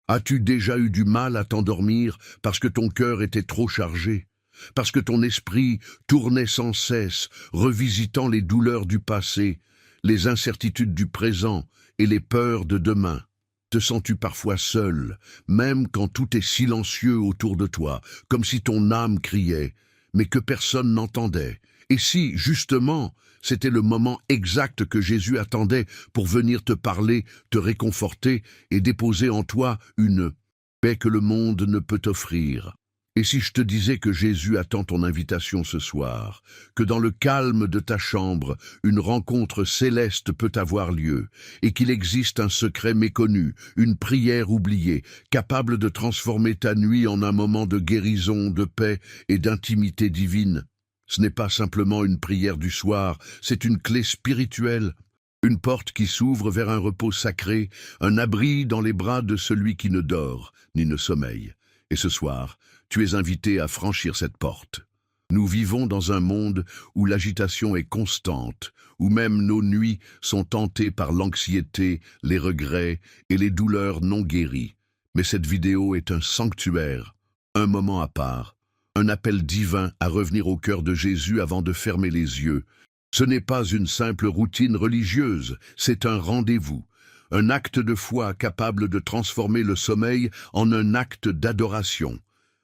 As-tu déjà eu du mal à t'endormir parce que ton cœur était trop chargé, parce que ton esprit tournait sans cesse, revisitant les douleurs du passé, les incertitudes du présent et les peurs de demain? Te sens-tu parfois seul, même quand tout est silencieux autour de toi, comme si ton âme criait, mais que personne n'entendait? Et si, justement, c'était le moment exact que Jésus attendait pour venir te parler, te réconforter et déposer en toi une paix que le monde ne peut offrir? Et si je te disais que Jésus attend ton invitation ce soir, que dans le calme de ta chambre, une rencontre céleste peut avoir lieu, et qu'il existe un secret méconnu, une prière oubliée, capable de transformer ta nuit en un moment de guérison, de paix et d'intimité divine? Ce n'est pas simplement une prière du soir, c'est une clé spirituelle, une porte qui s'ouvre vers un repos sacré, un abri dans les bras de celui qui ne dort ni ne sommeille. Et ce soir, tu es invité à franchir cette porte. Nous vivons dans un monde où l'agitation est constante, où même nos nuits sont tentées par l'anxiété, les regrets et les douleurs non guéries. Mais cette vidéo est un sanctuaire, un moment à part, un appel divin à revenir au cœur de Jésus avant de fermer les yeux. Ce n'est pas une simple routine religieuse, c'est un rendez-vous. Un acte de foi capable de transformer le sommeil en un acte d'adoration.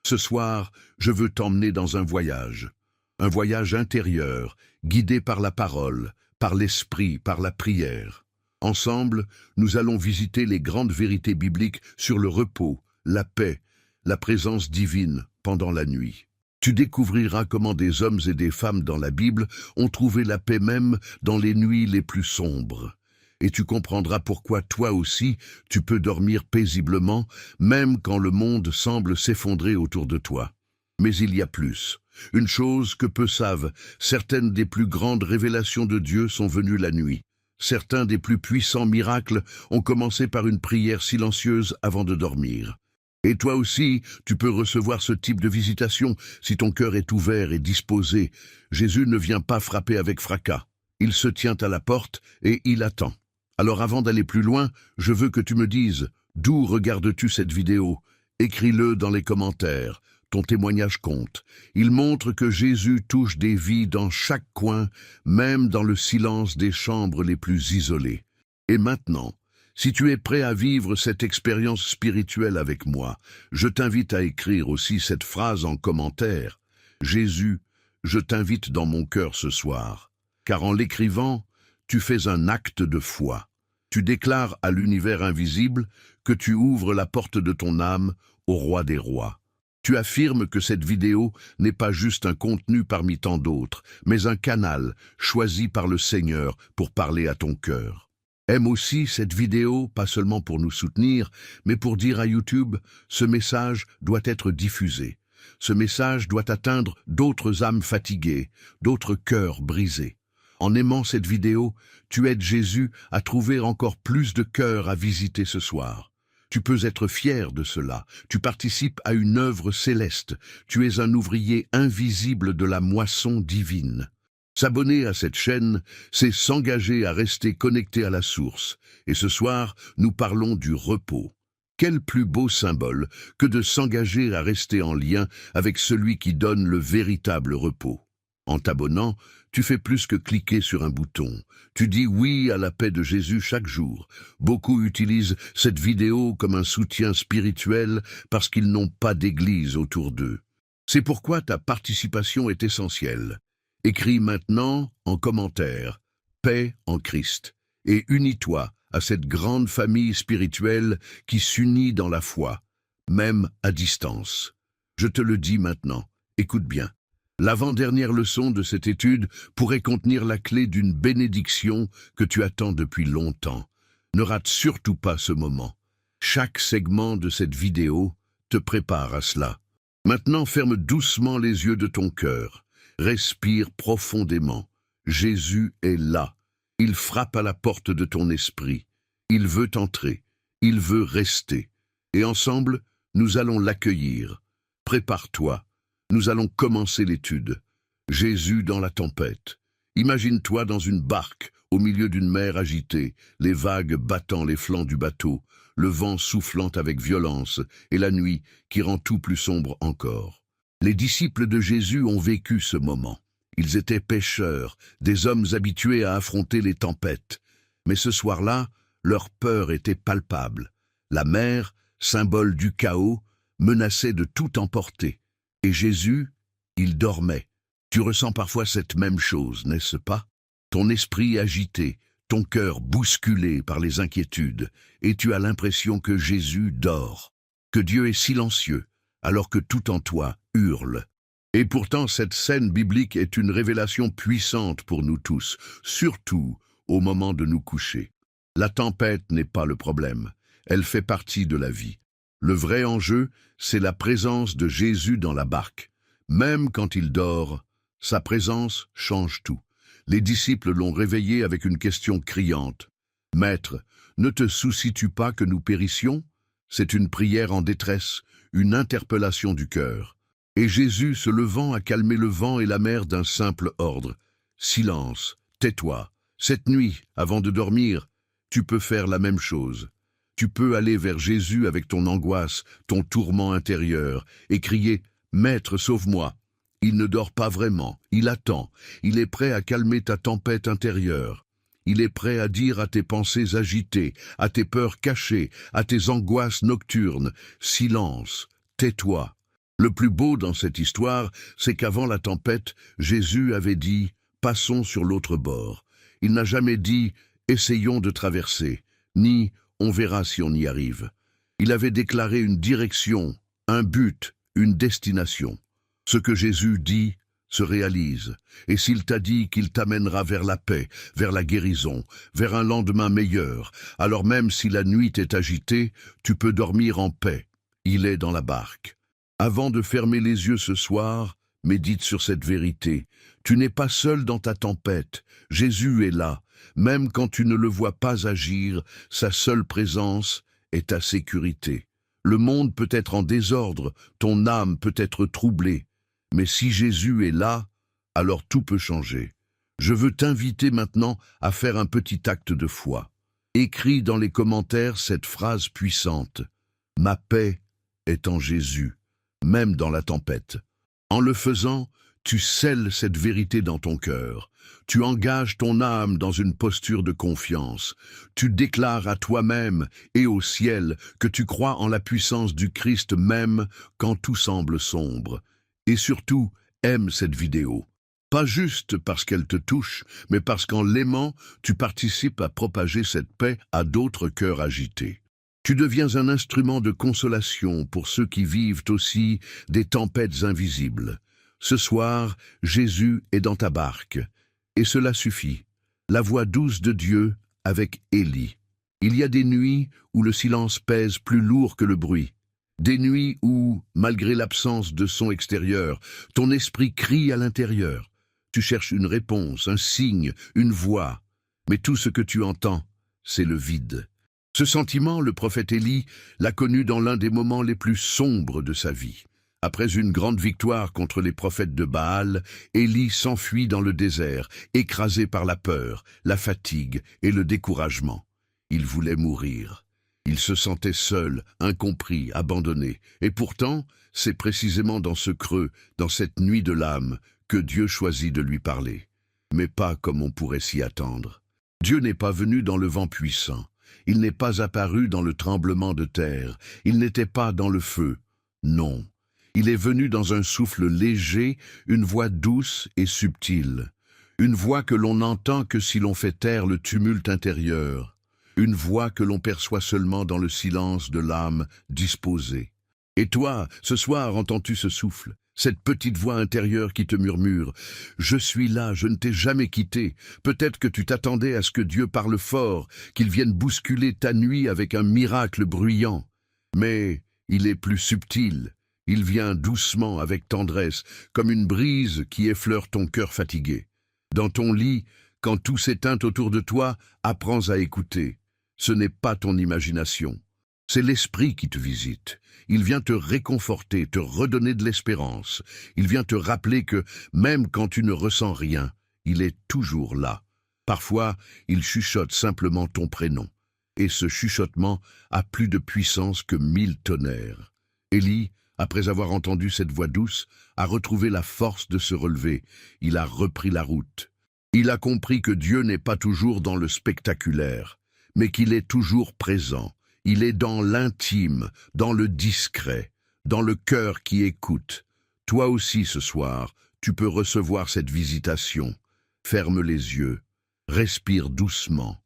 Ce soir, je veux t'emmener dans un voyage intérieur, guidé par la parole, par l'esprit, par la prière. Ensemble, nous allons visiter les grandes vérités bibliques sur le repos, la paix, la présence divine pendant la nuit. Tu découvriras comment des hommes et des femmes dans la Bible ont trouvé la paix même dans les nuits les plus sombres. Et tu comprendras pourquoi toi aussi, tu peux dormir paisiblement, même quand le monde semble s'effondrer autour de toi. Mais il y a plus. Une chose que peu savent, certaines des plus grandes révélations de Dieu sont venues la nuit. Certains des plus puissants miracles ont commencé par une prière silencieuse avant de dormir. Et toi aussi, tu peux recevoir ce type de visitation si ton cœur est ouvert et disposé. Jésus ne vient pas frapper avec fracas. Il se tient à la porte et il attend. Alors avant d'aller plus loin, je veux que tu me dises, d'où regardes-tu cette vidéo? Écris-le dans les commentaires, ton témoignage compte. Il montre que Jésus touche des vies dans chaque coin, même dans le silence des chambres les plus isolées. Et maintenant, si tu es prêt à vivre cette expérience spirituelle avec moi, je t'invite à écrire aussi cette phrase en commentaire. Jésus, je t'invite dans mon cœur ce soir. Car en l'écrivant, tu fais un acte de foi. Tu déclares à l'univers invisible que tu ouvres la porte de ton âme au roi des rois. Tu affirmes que cette vidéo n'est pas juste un contenu parmi tant d'autres, mais un canal choisi par le Seigneur pour parler à ton cœur. Aime aussi cette vidéo, pas seulement pour nous soutenir, mais pour dire à YouTube, ce message doit être diffusé. Ce message doit atteindre d'autres âmes fatiguées, d'autres cœurs brisés. En aimant cette vidéo, tu aides Jésus à trouver encore plus de cœurs à visiter ce soir. Tu peux être fier de cela. Tu participes à une œuvre céleste. Tu es un ouvrier invisible de la moisson divine. S'abonner à cette chaîne, c'est s'engager à rester connecté à la source. Et ce soir, nous parlons du repos. Quel plus beau symbole que de s'engager à rester en lien avec celui qui donne le véritable repos. En t'abonnant, tu fais plus que cliquer sur un bouton. Tu dis oui à la paix de Jésus chaque jour. Beaucoup utilisent cette vidéo comme un soutien spirituel parce qu'ils n'ont pas d'église autour d'eux. C'est pourquoi ta participation est essentielle. Écris maintenant en commentaire « Paix en Christ » et unis-toi à cette grande famille spirituelle qui s'unit dans la foi, même à distance. Je te le dis maintenant, écoute bien. L'avant-dernière leçon de cette étude pourrait contenir la clé d'une bénédiction que tu attends depuis longtemps. Ne rate surtout pas ce moment. Chaque segment de cette vidéo te prépare à cela. Maintenant, ferme doucement les yeux de ton cœur. Respire profondément. Jésus est là. Il frappe à la porte de ton esprit. Il veut entrer. Il veut rester. Et ensemble, nous allons l'accueillir. Prépare-toi. Nous allons commencer l'étude. Jésus dans la tempête. Imagine-toi dans une barque, au milieu d'une mer agitée, les vagues battant les flancs du bateau. le vent soufflant avec violence, et la nuit qui rend tout plus sombre encore. Les disciples de Jésus ont vécu ce moment. Ils étaient pêcheurs, des hommes habitués à affronter les tempêtes. Mais ce soir-là, leur peur était palpable. La mer, symbole du chaos, menaçait de tout emporter. Et Jésus, il dormait. Tu ressens parfois cette même chose, n'est-ce pas? Ton esprit agité, ton cœur bousculé par les inquiétudes, et tu as l'impression que Jésus dort, que Dieu est silencieux, alors que tout en toi hurle. Et pourtant, cette scène biblique est une révélation puissante pour nous tous, surtout au moment de nous coucher. La tempête n'est pas le problème, elle fait partie de la vie. Le vrai enjeu, c'est la présence de Jésus dans la barque. Même quand il dort, sa présence change tout. Les disciples l'ont réveillé avec une question criante. « Maître, ne te soucies-tu pas que nous périssions ?» C'est une prière en détresse, une interpellation du cœur. Et Jésus, se levant, a calmé le vent et la mer d'un simple ordre. « Silence, tais-toi. Cette nuit, avant de dormir, tu peux faire la même chose. Tu peux aller vers Jésus avec ton angoisse, ton tourment intérieur, et crier « Maître, sauve-moi !» Il ne dort pas vraiment, il attend, il est prêt à calmer ta tempête intérieure. Il est prêt à dire à tes pensées agitées, à tes peurs cachées, à tes angoisses nocturnes, « Silence, tais-toi !» Le plus beau dans cette histoire, c'est qu'avant la tempête, Jésus avait dit « Passons sur l'autre bord ». Il n'a jamais dit « Essayons de traverser », ni « On verra si on y arrive ». Il avait déclaré une direction, un but, une destination. Ce que Jésus dit se réalise, et s'il t'a dit qu'il t'amènera vers la paix, vers la guérison, vers un lendemain meilleur, alors même si la nuit est agitée, tu peux dormir en paix. Il est dans la barque. Avant de fermer les yeux ce soir, médite sur cette vérité. Tu n'es pas seul dans ta tempête. Jésus est là. Même quand tu ne le vois pas agir, sa seule présence est ta sécurité. Le monde peut être en désordre, ton âme peut être troublée. Mais si Jésus est là, alors tout peut changer. Je veux t'inviter maintenant à faire un petit acte de foi. Écris dans les commentaires cette phrase puissante. « Ma paix est en Jésus, même dans la tempête. » En le faisant, tu scelles cette vérité dans ton cœur. Tu engages ton âme dans une posture de confiance. Tu déclares à toi-même et au ciel que tu crois en la puissance du Christ même quand tout semble sombre. Et surtout, aime cette vidéo. Pas juste parce qu'elle te touche, mais parce qu'en l'aimant, tu participes à propager cette paix à d'autres cœurs agités. Tu deviens un instrument de consolation pour ceux qui vivent aussi des tempêtes invisibles. Ce soir, Jésus est dans ta barque. Et cela suffit. La voix douce de Dieu avec Élie. Il y a des nuits où le silence pèse plus lourd que le bruit. Des nuits où, malgré l'absence de son extérieur, ton esprit crie à l'intérieur. Tu cherches une réponse, un signe, une voix. Mais tout ce que tu entends, c'est le vide. Ce sentiment, le prophète Élie l'a connu dans l'un des moments les plus sombres de sa vie. Après une grande victoire contre les prophètes de Baal, Élie s'enfuit dans le désert, écrasé par la peur, la fatigue et le découragement. Il voulait mourir. Il se sentait seul, incompris, abandonné. Et pourtant, c'est précisément dans ce creux, dans cette nuit de l'âme, que Dieu choisit de lui parler. Mais pas comme on pourrait s'y attendre. Dieu n'est pas venu dans le vent puissant. Il n'est pas apparu dans le tremblement de terre. Il n'était pas dans le feu. Non. Il est venu dans un souffle léger, une voix douce et subtile. Une voix que l'on n'entend que si l'on fait taire le tumulte intérieur. Une voix que l'on perçoit seulement dans le silence de l'âme disposée. Et toi, ce soir, entends-tu ce souffle, cette petite voix intérieure qui te murmure « Je suis là, je ne t'ai jamais quitté ». Peut-être que tu t'attendais à ce que Dieu parle fort, qu'il vienne bousculer ta nuit avec un miracle bruyant. Mais il est plus subtil. Il vient doucement, avec tendresse, comme une brise qui effleure ton cœur fatigué. Dans ton lit, quand tout s'éteint autour de toi, apprends à écouter. Ce n'est pas ton imagination. C'est l'Esprit qui te visite. Il vient te réconforter, te redonner de l'espérance. Il vient te rappeler que, même quand tu ne ressens rien, il est toujours là. Parfois, il chuchote simplement ton prénom. et ce chuchotement a plus de puissance que 1000 tonnerres. Élie, après avoir entendu cette voix douce, a retrouvé la force de se relever. Il a repris la route. Il a compris que Dieu n'est pas toujours dans le spectaculaire, mais qu'il est toujours présent. Il est dans l'intime, dans le discret, dans le cœur qui écoute. Toi aussi ce soir, tu peux recevoir cette visitation. Ferme les yeux, respire doucement.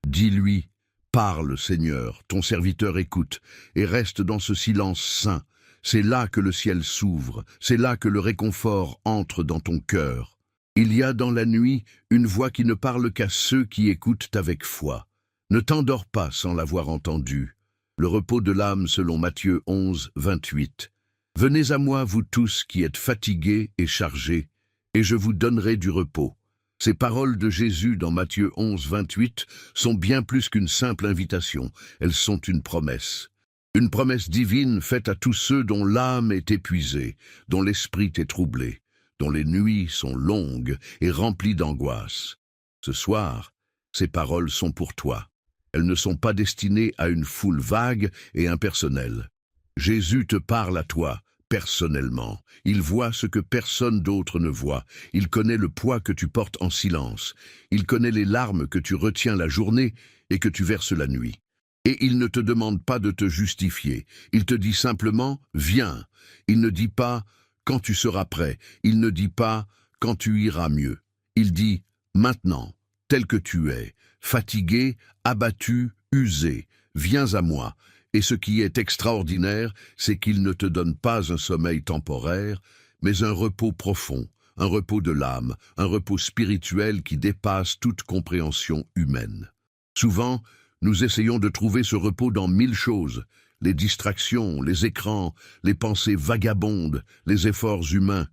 Dis-lui, parle Seigneur, ton serviteur écoute, et reste dans ce silence saint. C'est là que le ciel s'ouvre, c'est là que le réconfort entre dans ton cœur. Il y a dans la nuit une voix qui ne parle qu'à ceux qui écoutent avec foi. Ne t'endors pas sans l'avoir entendu. Le repos de l'âme selon Matthieu 11, 28. Venez à moi, vous tous qui êtes fatigués et chargés, et je vous donnerai du repos. Ces paroles de Jésus dans Matthieu 11, 28 sont bien plus qu'une simple invitation, elles sont une promesse. Une promesse divine faite à tous ceux dont l'âme est épuisée, dont l'esprit est troublé, dont les nuits sont longues et remplies d'angoisse. Ce soir, ces paroles sont pour toi. Elles ne sont pas destinées à une foule vague et impersonnelle. Jésus te parle à toi, personnellement. Il voit ce que personne d'autre ne voit. Il connaît le poids que tu portes en silence. Il connaît les larmes que tu retiens la journée et que tu verses la nuit. Et il ne te demande pas de te justifier. Il te dit simplement « Viens ». Il ne dit pas « Quand tu seras prêt ». Il ne dit pas « Quand tu iras mieux ». Il dit « Maintenant, tel que tu es, fatigué, abattu, usé, viens à moi ». Et ce qui est extraordinaire, c'est qu'il ne te donne pas un sommeil temporaire, mais un repos profond, un repos de l'âme, un repos spirituel qui dépasse toute compréhension humaine. Souvent, nous essayons de trouver ce repos dans 1000 choses, les distractions, les écrans, les pensées vagabondes, les efforts humains,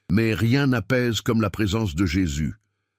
mais rien n'apaise comme la présence de Jésus,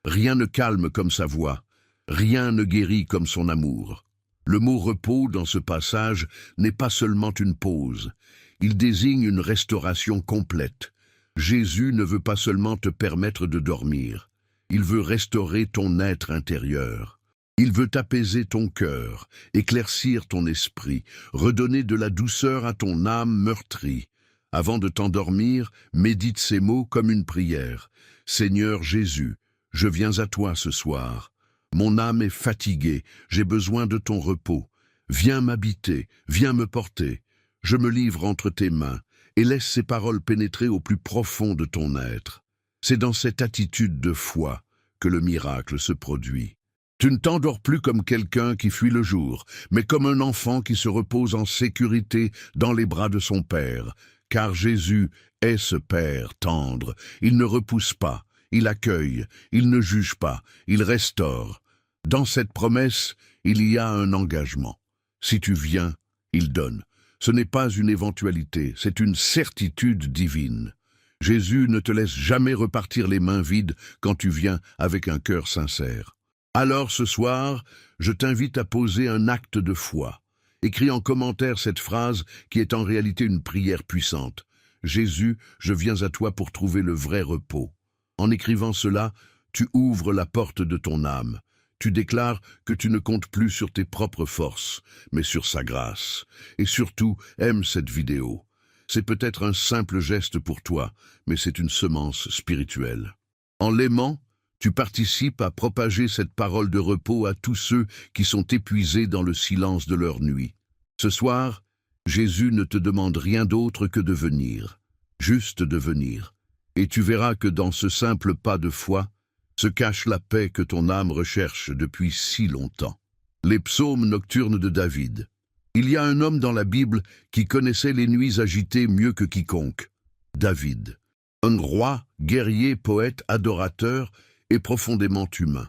rien ne calme comme sa voix, rien ne guérit comme son amour. Le mot repos dans ce passage n'est pas seulement une pause, il désigne une restauration complète. Jésus ne veut pas seulement te permettre de dormir, il veut restaurer ton être intérieur. Il veut apaiser ton cœur, éclaircir ton esprit, redonner de la douceur à ton âme meurtrie. Avant de t'endormir, médite ces mots comme une prière. Seigneur Jésus, je viens à toi ce soir. Mon âme est fatiguée, j'ai besoin de ton repos. Viens m'habiter, viens me porter. Je me livre entre tes mains et laisse ces paroles pénétrer au plus profond de ton être. C'est dans cette attitude de foi que le miracle se produit. Tu ne t'endors plus comme quelqu'un qui fuit le jour, mais comme un enfant qui se repose en sécurité dans les bras de son Père. Car Jésus est ce Père tendre, il ne repousse pas, il accueille, il ne juge pas, il restaure. Dans cette promesse, il y a un engagement. Si tu viens, il donne. Ce n'est pas une éventualité, c'est une certitude divine. Jésus ne te laisse jamais repartir les mains vides quand tu viens avec un cœur sincère. Alors ce soir, je t'invite à poser un acte de foi. Écris en commentaire cette phrase qui est en réalité une prière puissante. Jésus, je viens à toi pour trouver le vrai repos. En écrivant cela, tu ouvres la porte de ton âme. Tu déclares que tu ne comptes plus sur tes propres forces, mais sur sa grâce. Et surtout, aime cette vidéo. C'est peut-être un simple geste pour toi, mais c'est une semence spirituelle. En l'aimant, tu participes à propager cette parole de repos à tous ceux qui sont épuisés dans le silence de leur nuit. Ce soir, Jésus ne te demande rien d'autre que de venir, juste de venir. Et tu verras que dans ce simple pas de foi, se cache la paix que ton âme recherche depuis si longtemps. Les psaumes nocturnes de David. Il y a un homme dans la Bible qui connaissait les nuits agitées mieux que quiconque. David. Un roi, guerrier, poète, adorateur et profondément humain.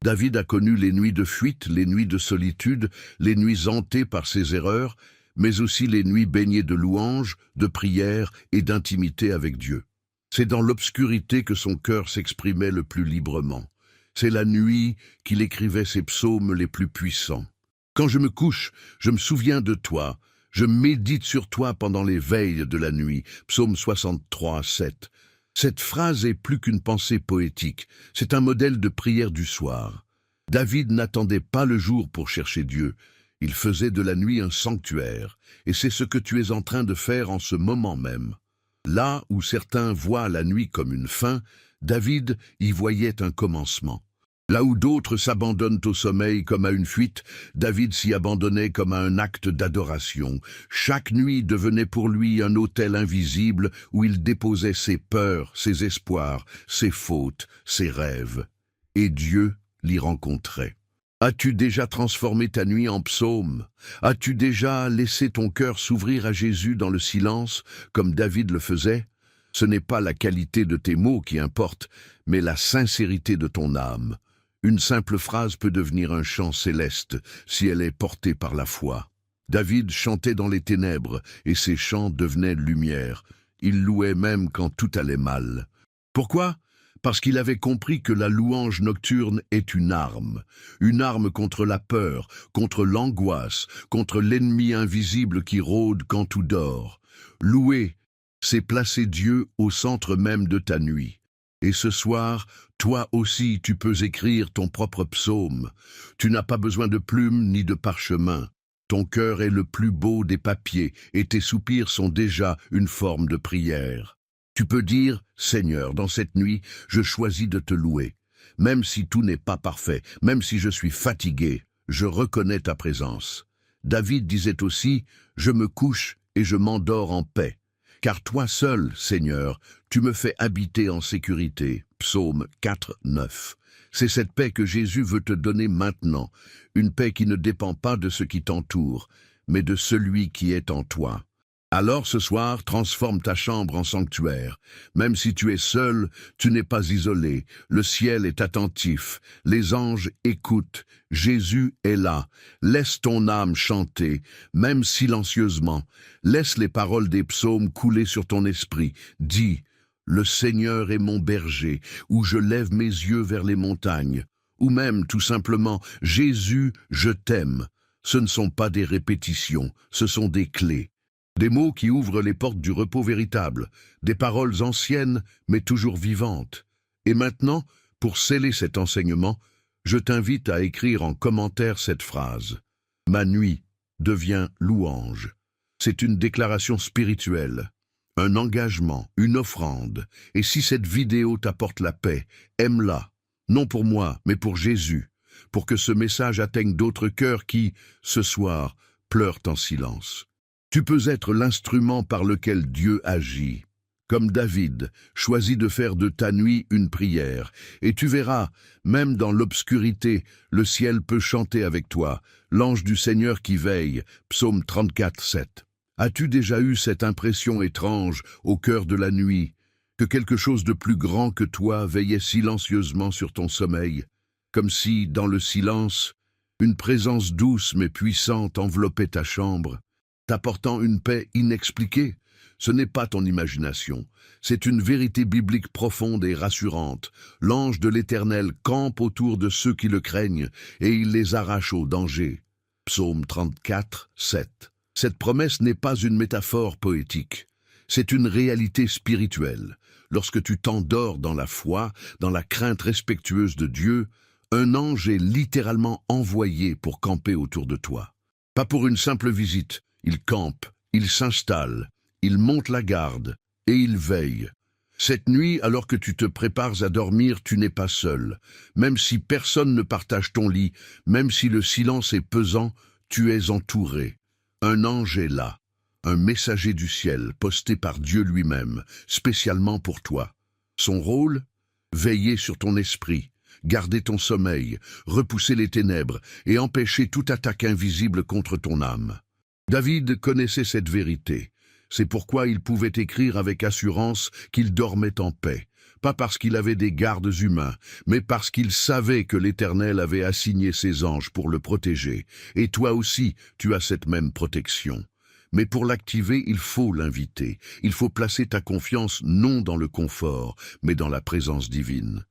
David a connu les nuits de fuite, les nuits de solitude, les nuits hantées par ses erreurs, mais aussi les nuits baignées de louanges, de prières et d'intimité avec Dieu. C'est dans l'obscurité que son cœur s'exprimait le plus librement. C'est la nuit qu'il écrivait ses psaumes les plus puissants. Quand je me couche, je me souviens de toi. Je médite sur toi pendant les veilles de la nuit. Psaume 63, 7. Cette phrase est plus qu'une pensée poétique. C'est un modèle de prière du soir. David n'attendait pas le jour pour chercher Dieu. Il faisait de la nuit un sanctuaire, et c'est ce que tu es en train de faire en ce moment même. Là où certains voient la nuit comme une fin, David y voyait un commencement. Là où d'autres s'abandonnent au sommeil comme à une fuite, David s'y abandonnait comme à un acte d'adoration. Chaque nuit devenait pour lui un autel invisible où il déposait ses peurs, ses espoirs, ses fautes, ses rêves. Et Dieu l'y rencontrait. As-tu déjà transformé ta nuit en psaume? As-tu déjà laissé ton cœur s'ouvrir à Jésus dans le silence, comme David le faisait? Ce n'est pas la qualité de tes mots qui importe, mais la sincérité de ton âme. Une simple phrase peut devenir un chant céleste si elle est portée par la foi. David chantait dans les ténèbres et ses chants devenaient lumière. Il louait même quand tout allait mal. Pourquoi? Parce qu'il avait compris que la louange nocturne est une arme contre la peur, contre l'angoisse, contre l'ennemi invisible qui rôde quand tout dort. Louer, c'est placer Dieu au centre même de ta nuit. Et ce soir, toi aussi tu peux écrire ton propre psaume. Tu n'as pas besoin de plumes ni de parchemin. Ton cœur est le plus beau des papiers et tes soupirs sont déjà une forme de prière. Tu peux dire, Seigneur, dans cette nuit, je choisis de te louer. Même si tout n'est pas parfait, même si je suis fatigué, je reconnais ta présence. David disait aussi, je me couche et je m'endors en paix. Car toi seul, Seigneur, tu me fais habiter en sécurité. Psaume 4, 9. C'est cette paix que Jésus veut te donner maintenant, une paix qui ne dépend pas de ce qui t'entoure, mais de celui qui est en toi. Alors ce soir, transforme ta chambre en sanctuaire. Même si tu es seul, tu n'es pas isolé. Le ciel est attentif. Les anges écoutent. Jésus est là. Laisse ton âme chanter, même silencieusement. Laisse les paroles des psaumes couler sur ton esprit. Dis, le Seigneur est mon berger, où je lève mes yeux vers les montagnes. Ou même, tout simplement, Jésus, je t'aime. Ce ne sont pas des répétitions, ce sont des clés. Des mots qui ouvrent les portes du repos véritable, des paroles anciennes mais toujours vivantes. Et maintenant, pour sceller cet enseignement, je t'invite à écrire en commentaire cette phrase. Ma nuit devient louange. C'est une déclaration spirituelle, un engagement, une offrande. Et si cette vidéo t'apporte la paix, aime-la, non pour moi, mais pour Jésus, pour que ce message atteigne d'autres cœurs qui, ce soir, pleurent en silence. Tu peux être l'instrument par lequel Dieu agit. Comme David, choisis de faire de ta nuit une prière, et tu verras, même dans l'obscurité, le ciel peut chanter avec toi, l'ange du Seigneur qui veille, psaume 34, 7. As-tu déjà eu cette impression étrange, au cœur de la nuit, que quelque chose de plus grand que toi veillait silencieusement sur ton sommeil, comme si, dans le silence, une présence douce mais puissante enveloppait ta chambre, t'apportant une paix inexpliquée? Ce n'est pas ton imagination, c'est une vérité biblique profonde et rassurante. L'ange de l'Éternel campe autour de ceux qui le craignent, et il les arrache au danger. Psaume 34, 7. Cette promesse n'est pas une métaphore poétique, c'est une réalité spirituelle. Lorsque tu t'endors dans la foi, dans la crainte respectueuse de Dieu, un ange est littéralement envoyé pour camper autour de toi. Pas pour une simple visite. Il campe, il s'installe, il monte la garde et il veille. Cette nuit, alors que tu te prépares à dormir, tu n'es pas seul. Même si personne ne partage ton lit, même si le silence est pesant, tu es entouré. Un ange est là, un messager du ciel, posté par Dieu lui-même, spécialement pour toi. Son rôle? Veiller sur ton esprit, garder ton sommeil, repousser les ténèbres et empêcher toute attaque invisible contre ton âme. David connaissait cette vérité. C'est pourquoi il pouvait écrire avec assurance qu'il dormait en paix. Pas parce qu'il avait des gardes humains, mais parce qu'il savait que l'Éternel avait assigné ses anges pour le protéger. Et toi aussi, tu as cette même protection. Mais pour l'activer, il faut l'inviter. Il faut placer ta confiance non dans le confort, mais dans la présence divine.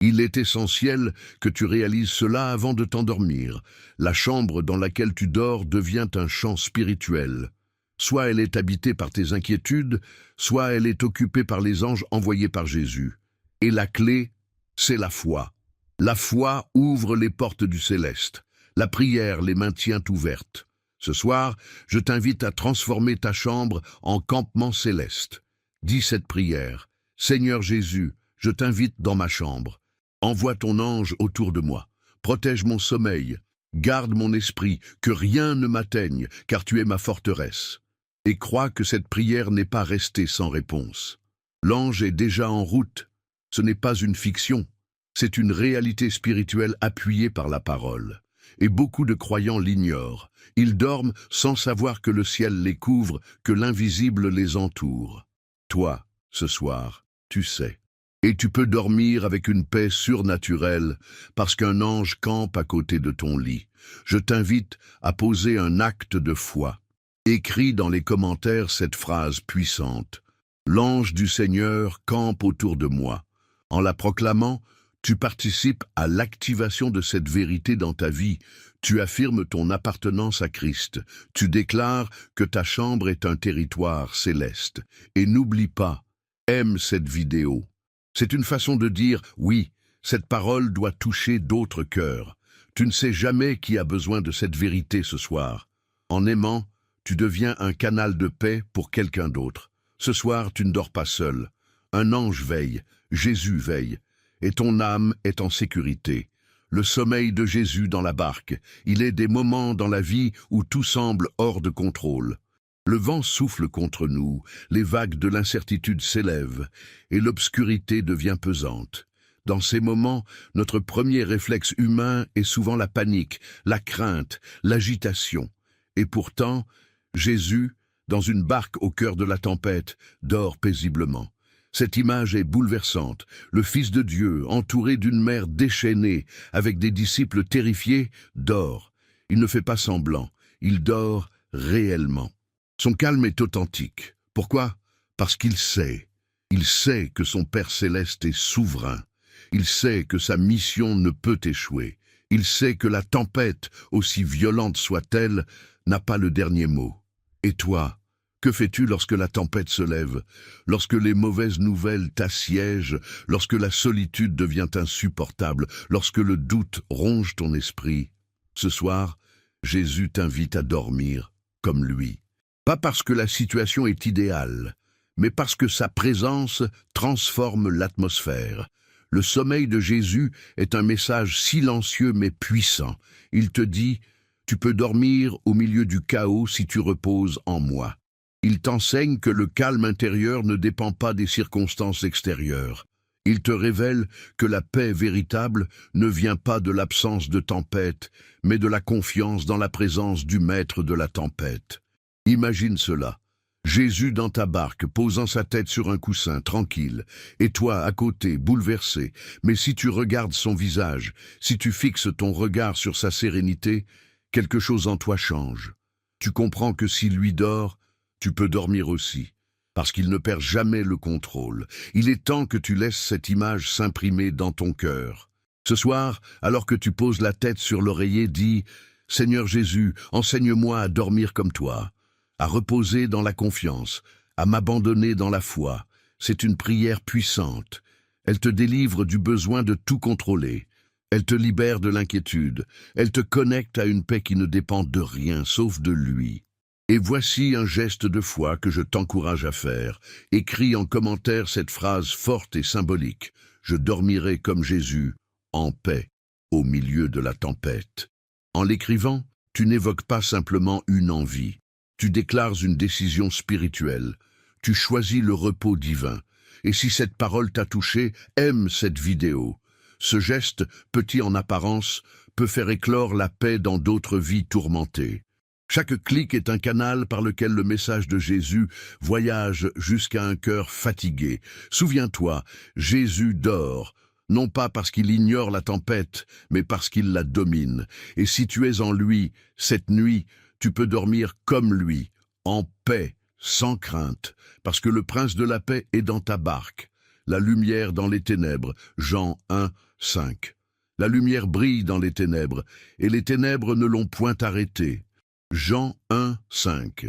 Il est essentiel que tu réalises cela avant de t'endormir. La chambre dans laquelle tu dors devient un champ spirituel. Soit elle est habitée par tes inquiétudes, soit elle est occupée par les anges envoyés par Jésus. Et la clé, c'est la foi. La foi ouvre les portes du céleste. La prière les maintient ouvertes. Ce soir, je t'invite à transformer ta chambre en campement céleste. Dis cette prière. Seigneur Jésus, je t'invite dans ma chambre. Envoie ton ange autour de moi. Protège mon sommeil. Garde mon esprit, que rien ne m'atteigne, car tu es ma forteresse. Et crois que cette prière n'est pas restée sans réponse. L'ange est déjà en route. Ce n'est pas une fiction. C'est une réalité spirituelle appuyée par la parole. Et beaucoup de croyants l'ignorent. Ils dorment sans savoir que le ciel les couvre, que l'invisible les entoure. Toi, ce soir, tu sais. Et tu peux dormir avec une paix surnaturelle parce qu'un ange campe à côté de ton lit. Je t'invite à poser un acte de foi. Écris dans les commentaires cette phrase puissante. L'ange du Seigneur campe autour de moi. En la proclamant, tu participes à l'activation de cette vérité dans ta vie. Tu affirmes ton appartenance à Christ. Tu déclares que ta chambre est un territoire céleste. Et n'oublie pas, aime cette vidéo. C'est une façon de dire, oui, cette parole doit toucher d'autres cœurs. Tu ne sais jamais qui a besoin de cette vérité ce soir. En aimant, tu deviens un canal de paix pour quelqu'un d'autre. Ce soir, tu ne dors pas seul. Un ange veille, Jésus veille, et ton âme est en sécurité. Le sommeil de Jésus dans la barque, il est des moments dans la vie où tout semble hors de contrôle. Le vent souffle contre nous, les vagues de l'incertitude s'élèvent, et l'obscurité devient pesante. Dans ces moments, notre premier réflexe humain est souvent la panique, la crainte, l'agitation. Et pourtant, Jésus, dans une barque au cœur de la tempête, dort paisiblement. Cette image est bouleversante. Le Fils de Dieu, entouré d'une mer déchaînée, avec des disciples terrifiés, dort. Il ne fait pas semblant, il dort réellement. Son calme est authentique. Pourquoi? Parce qu'il sait. Il sait que son Père céleste est souverain. Il sait que sa mission ne peut échouer. Il sait que la tempête, aussi violente soit-elle, n'a pas le dernier mot. Et toi, que fais-tu lorsque la tempête se lève, lorsque les mauvaises nouvelles t'assiègent, lorsque la solitude devient insupportable, lorsque le doute ronge ton esprit? Ce soir, Jésus t'invite à dormir comme lui. Pas parce que la situation est idéale, mais parce que sa présence transforme l'atmosphère. Le sommeil de Jésus est un message silencieux mais puissant. Il te dit, tu peux dormir au milieu du chaos si tu reposes en moi. Il t'enseigne que le calme intérieur ne dépend pas des circonstances extérieures. Il te révèle que la paix véritable ne vient pas de l'absence de tempête, mais de la confiance dans la présence du maître de la tempête. Imagine cela. Jésus dans ta barque, posant sa tête sur un coussin, tranquille, et toi à côté, bouleversé. Mais si tu regardes son visage, si tu fixes ton regard sur sa sérénité, quelque chose en toi change. Tu comprends que si lui dort, tu peux dormir aussi, parce qu'il ne perd jamais le contrôle. Il est temps que tu laisses cette image s'imprimer dans ton cœur. Ce soir, alors que tu poses la tête sur l'oreiller, dis « Seigneur Jésus, enseigne-moi à dormir comme toi ». À reposer dans la confiance, à m'abandonner dans la foi. C'est une prière puissante. Elle te délivre du besoin de tout contrôler. Elle te libère de l'inquiétude. Elle te connecte à une paix qui ne dépend de rien sauf de lui. Et voici un geste de foi que je t'encourage à faire. Écris en commentaire cette phrase forte et symbolique. Je dormirai comme Jésus, en paix, au milieu de la tempête. En l'écrivant, tu n'évoques pas simplement une envie. Tu déclares une décision spirituelle. Tu choisis le repos divin. Et si cette parole t'a touché, aime cette vidéo. Ce geste, petit en apparence, peut faire éclore la paix dans d'autres vies tourmentées. Chaque clic est un canal par lequel le message de Jésus voyage jusqu'à un cœur fatigué. Souviens-toi, Jésus dort, non pas parce qu'il ignore la tempête, mais parce qu'il la domine. Et si tu es en lui, cette nuit, tu peux dormir comme lui, en paix, sans crainte, parce que le prince de la paix est dans ta barque. La lumière dans les ténèbres, Jean 1, 5. La lumière brille dans les ténèbres, et les ténèbres ne l'ont point arrêtée. Jean 1, 5.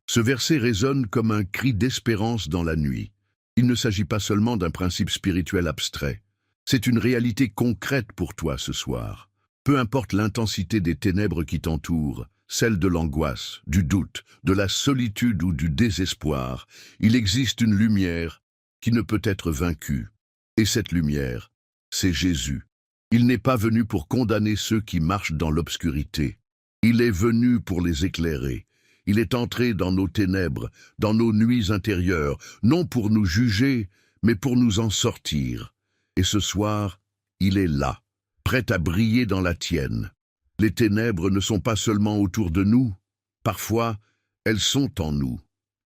Ce verset résonne comme un cri d'espérance dans la nuit. Il ne s'agit pas seulement d'un principe spirituel abstrait. C'est une réalité concrète pour toi ce soir. Peu importe l'intensité des ténèbres qui t'entourent, celle de l'angoisse, du doute, de la solitude ou du désespoir, il existe une lumière qui ne peut être vaincue. Et cette lumière, c'est Jésus. Il n'est pas venu pour condamner ceux qui marchent dans l'obscurité. Il est venu pour les éclairer. Il est entré dans nos ténèbres, dans nos nuits intérieures, non pour nous juger, mais pour nous en sortir. Et ce soir, il est là, prêt à briller dans la tienne. Les ténèbres ne sont pas seulement autour de nous, parfois, elles sont en nous.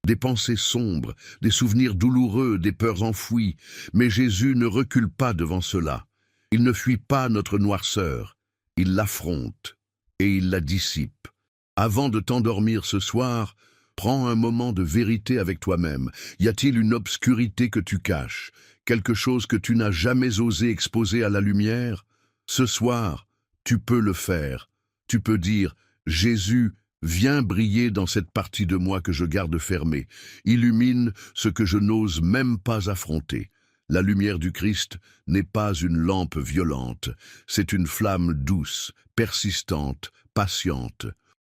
Des pensées sombres, des souvenirs douloureux, des peurs enfouies, mais Jésus ne recule pas devant cela. Il ne fuit pas notre noirceur, il l'affronte et il la dissipe. Avant de t'endormir ce soir, prends un moment de vérité avec toi-même. Y a-t-il une obscurité que tu caches, quelque chose que tu n'as jamais osé exposer à la lumière? Ce soir, tu peux le faire. Tu peux dire « Jésus, viens briller dans cette partie de moi que je garde fermée. Illumine ce que je n'ose même pas affronter. » La lumière du Christ n'est pas une lampe violente, c'est une flamme douce, persistante, patiente.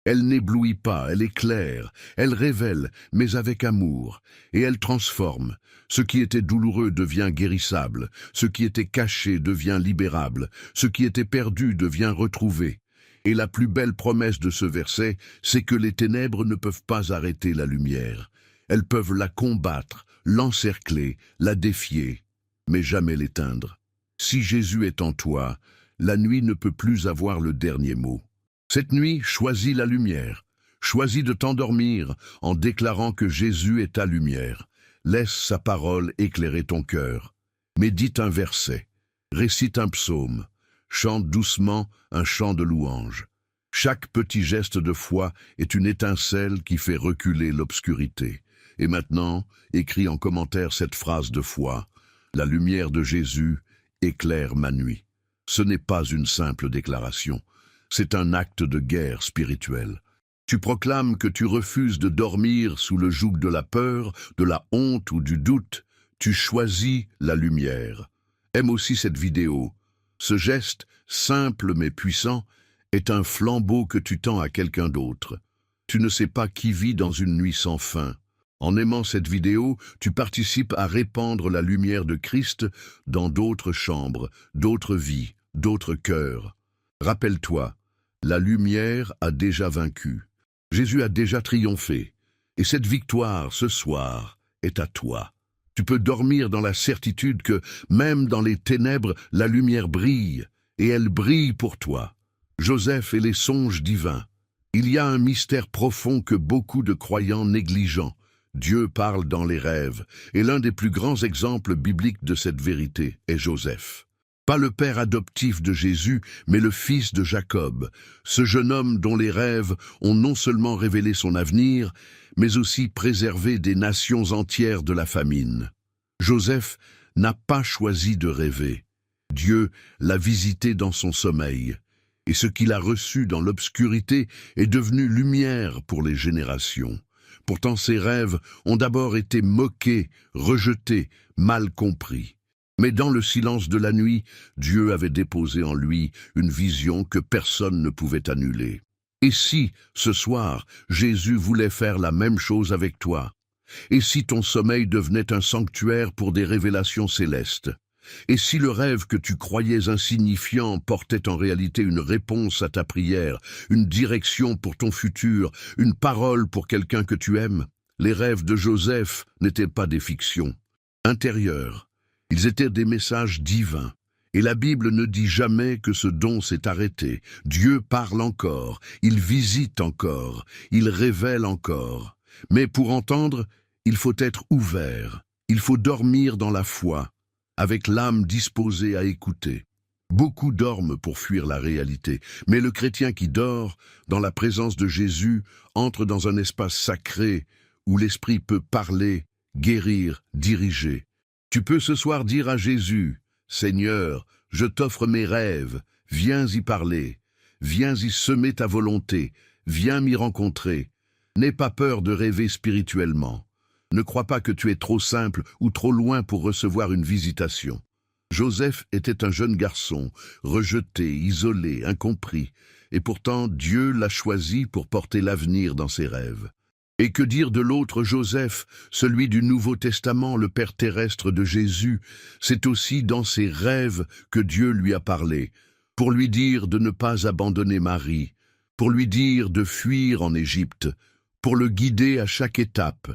Elle n'éblouit pas, elle éclaire, elle révèle, mais avec amour, et elle transforme. Ce qui était douloureux devient guérissable, ce qui était caché devient libérable, ce qui était perdu devient retrouvé. Et la plus belle promesse de ce verset, c'est que les ténèbres ne peuvent pas arrêter la lumière. Elles peuvent la combattre, l'encercler, la défier, mais jamais l'éteindre. Si Jésus est en toi, la nuit ne peut plus avoir le dernier mot. Cette nuit, choisis la lumière. Choisis de t'endormir en déclarant que Jésus est ta lumière. Laisse sa parole éclairer ton cœur. Médite un verset. Récite un psaume. Chante doucement un chant de louange. Chaque petit geste de foi est une étincelle qui fait reculer l'obscurité. Et maintenant, écris en commentaire cette phrase de foi. La lumière de Jésus éclaire ma nuit. Ce n'est pas une simple déclaration. C'est un acte de guerre spirituelle. Tu proclames que tu refuses de dormir sous le joug de la peur, de la honte ou du doute. Tu choisis la lumière. Aime aussi cette vidéo. Ce geste, simple mais puissant, est un flambeau que tu tends à quelqu'un d'autre. Tu ne sais pas qui vit dans une nuit sans fin. En aimant cette vidéo, tu participes à répandre la lumière de Christ dans d'autres chambres, d'autres vies, d'autres cœurs. Rappelle-toi, la lumière a déjà vaincu. Jésus a déjà triomphé. Et cette victoire, ce soir, est à toi. Tu peux dormir dans la certitude que, même dans les ténèbres, la lumière brille, et elle brille pour toi. Joseph et les songes divins. Il y a un mystère profond que beaucoup de croyants négligent. Dieu parle dans les rêves, et l'un des plus grands exemples bibliques de cette vérité est Joseph. Pas le père adoptif de Jésus, mais le fils de Jacob, ce jeune homme dont les rêves ont non seulement révélé son avenir, mais aussi préservé des nations entières de la famine. Joseph n'a pas choisi de rêver. Dieu l'a visité dans son sommeil, et ce qu'il a reçu dans l'obscurité est devenu lumière pour les générations. Pourtant ses rêves ont d'abord été moqués, rejetés, mal compris. Mais dans le silence de la nuit, Dieu avait déposé en lui une vision que personne ne pouvait annuler. Et si, ce soir, Jésus voulait faire la même chose avec toi? Et si ton sommeil devenait un sanctuaire pour des révélations célestes? Et si le rêve que tu croyais insignifiant portait en réalité une réponse à ta prière, une direction pour ton futur, une parole pour quelqu'un que tu aimes? Les rêves de Joseph n'étaient pas des fictions intérieures, ils étaient des messages divins. Et la Bible ne dit jamais que ce don s'est arrêté. Dieu parle encore, il visite encore, il révèle encore. Mais pour entendre, il faut être ouvert, il faut dormir dans la foi, avec l'âme disposée à écouter. Beaucoup dorment pour fuir la réalité, mais le chrétien qui dort, dans la présence de Jésus, entre dans un espace sacré où l'Esprit peut parler, guérir, diriger. Tu peux ce soir dire à Jésus, « Seigneur, je t'offre mes rêves, viens y parler, viens y semer ta volonté, viens m'y rencontrer. N'aie pas peur de rêver spirituellement. Ne crois pas que tu es trop simple ou trop loin pour recevoir une visitation. Joseph était un jeune garçon, rejeté, isolé, incompris, et pourtant Dieu l'a choisi pour porter l'avenir dans ses rêves. Et que dire de l'autre Joseph, celui du Nouveau Testament, le père terrestre de Jésus? C'est aussi dans ses rêves que Dieu lui a parlé, pour lui dire de ne pas abandonner Marie, pour lui dire de fuir en Égypte, pour le guider à chaque étape.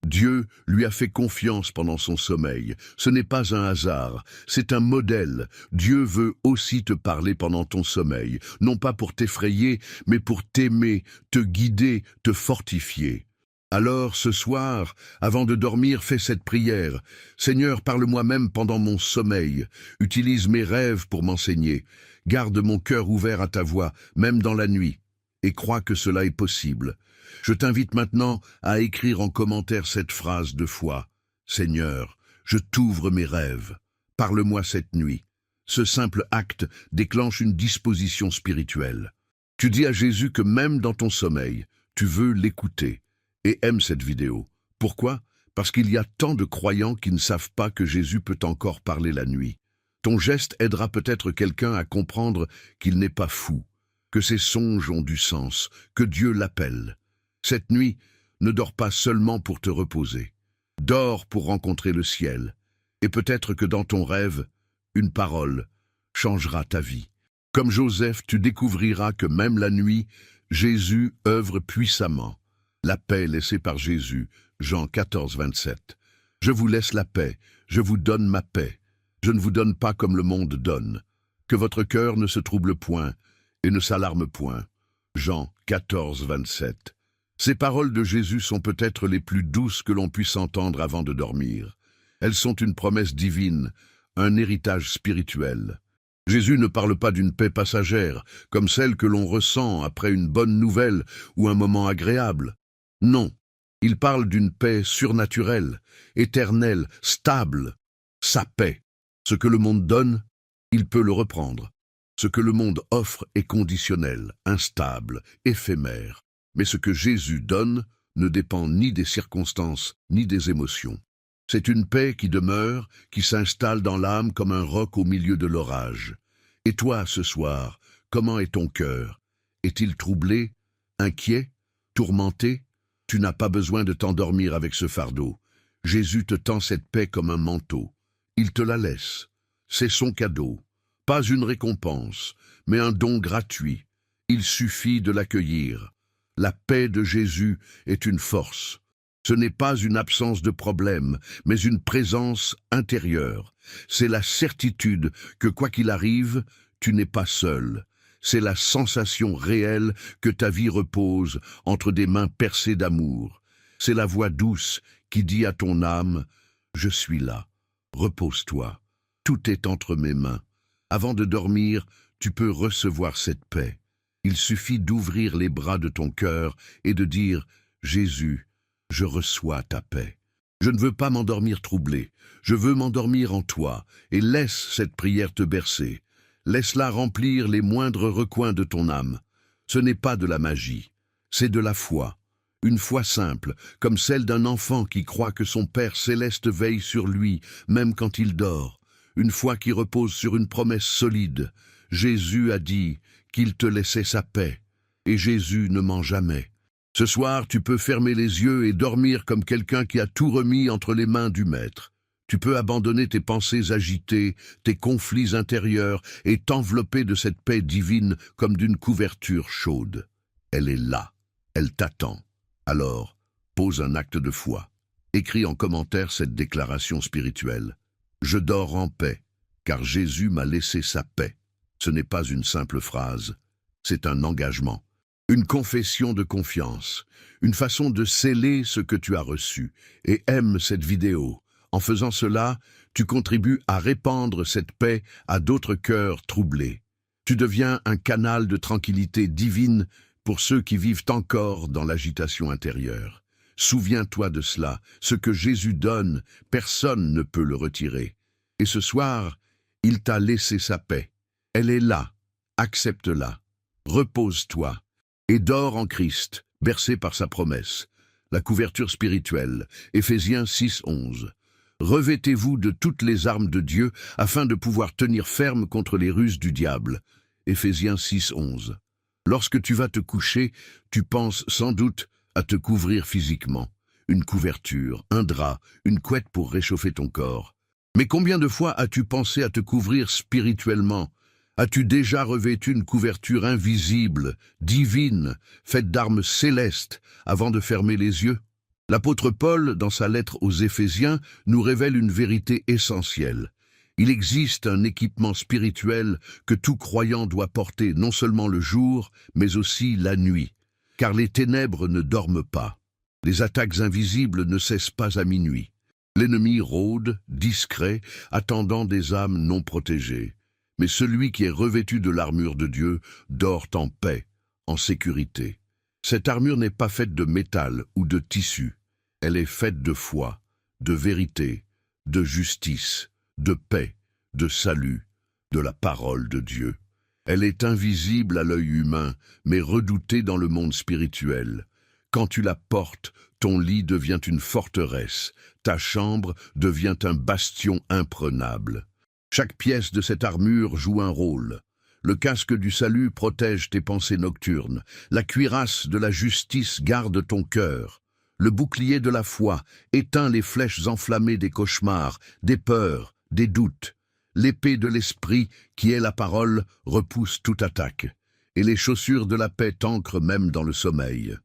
Dieu lui a fait confiance pendant son sommeil. Ce n'est pas un hasard, c'est un modèle. Dieu veut aussi te parler pendant ton sommeil, non pas pour t'effrayer, mais pour t'aimer, te guider, te fortifier. Alors, ce soir, avant de dormir, fais cette prière. Seigneur, parle-moi même pendant mon sommeil. Utilise mes rêves pour m'enseigner. Garde mon cœur ouvert à ta voix, même dans la nuit. Et crois que cela est possible. Je t'invite maintenant à écrire en commentaire cette phrase de foi. Seigneur, je t'ouvre mes rêves. Parle-moi cette nuit. Ce simple acte déclenche une disposition spirituelle. Tu dis à Jésus que même dans ton sommeil, tu veux l'écouter. Et aime cette vidéo. Pourquoi? Parce qu'il y a tant de croyants qui ne savent pas que Jésus peut encore parler la nuit. Ton geste aidera peut-être quelqu'un à comprendre qu'il n'est pas fou, que ses songes ont du sens, que Dieu l'appelle. Cette nuit, ne dors pas seulement pour te reposer. Dors pour rencontrer le ciel. Et peut-être que dans ton rêve, une parole changera ta vie. Comme Joseph, tu découvriras que même la nuit, Jésus œuvre puissamment. La paix laissée par Jésus, Jean 14, 27. Je vous laisse la paix, je vous donne ma paix. Je ne vous donne pas comme le monde donne. Que votre cœur ne se trouble point et ne s'alarme point. Jean 14, 27. Ces paroles de Jésus sont peut-être les plus douces que l'on puisse entendre avant de dormir. Elles sont une promesse divine, un héritage spirituel. Jésus ne parle pas d'une paix passagère, comme celle que l'on ressent après une bonne nouvelle ou un moment agréable. Non, il parle d'une paix surnaturelle, éternelle, stable. Sa paix. Ce que le monde donne, il peut le reprendre. Ce que le monde offre est conditionnel, instable, éphémère. Mais ce que Jésus donne ne dépend ni des circonstances, ni des émotions. C'est une paix qui demeure, qui s'installe dans l'âme comme un roc au milieu de l'orage. Et toi, ce soir, comment est ton cœur? Est-il troublé, inquiet, tourmenté? Tu n'as pas besoin de t'endormir avec ce fardeau. Jésus te tend cette paix comme un manteau. Il te la laisse. C'est son cadeau. Pas une récompense, mais un don gratuit. Il suffit de l'accueillir. La paix de Jésus est une force. Ce n'est pas une absence de problème, mais une présence intérieure. C'est la certitude que quoi qu'il arrive, tu n'es pas seul. C'est la sensation réelle que ta vie repose entre des mains percées d'amour. C'est la voix douce qui dit à ton âme « Je suis là, repose-toi, tout est entre mes mains ». Avant de dormir, tu peux recevoir cette paix. Il suffit d'ouvrir les bras de ton cœur et de dire « Jésus, je reçois ta paix. Je ne veux pas m'endormir troublé, je veux m'endormir en toi, et laisse cette prière te bercer. Laisse-la remplir les moindres recoins de ton âme. Ce n'est pas de la magie, c'est de la foi. Une foi simple, comme celle d'un enfant qui croit que son Père céleste veille sur lui, même quand il dort. Une foi qui repose sur une promesse solide. Jésus a dit qu'il te laissait sa paix, et Jésus ne ment jamais. Ce soir, tu peux fermer les yeux et dormir comme quelqu'un qui a tout remis entre les mains du Maître. Tu peux abandonner tes pensées agitées, tes conflits intérieurs, et t'envelopper de cette paix divine comme d'une couverture chaude. Elle est là, elle t'attend. Alors, pose un acte de foi. Écris en commentaire cette déclaration spirituelle. Je dors en paix, car Jésus m'a laissé sa paix. Ce n'est pas une simple phrase, c'est un engagement. Une confession de confiance, une façon de sceller ce que tu as reçu. Et aime cette vidéo. En faisant cela, tu contribues à répandre cette paix à d'autres cœurs troublés. Tu deviens un canal de tranquillité divine pour ceux qui vivent encore dans l'agitation intérieure. Souviens-toi de cela, ce que Jésus donne, personne ne peut le retirer. Et ce soir, il t'a laissé sa paix. Elle est là, accepte-la. Repose-toi et dors en Christ, bercé par sa promesse. La couverture spirituelle, Éphésiens 6, 11. Revêtez-vous de toutes les armes de Dieu afin de pouvoir tenir ferme contre les ruses du diable. Éphésiens 6:11. Lorsque tu vas te coucher, tu penses sans doute à te couvrir physiquement. Une couverture, un drap, une couette pour réchauffer ton corps. Mais combien de fois as-tu pensé à te couvrir spirituellement? As-tu déjà revêtu une couverture invisible, divine, faite d'armes célestes, avant de fermer les yeux? L'apôtre Paul, dans sa lettre aux Éphésiens, nous révèle une vérité essentielle. Il existe un équipement spirituel que tout croyant doit porter non seulement le jour, mais aussi la nuit, car les ténèbres ne dorment pas. Les attaques invisibles ne cessent pas à minuit. L'ennemi rôde, discret, attendant des âmes non protégées. Mais celui qui est revêtu de l'armure de Dieu dort en paix, en sécurité. Cette armure n'est pas faite de métal ou de tissu. Elle est faite de foi, de vérité, de justice, de paix, de salut, de la parole de Dieu. Elle est invisible à l'œil humain, mais redoutée dans le monde spirituel. Quand tu la portes, ton lit devient une forteresse, ta chambre devient un bastion imprenable. Chaque pièce de cette armure joue un rôle. Le casque du salut protège tes pensées nocturnes. La cuirasse de la justice garde ton cœur. Le bouclier de la foi éteint les flèches enflammées des cauchemars, des peurs, des doutes. L'épée de l'esprit, qui est la parole, repousse toute attaque. Et les chaussures de la paix t'ancrent même dans le sommeil.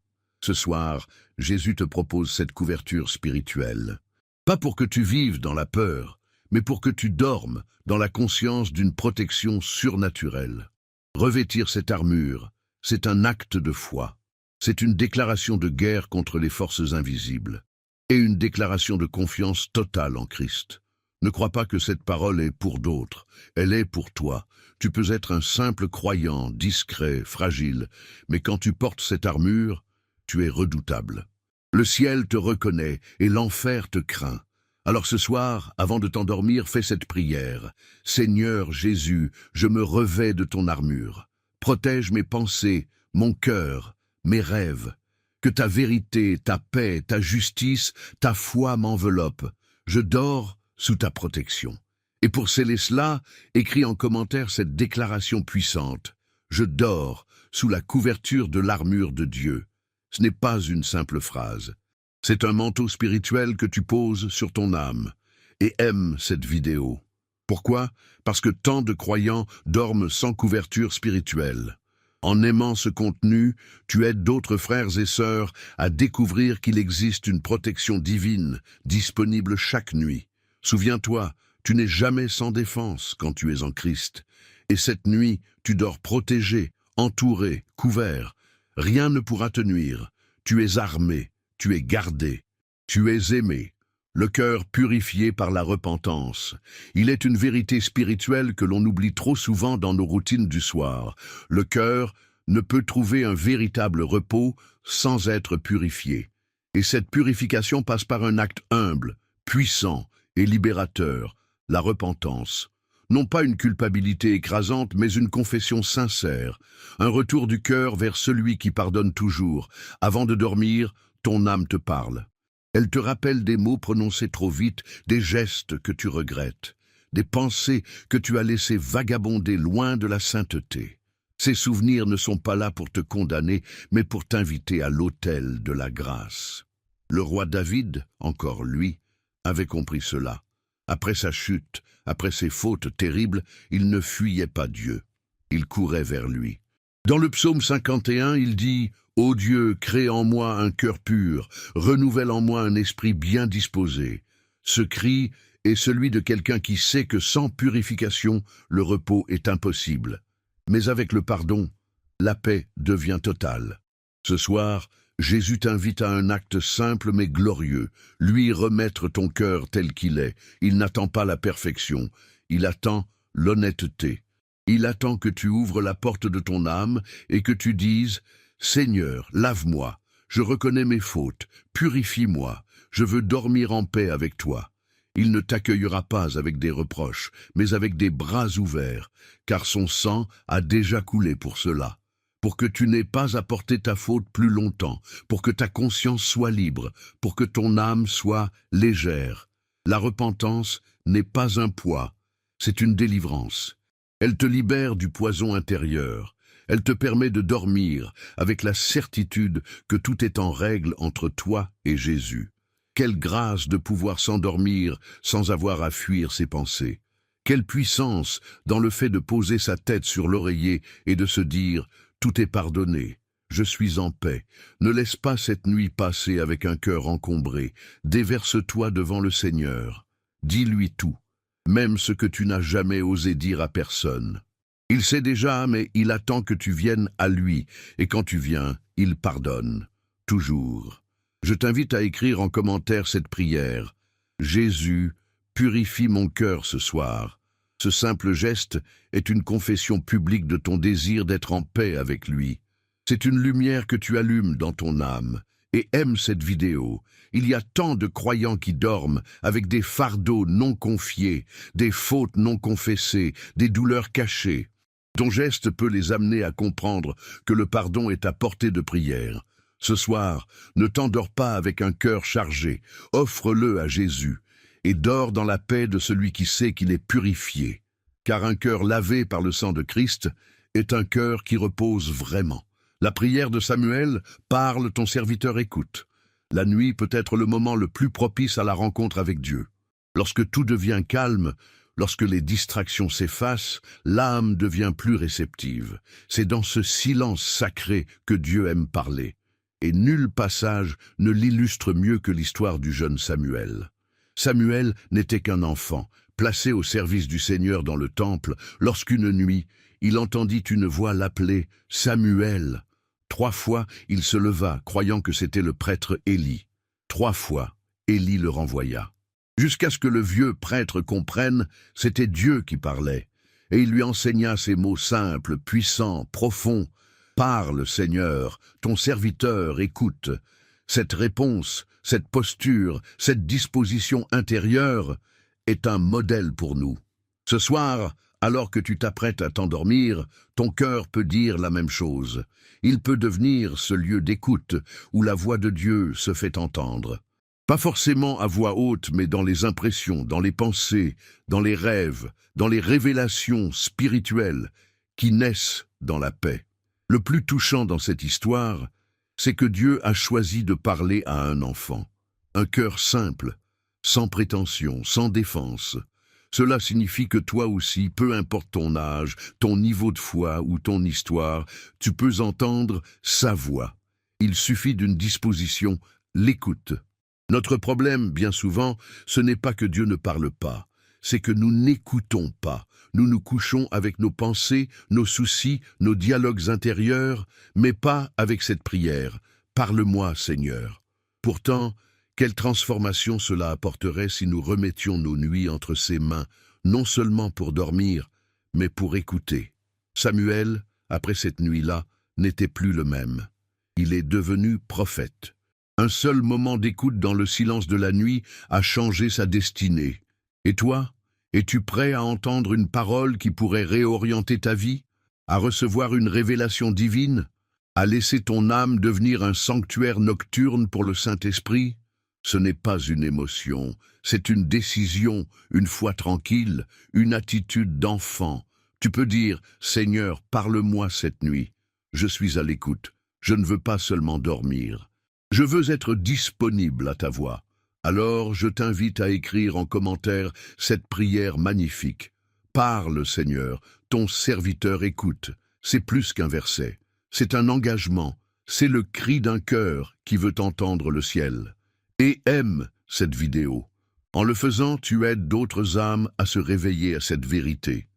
Ce soir, Jésus te propose cette couverture spirituelle. Pas pour que tu vives dans la peur, mais pour que tu dormes dans la conscience d'une protection surnaturelle. Revêtir cette armure, c'est un acte de foi. C'est une déclaration de guerre contre les forces invisibles et une déclaration de confiance totale en Christ. Ne crois pas que cette parole est pour d'autres, elle est pour toi. Tu peux être un simple croyant, discret, fragile, mais quand tu portes cette armure, tu es redoutable. Le ciel te reconnaît et l'enfer te craint. Alors ce soir, avant de t'endormir, fais cette prière. Seigneur Jésus, je me revêts de ton armure. Protège mes pensées, mon cœur, mes rêves. Que ta vérité, ta paix, ta justice, ta foi m'enveloppent. Je dors sous ta protection. Et pour sceller cela, écris en commentaire cette déclaration puissante. Je dors sous la couverture de l'armure de Dieu. Ce n'est pas une simple phrase. C'est un manteau spirituel que tu poses sur ton âme. Et aime cette vidéo. Pourquoi? Parce que tant de croyants dorment sans couverture spirituelle. En aimant ce contenu, tu aides d'autres frères et sœurs à découvrir qu'il existe une protection divine disponible chaque nuit. Souviens-toi, tu n'es jamais sans défense quand tu es en Christ. Et cette nuit, tu dors protégé, entouré, couvert. Rien ne pourra te nuire. Tu es armé, tu es gardé, tu es aimé. Le cœur purifié par la repentance. Il est une vérité spirituelle que l'on oublie trop souvent dans nos routines du soir. Le cœur ne peut trouver un véritable repos sans être purifié. Et cette purification passe par un acte humble, puissant et libérateur, la repentance. Non pas une culpabilité écrasante, mais une confession sincère, un retour du cœur vers celui qui pardonne toujours. Avant de dormir, ton âme te parle. Elle te rappelle des mots prononcés trop vite, des gestes que tu regrettes, des pensées que tu as laissées vagabonder loin de la sainteté. Ces souvenirs ne sont pas là pour te condamner, mais pour t'inviter à l'autel de la grâce. Le roi David, encore lui, avait compris cela. Après sa chute, après ses fautes terribles, il ne fuyait pas Dieu. Il courait vers lui. Dans le psaume 51, il dit « Ô Dieu, crée en moi un cœur pur, renouvelle en moi un esprit bien disposé. » Ce cri est celui de quelqu'un qui sait que sans purification, le repos est impossible. Mais avec le pardon, la paix devient totale. Ce soir, Jésus t'invite à un acte simple mais glorieux, lui remettre ton cœur tel qu'il est. Il n'attend pas la perfection, il attend l'honnêteté. Il attend que tu ouvres la porte de ton âme et que tu dises « Seigneur, lave-moi, je reconnais mes fautes, purifie-moi, je veux dormir en paix avec toi. » Il ne t'accueillera pas avec des reproches, mais avec des bras ouverts, car son sang a déjà coulé pour cela. Pour que tu n'aies pas à porter ta faute plus longtemps, pour que ta conscience soit libre, pour que ton âme soit légère. La repentance n'est pas un poids, c'est une délivrance. Elle te libère du poison intérieur. Elle te permet de dormir avec la certitude que tout est en règle entre toi et Jésus. Quelle grâce de pouvoir s'endormir sans avoir à fuir ses pensées. Quelle puissance dans le fait de poser sa tête sur l'oreiller et de se dire « Tout est pardonné, je suis en paix ». Ne laisse pas cette nuit passer avec un cœur encombré. Déverse-toi devant le Seigneur. Dis-lui tout, même ce que tu n'as jamais osé dire à personne. Il sait déjà, mais il attend que tu viennes à lui, et quand tu viens, il pardonne. Toujours. Je t'invite à écrire en commentaire cette prière. Jésus, purifie mon cœur ce soir. Ce simple geste est une confession publique de ton désir d'être en paix avec lui. C'est une lumière que tu allumes dans ton âme. Et aime cette vidéo. Il y a tant de croyants qui dorment avec des fardeaux non confiés, des fautes non confessées, des douleurs cachées. Ton geste peut les amener à comprendre que le pardon est à portée de prière. Ce soir, ne t'endors pas avec un cœur chargé, offre-le à Jésus, et dors dans la paix de celui qui sait qu'il est purifié. Car un cœur lavé par le sang de Christ est un cœur qui repose vraiment. La prière de Samuel, parle, ton serviteur écoute. La nuit peut être le moment le plus propice à la rencontre avec Dieu. Lorsque tout devient calme, lorsque les distractions s'effacent, l'âme devient plus réceptive. C'est dans ce silence sacré que Dieu aime parler. Et nul passage ne l'illustre mieux que l'histoire du jeune Samuel. Samuel n'était qu'un enfant, placé au service du Seigneur dans le temple, lorsqu'une nuit, il entendit une voix l'appeler « Samuel ». 3 fois, il se leva, croyant que c'était le prêtre Élie. 3 fois, Élie le renvoya. Jusqu'à ce que le vieux prêtre comprenne, c'était Dieu qui parlait. Et il lui enseigna ces mots simples, puissants, profonds. « Parle, Seigneur, ton serviteur écoute. » Cette réponse, cette posture, cette disposition intérieure est un modèle pour nous. Ce soir, alors que tu t'apprêtes à t'endormir, ton cœur peut dire la même chose. Il peut devenir ce lieu d'écoute où la voix de Dieu se fait entendre. Pas forcément à voix haute, mais dans les impressions, dans les pensées, dans les rêves, dans les révélations spirituelles qui naissent dans la paix. Le plus touchant dans cette histoire, c'est que Dieu a choisi de parler à un enfant. Un cœur simple, sans prétention, sans défense. Cela signifie que toi aussi, peu importe ton âge, ton niveau de foi ou ton histoire, tu peux entendre sa voix. Il suffit d'une disposition, l'écoute. Notre problème, bien souvent, ce n'est pas que Dieu ne parle pas, c'est que nous n'écoutons pas. Nous nous couchons avec nos pensées, nos soucis, nos dialogues intérieurs, mais pas avec cette prière. Parle-moi, Seigneur. Pourtant, quelle transformation cela apporterait si nous remettions nos nuits entre ses mains, non seulement pour dormir, mais pour écouter. Samuel, après cette nuit-là, n'était plus le même. Il est devenu prophète. Un seul moment d'écoute dans le silence de la nuit a changé sa destinée. Et toi, es-tu prêt à entendre une parole qui pourrait réorienter ta vie? À recevoir une révélation divine? À laisser ton âme devenir un sanctuaire nocturne pour le Saint-Esprit? Ce n'est pas une émotion, c'est une décision, une foi tranquille, une attitude d'enfant. Tu peux dire « Seigneur, parle-moi cette nuit. Je suis à l'écoute. Je ne veux pas seulement dormir. Je veux être disponible à ta voix. » Alors je t'invite à écrire en commentaire cette prière magnifique. Parle, Seigneur, ton serviteur écoute. C'est plus qu'un verset. C'est un engagement. C'est le cri d'un cœur qui veut entendre le ciel. Et aime cette vidéo. En le faisant, tu aides d'autres âmes à se réveiller à cette vérité.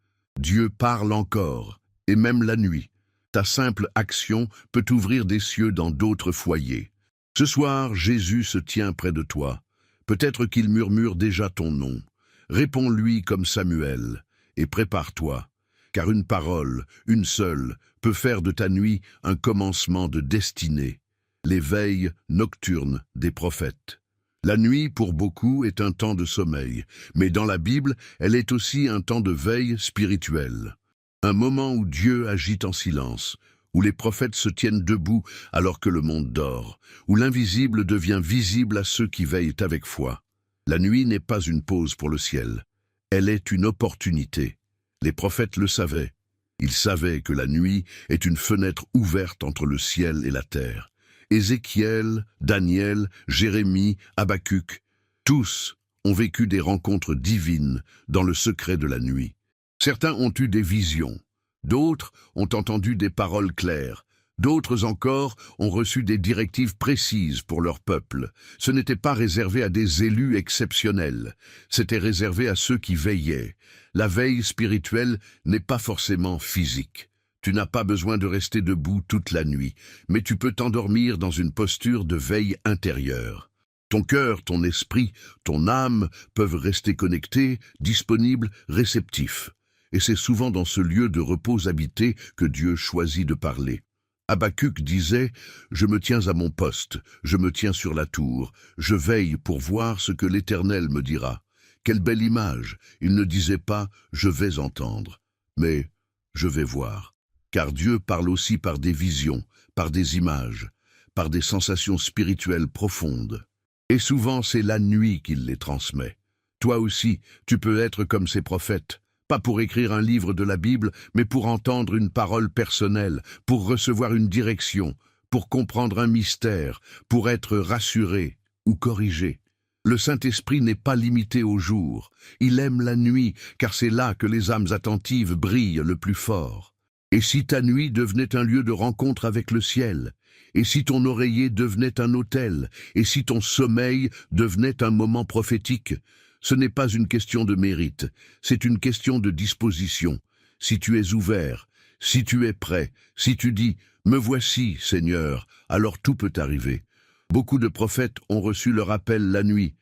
Dieu parle encore, et même la nuit. Ta simple action peut ouvrir des cieux dans d'autres foyers. Ce soir, Jésus se tient près de toi. Peut-être qu'il murmure déjà ton nom. Réponds-lui comme Samuel, et prépare-toi, car une parole, une seule, peut faire de ta nuit un commencement de destinée, l'éveil nocturne des prophètes. La nuit, pour beaucoup, est un temps de sommeil, mais dans la Bible, elle est aussi un temps de veille spirituelle. Un moment où Dieu agit en silence, où les prophètes se tiennent debout alors que le monde dort, où l'invisible devient visible à ceux qui veillent avec foi. La nuit n'est pas une pause pour le ciel. Elle est une opportunité. Les prophètes le savaient. Ils savaient que la nuit est une fenêtre ouverte entre le ciel et la terre. Ézéchiel, Daniel, Jérémie, Habacuc, tous ont vécu des rencontres divines dans le secret de la nuit. Certains ont eu des visions, d'autres ont entendu des paroles claires, d'autres encore ont reçu des directives précises pour leur peuple. Ce n'était pas réservé à des élus exceptionnels, c'était réservé à ceux qui veillaient. La veille spirituelle n'est pas forcément physique. Tu n'as pas besoin de rester debout toute la nuit, mais tu peux t'endormir dans une posture de veille intérieure. Ton cœur, ton esprit, ton âme peuvent rester connectés, disponibles, réceptifs. Et c'est souvent dans ce lieu de repos habité que Dieu choisit de parler. Habacuc disait « Je me tiens à mon poste, je me tiens sur la tour, je veille pour voir ce que l'Éternel me dira. » Quelle belle image! Il ne disait pas « je vais entendre », mais « je vais voir ». Car Dieu parle aussi par des visions, par des images, par des sensations spirituelles profondes. Et souvent c'est la nuit qu'il les transmet. Toi aussi, tu peux être comme ces prophètes, pas pour écrire un livre de la Bible, mais pour entendre une parole personnelle, pour recevoir une direction, pour comprendre un mystère, pour être rassuré ou corrigé. Le Saint-Esprit n'est pas limité au jour. Il aime la nuit, car c'est là que les âmes attentives brillent le plus fort. Et si ta nuit devenait un lieu de rencontre avec le ciel, et si ton oreiller devenait un autel, et si ton sommeil devenait un moment prophétique, ce n'est pas une question de mérite, c'est une question de disposition. Si tu es ouvert, si tu es prêt, si tu dis « Me voici, Seigneur », alors tout peut arriver. Beaucoup de prophètes ont reçu leur appel la nuit.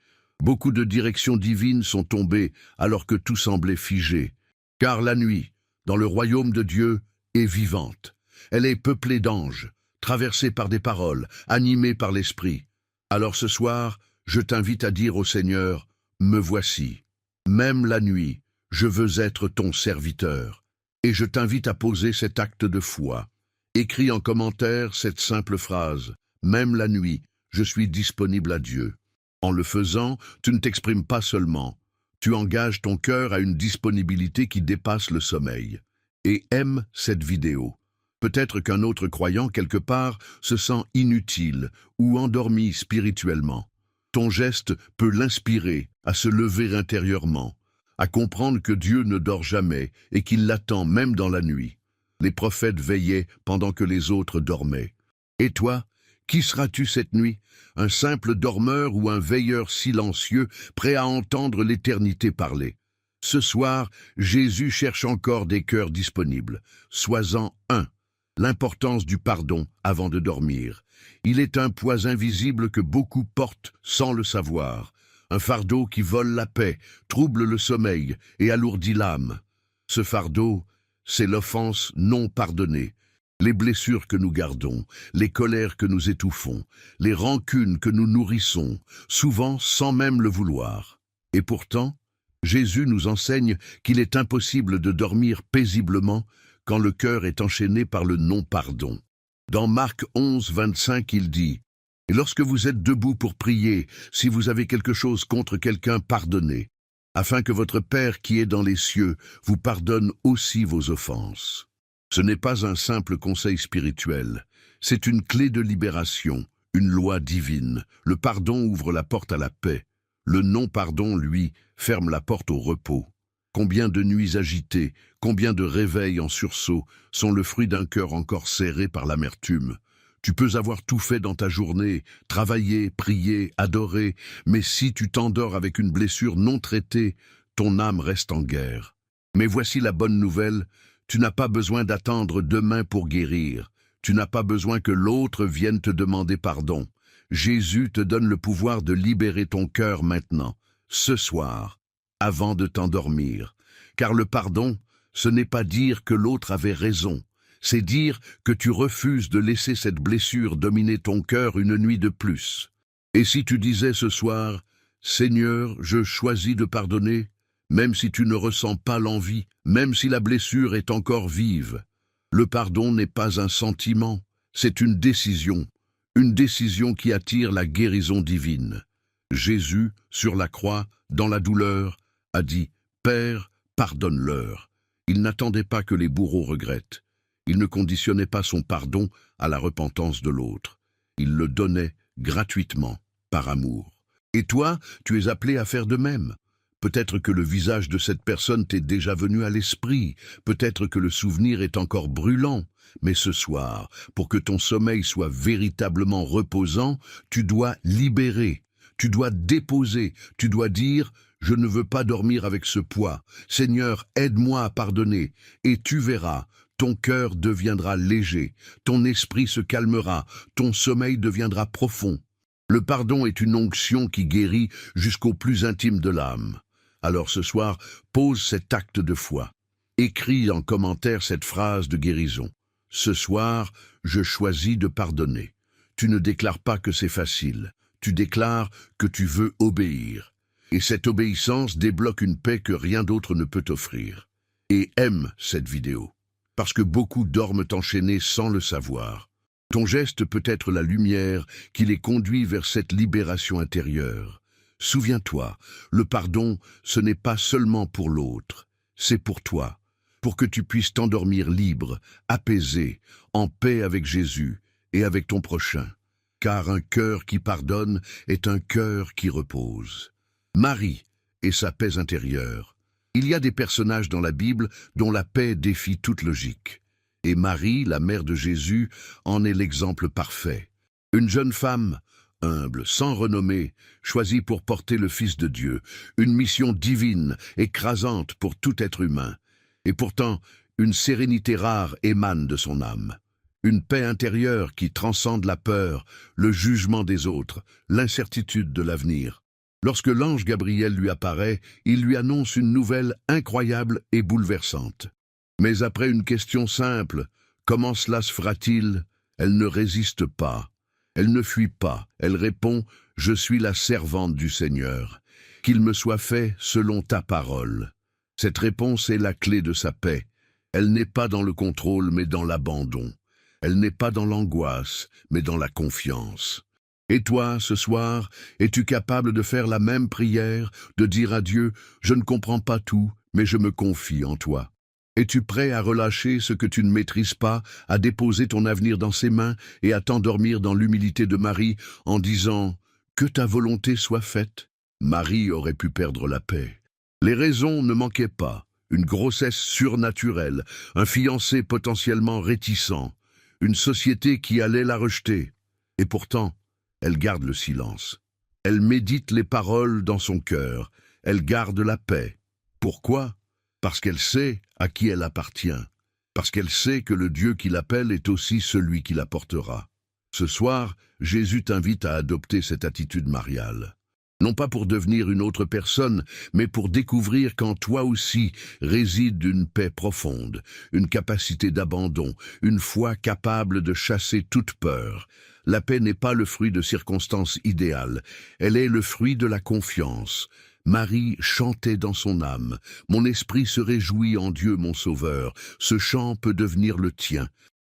Beaucoup de directions divines sont tombées alors que tout semblait figé. Car la nuit, dans le royaume de Dieu, est vivante. Elle est peuplée d'anges, traversée par des paroles, animée par l'Esprit. Alors ce soir, je t'invite à dire au Seigneur « Me voici ». Même la nuit, je veux être ton serviteur. Et je t'invite à poser cet acte de foi. Écris en commentaire cette simple phrase « Même la nuit, je suis disponible à Dieu ». En le faisant, tu ne t'exprimes pas seulement. Tu engages ton cœur à une disponibilité qui dépasse le sommeil. Et aime cette vidéo. Peut-être qu'un autre croyant quelque part se sent inutile ou endormi spirituellement. Ton geste peut l'inspirer à se lever intérieurement, à comprendre que Dieu ne dort jamais et qu'il l'attend même dans la nuit. Les prophètes veillaient pendant que les autres dormaient. Et toi, qui seras-tu cette nuit? Un simple dormeur ou un veilleur silencieux, prêt à entendre l'éternité parler? Ce soir, Jésus cherche encore des cœurs disponibles. Sois-en un. L'importance du pardon avant de dormir. Il est un poids invisible que beaucoup portent sans le savoir. Un fardeau qui vole la paix, trouble le sommeil et alourdit l'âme. Ce fardeau, c'est l'offense non pardonnée. Les blessures que nous gardons, les colères que nous étouffons, les rancunes que nous nourrissons, souvent sans même le vouloir. Et pourtant, Jésus nous enseigne qu'il est impossible de dormir paisiblement quand le cœur est enchaîné par le non-pardon. Dans Marc 11, 25, il dit « Et lorsque vous êtes debout pour prier, si vous avez quelque chose contre quelqu'un, pardonnez, afin que votre Père qui est dans les cieux vous pardonne aussi vos offenses. » Ce n'est pas un simple conseil spirituel, c'est une clé de libération, une loi divine. Le pardon ouvre la porte à la paix. Le non-pardon, lui, ferme la porte au repos. Combien de nuits agitées, combien de réveils en sursaut sont le fruit d'un cœur encore serré par l'amertume. Tu peux avoir tout fait dans ta journée, travailler, prier, adorer, mais si tu t'endors avec une blessure non traitée, ton âme reste en guerre. Mais voici la bonne nouvelle, tu n'as pas besoin d'attendre demain pour guérir. Tu n'as pas besoin que l'autre vienne te demander pardon. Jésus te donne le pouvoir de libérer ton cœur maintenant, ce soir, avant de t'endormir. Car le pardon, ce n'est pas dire que l'autre avait raison. C'est dire que tu refuses de laisser cette blessure dominer ton cœur une nuit de plus. Et si tu disais ce soir, « Seigneur, je choisis de pardonner », même si tu ne ressens pas l'envie, même si la blessure est encore vive. Le pardon n'est pas un sentiment, c'est une décision qui attire la guérison divine. Jésus, sur la croix, dans la douleur, a dit « Père, pardonne-leur ». Il n'attendait pas que les bourreaux regrettent. Il ne conditionnait pas son pardon à la repentance de l'autre. Il le donnait gratuitement, par amour. Et toi, tu es appelé à faire de même. Peut-être que le visage de cette personne t'est déjà venu à l'esprit, peut-être que le souvenir est encore brûlant, mais ce soir, pour que ton sommeil soit véritablement reposant, tu dois libérer, tu dois déposer, tu dois dire « Je ne veux pas dormir avec ce poids. Seigneur, aide-moi à pardonner. » Et tu verras, ton cœur deviendra léger, ton esprit se calmera, ton sommeil deviendra profond. Le pardon est une onction qui guérit jusqu'au plus intime de l'âme. Alors ce soir, pose cet acte de foi. Écris en commentaire cette phrase de guérison. Ce soir, je choisis de pardonner. Tu ne déclares pas que c'est facile. Tu déclares que tu veux obéir. Et cette obéissance débloque une paix que rien d'autre ne peut offrir. Et aime cette vidéo. Parce que beaucoup dorment enchaînés sans le savoir. Ton geste peut être la lumière qui les conduit vers cette libération intérieure. Souviens-toi, le pardon, ce n'est pas seulement pour l'autre, c'est pour toi, pour que tu puisses t'endormir libre, apaisé, en paix avec Jésus et avec ton prochain. Car un cœur qui pardonne est un cœur qui repose. Marie et sa paix intérieure. Il y a des personnages dans la Bible dont la paix défie toute logique. Et Marie, la mère de Jésus, en est l'exemple parfait. Une jeune femme, humble, sans renommée, choisie pour porter le Fils de Dieu, une mission divine, écrasante pour tout être humain. Et pourtant, une sérénité rare émane de son âme. Une paix intérieure qui transcende la peur, le jugement des autres, l'incertitude de l'avenir. Lorsque l'ange Gabriel lui apparaît, il lui annonce une nouvelle incroyable et bouleversante. Mais après une question simple, comment cela se fera-t-il? Elle ne résiste pas. Elle ne fuit pas. Elle répond, « Je suis la servante du Seigneur. Qu'il me soit fait selon ta parole. » Cette réponse est la clé de sa paix. Elle n'est pas dans le contrôle, mais dans l'abandon. Elle n'est pas dans l'angoisse, mais dans la confiance. Et toi, ce soir, es-tu capable de faire la même prière, de dire à Dieu, « Je ne comprends pas tout, mais je me confie en toi ». Es-tu prêt à relâcher ce que tu ne maîtrises pas, à déposer ton avenir dans ses mains et à t'endormir dans l'humilité de Marie en disant « Que ta volonté soit faite ». Marie aurait pu perdre la paix. Les raisons ne manquaient pas. Une grossesse surnaturelle, un fiancé potentiellement réticent, une société qui allait la rejeter. Et pourtant, elle garde le silence. Elle médite les paroles dans son cœur. Elle garde la paix. Pourquoi ? Parce qu'elle sait à qui elle appartient. Parce qu'elle sait que le Dieu qui l'appelle est aussi celui qui la portera. Ce soir, Jésus t'invite à adopter cette attitude mariale. Non pas pour devenir une autre personne, mais pour découvrir qu'en toi aussi réside une paix profonde, une capacité d'abandon, une foi capable de chasser toute peur. La paix n'est pas le fruit de circonstances idéales, elle est le fruit de la confiance. Marie chantait dans son âme. Mon esprit se réjouit en Dieu mon Sauveur. Ce chant peut devenir le tien.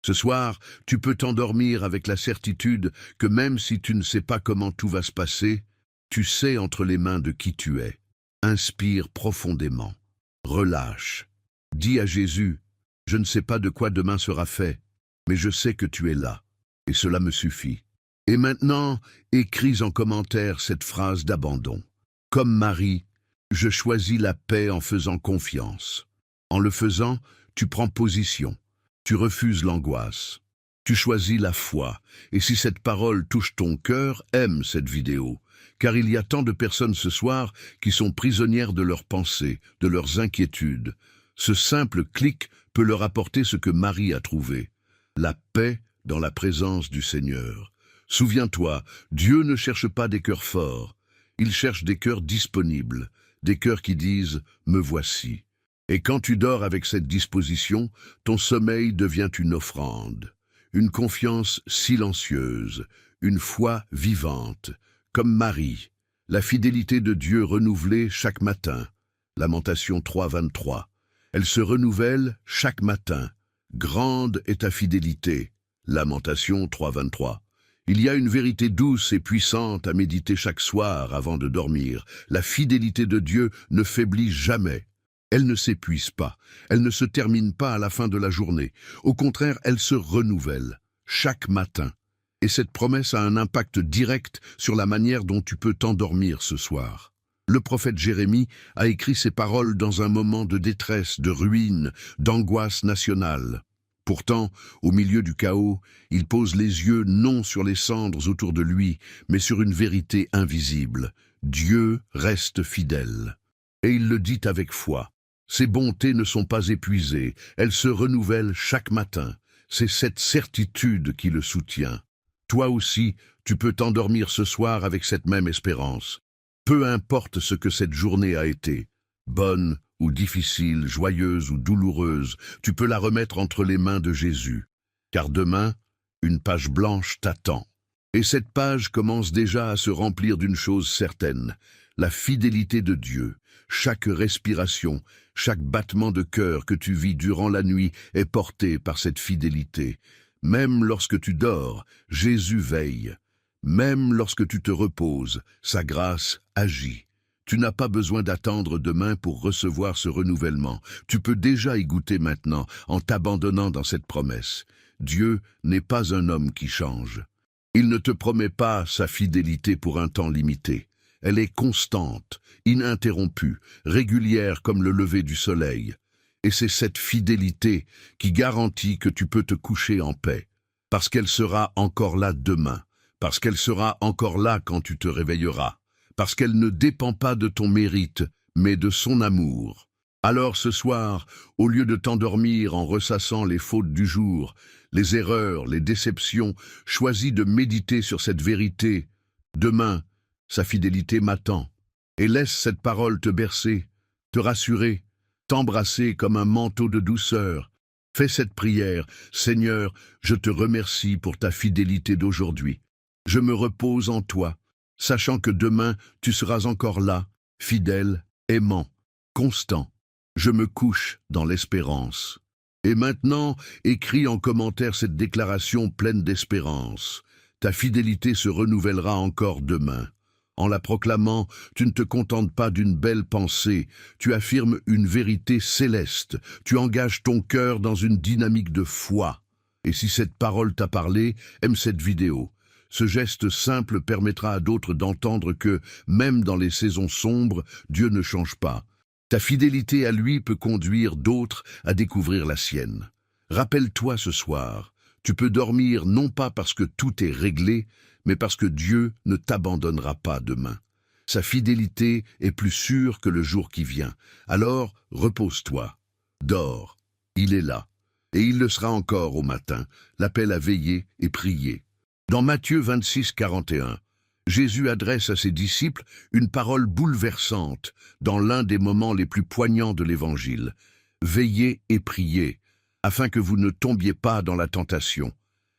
Ce soir, tu peux t'endormir avec la certitude que même si tu ne sais pas comment tout va se passer, tu sais entre les mains de qui tu es. Inspire profondément. Relâche. Dis à Jésus, « Je ne sais pas de quoi demain sera fait, mais je sais que tu es là. Et cela me suffit. » Et maintenant, écris en commentaire cette phrase d'abandon. Comme Marie, je choisis la paix en faisant confiance. En le faisant, tu prends position. Tu refuses l'angoisse. Tu choisis la foi. Et si cette parole touche ton cœur, aime cette vidéo. Car il y a tant de personnes ce soir qui sont prisonnières de leurs pensées, de leurs inquiétudes. Ce simple clic peut leur apporter ce que Marie a trouvé. La paix dans la présence du Seigneur. Souviens-toi, Dieu ne cherche pas des cœurs forts. Il cherche des cœurs disponibles, des cœurs qui disent « me voici ». Et quand tu dors avec cette disposition, ton sommeil devient une offrande, une confiance silencieuse, une foi vivante, comme Marie, la fidélité de Dieu renouvelée chaque matin. Lamentation 3, 23. Elle se renouvelle chaque matin. Grande est ta fidélité. Lamentation 3, 23. Il y a une vérité douce et puissante à méditer chaque soir avant de dormir. La fidélité de Dieu ne faiblit jamais. Elle ne s'épuise pas, elle ne se termine pas à la fin de la journée. Au contraire, elle se renouvelle, chaque matin. Et cette promesse a un impact direct sur la manière dont tu peux t'endormir ce soir. Le prophète Jérémie a écrit ces paroles dans un moment de détresse, de ruine, d'angoisse nationale. Pourtant, au milieu du chaos, il pose les yeux non sur les cendres autour de lui, mais sur une vérité invisible. Dieu reste fidèle. Et il le dit avec foi. Ses bontés ne sont pas épuisées, elles se renouvellent chaque matin. C'est cette certitude qui le soutient. Toi aussi, tu peux t'endormir ce soir avec cette même espérance. Peu importe ce que cette journée a été, bonne ou difficile, joyeuse ou douloureuse, tu peux la remettre entre les mains de Jésus. Car demain, une page blanche t'attend. Et cette page commence déjà à se remplir d'une chose certaine, la fidélité de Dieu. Chaque respiration, chaque battement de cœur que tu vis durant la nuit est porté par cette fidélité. Même lorsque tu dors, Jésus veille. Même lorsque tu te reposes, sa grâce agit. Tu n'as pas besoin d'attendre demain pour recevoir ce renouvellement. Tu peux déjà y goûter maintenant en t'abandonnant dans cette promesse. Dieu n'est pas un homme qui change. Il ne te promet pas sa fidélité pour un temps limité. Elle est constante, ininterrompue, régulière comme le lever du soleil. Et c'est cette fidélité qui garantit que tu peux te coucher en paix, parce qu'elle sera encore là demain, parce qu'elle sera encore là quand tu te réveilleras, parce qu'elle ne dépend pas de ton mérite, mais de son amour. Alors ce soir, au lieu de t'endormir en ressassant les fautes du jour, les erreurs, les déceptions, choisis de méditer sur cette vérité. Demain, sa fidélité m'attend, et laisse cette parole te bercer, te rassurer, t'embrasser comme un manteau de douceur. Fais cette prière, Seigneur, je te remercie pour ta fidélité d'aujourd'hui. Je me repose en toi, sachant que demain tu seras encore là, fidèle, aimant, constant. Je me couche dans l'espérance. Et maintenant, écris en commentaire cette déclaration pleine d'espérance. Ta fidélité se renouvellera encore demain. En la proclamant, tu ne te contentes pas d'une belle pensée, tu affirmes une vérité céleste, tu engages ton cœur dans une dynamique de foi. Et si cette parole t'a parlé, aime cette vidéo. Ce geste simple permettra à d'autres d'entendre que, même dans les saisons sombres, Dieu ne change pas. Ta fidélité à lui peut conduire d'autres à découvrir la sienne. Rappelle-toi ce soir, tu peux dormir non pas parce que tout est réglé, mais parce que Dieu ne t'abandonnera pas demain. Sa fidélité est plus sûre que le jour qui vient. Alors, repose-toi, dors, il est là. Et il le sera encore au matin, l'appel à veiller et prier. Dans Matthieu 26, 41, Jésus adresse à ses disciples une parole bouleversante dans l'un des moments les plus poignants de l'Évangile. Veillez et priez, afin que vous ne tombiez pas dans la tentation.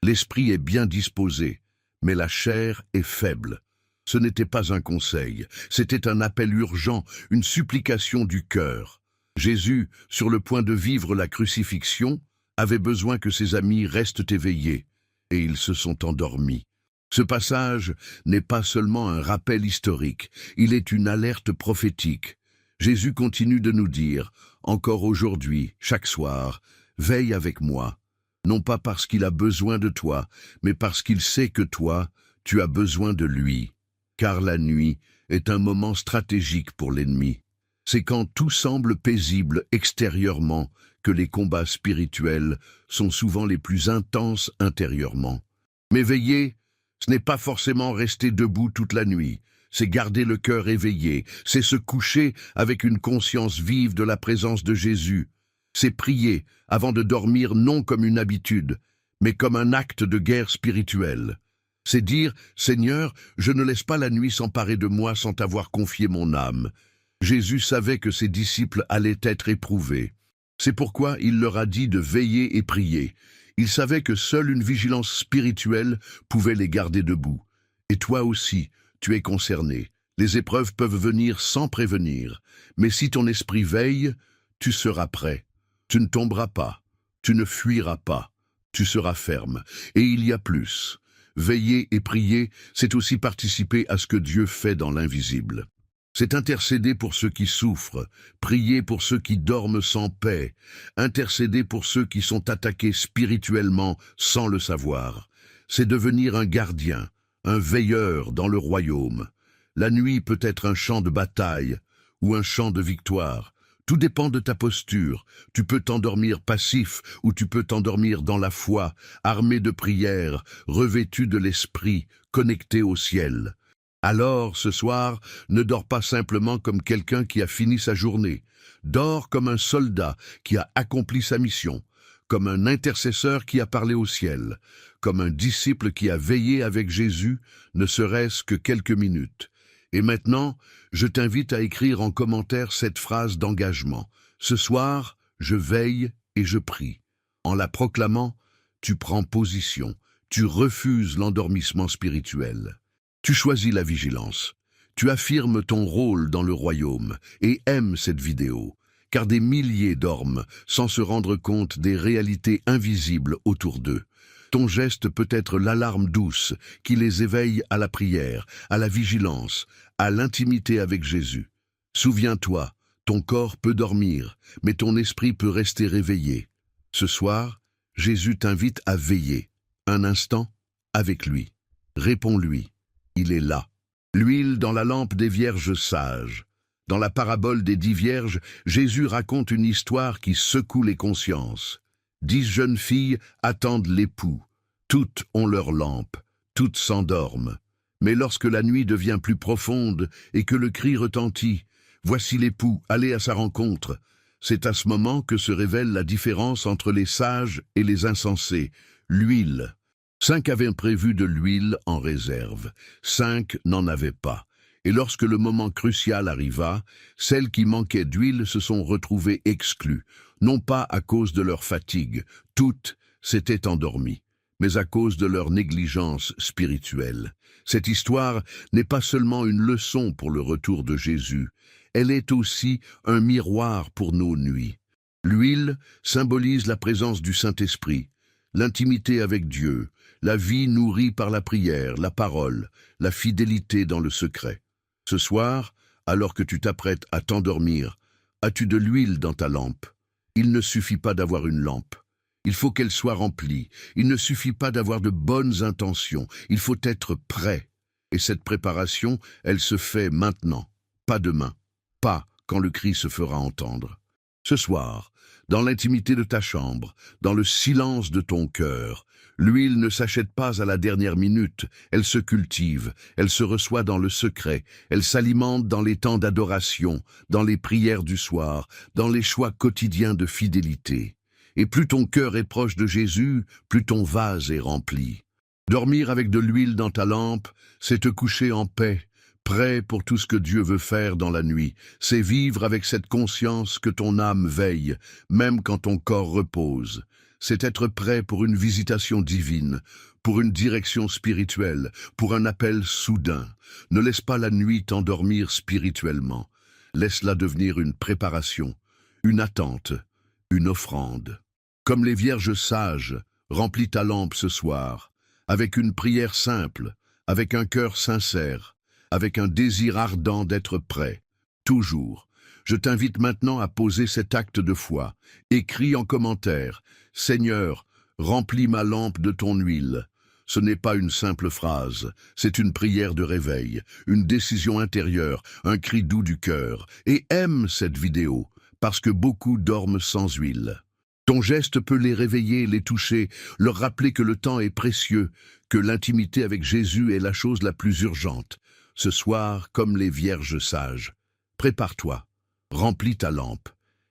L'esprit est bien disposé, mais la chair est faible. Ce n'était pas un conseil, c'était un appel urgent, une supplication du cœur. Jésus, sur le point de vivre la crucifixion, avait besoin que ses amis restent éveillés, et ils se sont endormis. Ce passage n'est pas seulement un rappel historique, il est une alerte prophétique. Jésus continue de nous dire, encore aujourd'hui, chaque soir, veille avec moi. Non pas parce qu'il a besoin de toi, mais parce qu'il sait que toi, tu as besoin de lui. Car la nuit est un moment stratégique pour l'ennemi. C'est quand tout semble paisible extérieurement que les combats spirituels sont souvent les plus intenses intérieurement. Mais veiller, ce n'est pas forcément rester debout toute la nuit. C'est garder le cœur éveillé, c'est se coucher avec une conscience vive de la présence de Jésus. C'est prier avant de dormir non comme une habitude, mais comme un acte de guerre spirituelle. C'est dire, Seigneur, je ne laisse pas la nuit s'emparer de moi sans t'avoir confié mon âme. Jésus savait que ses disciples allaient être éprouvés. C'est pourquoi il leur a dit de veiller et prier. Il savait que seule une vigilance spirituelle pouvait les garder debout. Et toi aussi, tu es concerné. Les épreuves peuvent venir sans prévenir, mais si ton esprit veille, tu seras prêt. Tu ne tomberas pas, tu ne fuiras pas, tu seras ferme. Et il y a plus. Veiller et prier, c'est aussi participer à ce que Dieu fait dans l'invisible. C'est intercéder pour ceux qui souffrent, prier pour ceux qui dorment sans paix, intercéder pour ceux qui sont attaqués spirituellement sans le savoir. C'est devenir un gardien, un veilleur dans le royaume. La nuit peut être un champ de bataille ou un champ de victoire. Tout dépend de ta posture. Tu peux t'endormir passif ou tu peux t'endormir dans la foi, armé de prières, revêtu de l'esprit, connecté au ciel. Alors, ce soir, ne dors pas simplement comme quelqu'un qui a fini sa journée. Dors comme un soldat qui a accompli sa mission, comme un intercesseur qui a parlé au ciel, comme un disciple qui a veillé avec Jésus, ne serait-ce que quelques minutes. Et maintenant, je t'invite à écrire en commentaire cette phrase d'engagement. Ce soir, je veille et je prie. En la proclamant, tu prends position, tu refuses l'endormissement spirituel. Tu choisis la vigilance. Tu affirmes ton rôle dans le royaume et aimes cette vidéo, car des milliers dorment sans se rendre compte des réalités invisibles autour d'eux. Ton geste peut être l'alarme douce qui les éveille à la prière, à la vigilance, à l'intimité avec Jésus. Souviens-toi, ton corps peut dormir, mais ton esprit peut rester réveillé. Ce soir, Jésus t'invite à veiller, un instant, avec lui. Réponds-lui, il est là. L'huile dans la lampe des vierges sages. Dans la parabole des 10 vierges, Jésus raconte une histoire qui secoue les consciences. 10 jeunes filles attendent l'époux. Toutes ont leur lampe, toutes s'endorment. Mais lorsque la nuit devient plus profonde et que le cri retentit, « Voici l'époux, allez à sa rencontre !» C'est à ce moment que se révèle la différence entre les sages et les insensés. L'huile. 5 avaient prévu de l'huile en réserve, 5 n'en avaient pas. Et lorsque le moment crucial arriva, celles qui manquaient d'huile se sont retrouvées exclues, non pas à cause de leur fatigue, toutes s'étaient endormies, mais à cause de leur négligence spirituelle. Cette histoire n'est pas seulement une leçon pour le retour de Jésus, elle est aussi un miroir pour nos nuits. L'huile symbolise la présence du Saint-Esprit, l'intimité avec Dieu, la vie nourrie par la prière, la parole, la fidélité dans le secret. Ce soir, alors que tu t'apprêtes à t'endormir, as-tu de l'huile dans ta lampe? Il ne suffit pas d'avoir une lampe. Il faut qu'elle soit remplie. Il ne suffit pas d'avoir de bonnes intentions. Il faut être prêt. Et cette préparation, elle se fait maintenant, pas demain, pas quand le cri se fera entendre. Ce soir, dans l'intimité de ta chambre, dans le silence de ton cœur, l'huile ne s'achète pas à la dernière minute, elle se cultive, elle se reçoit dans le secret, elle s'alimente dans les temps d'adoration, dans les prières du soir, dans les choix quotidiens de fidélité. Et plus ton cœur est proche de Jésus, plus ton vase est rempli. Dormir avec de l'huile dans ta lampe, c'est te coucher en paix, prêt pour tout ce que Dieu veut faire dans la nuit. C'est vivre avec cette conscience que ton âme veille, même quand ton corps repose. C'est être prêt pour une visitation divine, pour une direction spirituelle, pour un appel soudain. Ne laisse pas la nuit t'endormir spirituellement. Laisse-la devenir une préparation, une attente, une offrande. Comme les vierges sages, remplis ta lampe ce soir, avec une prière simple, avec un cœur sincère, avec un désir ardent d'être prêt, toujours. Je t'invite maintenant à poser cet acte de foi. Écris en commentaire, « Seigneur, remplis ma lampe de ton huile ». Ce n'est pas une simple phrase, c'est une prière de réveil, une décision intérieure, un cri doux du cœur. Et aime cette vidéo, parce que beaucoup dorment sans huile. Ton geste peut les réveiller, les toucher, leur rappeler que le temps est précieux, que l'intimité avec Jésus est la chose la plus urgente. Ce soir, comme les vierges sages, prépare-toi, remplis ta lampe,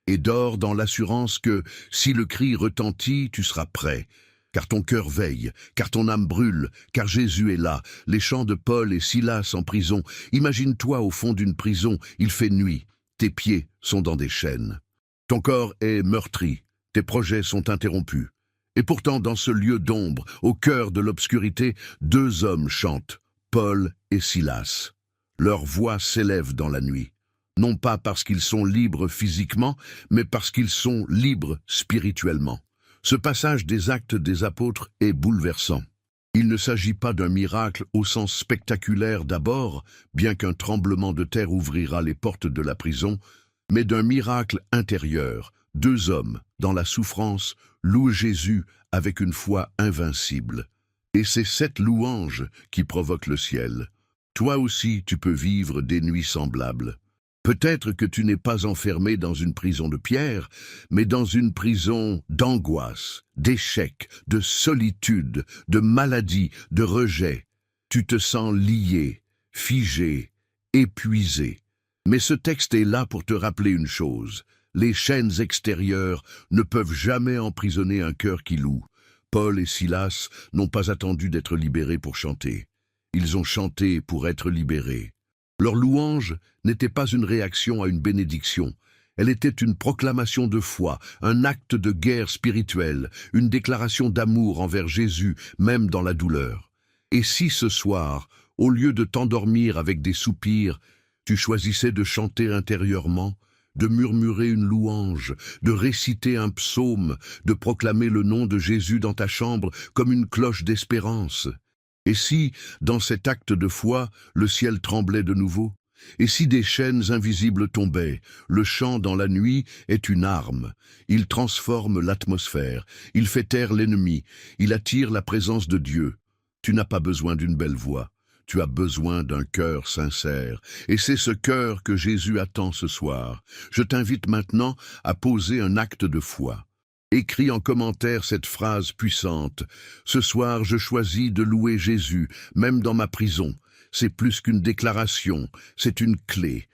et dors dans l'assurance que, si le cri retentit, tu seras prêt, car ton cœur veille, car ton âme brûle, car Jésus est là. Les chants de Paul et Silas en prison. Imagine-toi au fond d'une prison, il fait nuit, tes pieds sont dans des chaînes. Ton corps est meurtri, tes projets sont interrompus. Et pourtant, dans ce lieu d'ombre, au cœur de l'obscurité, 2 hommes chantent, Paul et Silas. Leur voix s'élève dans la nuit, non pas parce qu'ils sont libres physiquement, mais parce qu'ils sont libres spirituellement. Ce passage des Actes des Apôtres est bouleversant. Il ne s'agit pas d'un miracle au sens spectaculaire d'abord, bien qu'un tremblement de terre ouvrira les portes de la prison, mais d'un miracle intérieur. Deux hommes, dans la souffrance, louent Jésus avec une foi invincible. Et c'est cette louange qui provoque le ciel. Toi aussi, tu peux vivre des nuits semblables. Peut-être que tu n'es pas enfermé dans une prison de pierre, mais dans une prison d'angoisse, d'échec, de solitude, de maladie, de rejet. Tu te sens lié, figé, épuisé. Mais ce texte est là pour te rappeler une chose. Les chaînes extérieures ne peuvent jamais emprisonner un cœur qui loue. Paul et Silas n'ont pas attendu d'être libérés pour chanter. Ils ont chanté pour être libérés. Leur louange n'était pas une réaction à une bénédiction. Elle était une proclamation de foi, un acte de guerre spirituelle, une déclaration d'amour envers Jésus, même dans la douleur. Et si ce soir, au lieu de t'endormir avec des soupirs, tu choisissais de chanter intérieurement, de murmurer une louange, de réciter un psaume, de proclamer le nom de Jésus dans ta chambre comme une cloche d'espérance? Et si, dans cet acte de foi, le ciel tremblait de nouveau? Et si des chaînes invisibles tombaient? Le chant dans la nuit est une arme. Il transforme l'atmosphère, il fait taire l'ennemi, il attire la présence de Dieu. Tu n'as pas besoin d'une belle voix, tu as besoin d'un cœur sincère. Et c'est ce cœur que Jésus attend ce soir. Je t'invite maintenant à poser un acte de foi. Écris en commentaire cette phrase puissante. Ce soir, je choisis de louer Jésus, même dans ma prison. C'est plus qu'une déclaration, c'est une clé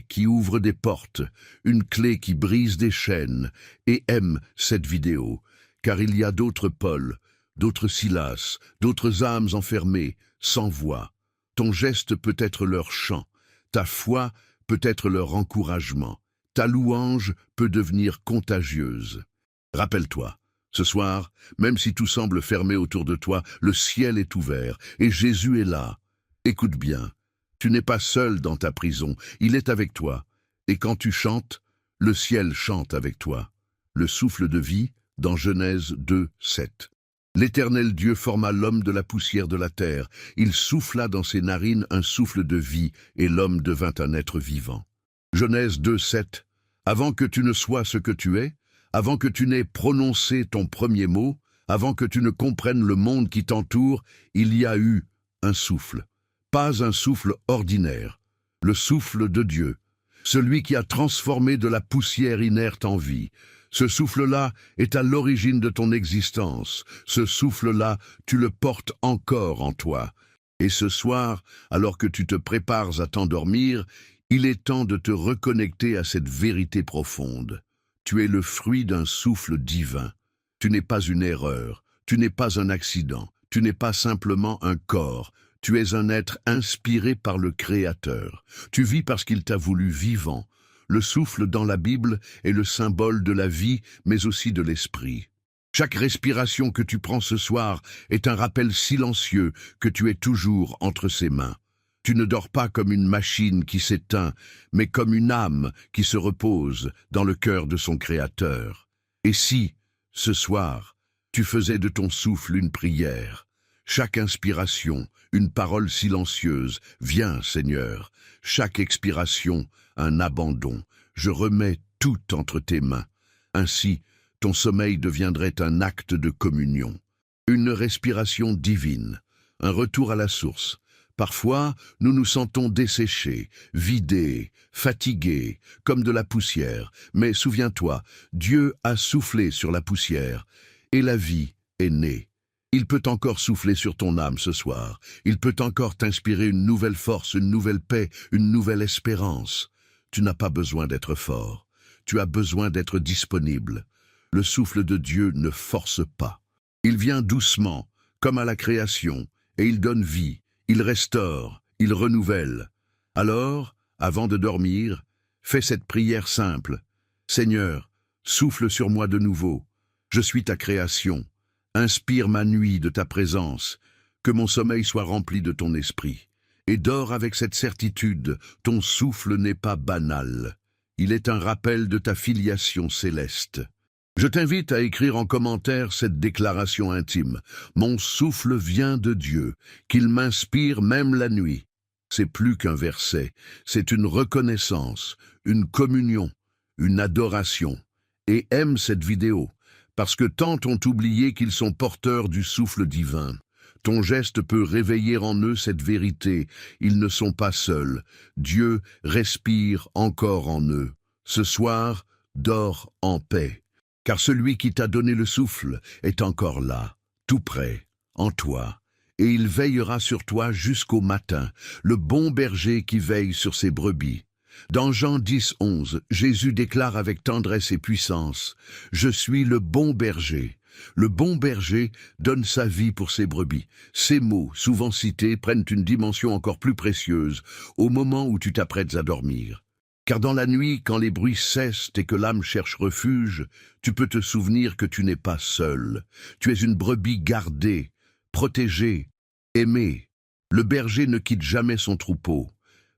qui ouvre des portes, une clé qui brise des chaînes. Et aime cette vidéo, car il y a d'autres Paul, d'autres Silas, d'autres âmes enfermées, sans voix. Ton geste peut être leur chant, ta foi peut être leur encouragement, ta louange peut devenir contagieuse. Rappelle-toi, ce soir, même si tout semble fermé autour de toi, le ciel est ouvert et Jésus est là. Écoute bien, tu n'es pas seul dans ta prison, il est avec toi. Et quand tu chantes, le ciel chante avec toi. Le souffle de vie dans Genèse 2, 7. L'Éternel Dieu forma l'homme de la poussière de la terre. Il souffla dans ses narines un souffle de vie et l'homme devint un être vivant. Genèse 2, 7. Avant que tu ne sois ce que tu es, avant que tu n'aies prononcé ton premier mot, avant que tu ne comprennes le monde qui t'entoure, il y a eu un souffle. Pas un souffle ordinaire, le souffle de Dieu, celui qui a transformé de la poussière inerte en vie. Ce souffle-là est à l'origine de ton existence. Ce souffle-là, tu le portes encore en toi. Et ce soir, alors que tu te prépares à t'endormir, il est temps de te reconnecter à cette vérité profonde. Tu es le fruit d'un souffle divin. Tu n'es pas une erreur, tu n'es pas un accident, tu n'es pas simplement un corps. Tu es un être inspiré par le Créateur. Tu vis parce qu'il t'a voulu vivant. Le souffle dans la Bible est le symbole de la vie, mais aussi de l'esprit. Chaque respiration que tu prends ce soir est un rappel silencieux que tu es toujours entre ses mains. Tu ne dors pas comme une machine qui s'éteint, mais comme une âme qui se repose dans le cœur de son Créateur. Et si, ce soir, tu faisais de ton souffle une prière, chaque inspiration, une parole silencieuse, viens Seigneur, chaque expiration, un abandon, je remets tout entre tes mains. Ainsi, ton sommeil deviendrait un acte de communion, une respiration divine, un retour à la source. Parfois, nous nous sentons desséchés, vidés, fatigués, comme de la poussière. Mais souviens-toi, Dieu a soufflé sur la poussière, et la vie est née. Il peut encore souffler sur ton âme ce soir. Il peut encore t'inspirer une nouvelle force, une nouvelle paix, une nouvelle espérance. Tu n'as pas besoin d'être fort. Tu as besoin d'être disponible. Le souffle de Dieu ne force pas. Il vient doucement, comme à la création, et il donne vie. Il restaure, il renouvelle. Alors, avant de dormir, fais cette prière simple. Seigneur, souffle sur moi de nouveau. Je suis ta création. Inspire ma nuit de ta présence. Que mon sommeil soit rempli de ton esprit. Et dors avec cette certitude, ton souffle n'est pas banal. Il est un rappel de ta filiation céleste. Je t'invite à écrire en commentaire cette déclaration intime. Mon souffle vient de Dieu, qu'il m'inspire même la nuit. C'est plus qu'un verset, c'est une reconnaissance, une communion, une adoration. Et aime cette vidéo, parce que tant ont oublié qu'ils sont porteurs du souffle divin. Ton geste peut réveiller en eux cette vérité. Ils ne sont pas seuls. Dieu respire encore en eux. Ce soir, dors en paix. Car celui qui t'a donné le souffle est encore là, tout près, en toi. Et il veillera sur toi jusqu'au matin, le bon berger qui veille sur ses brebis. Dans Jean 10, 11, Jésus déclare avec tendresse et puissance, « Je suis le bon berger ». Le bon berger donne sa vie pour ses brebis. Ces mots, souvent cités, prennent une dimension encore plus précieuse au moment où tu t'apprêtes à dormir. Car dans la nuit, quand les bruits cessent et que l'âme cherche refuge, tu peux te souvenir que tu n'es pas seul. Tu es une brebis gardée, protégée, aimée. Le berger ne quitte jamais son troupeau.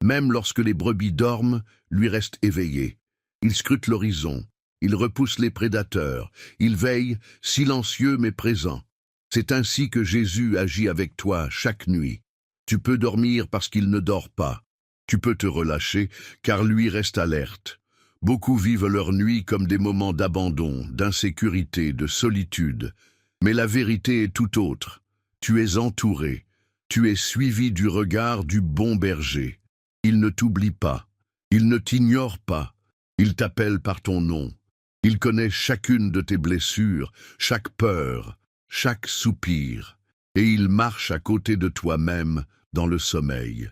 Même lorsque les brebis dorment, lui reste éveillé. Il scrute l'horizon, il repousse les prédateurs, il veille, silencieux mais présent. C'est ainsi que Jésus agit avec toi chaque nuit. Tu peux dormir parce qu'il ne dort pas. Tu peux te relâcher, car lui reste alerte. Beaucoup vivent leur nuit comme des moments d'abandon, d'insécurité, de solitude. Mais la vérité est tout autre. Tu es entouré. Tu es suivi du regard du bon berger. Il ne t'oublie pas. Il ne t'ignore pas. Il t'appelle par ton nom. Il connaît chacune de tes blessures, chaque peur, chaque soupir. Et il marche à côté de toi-même dans le sommeil.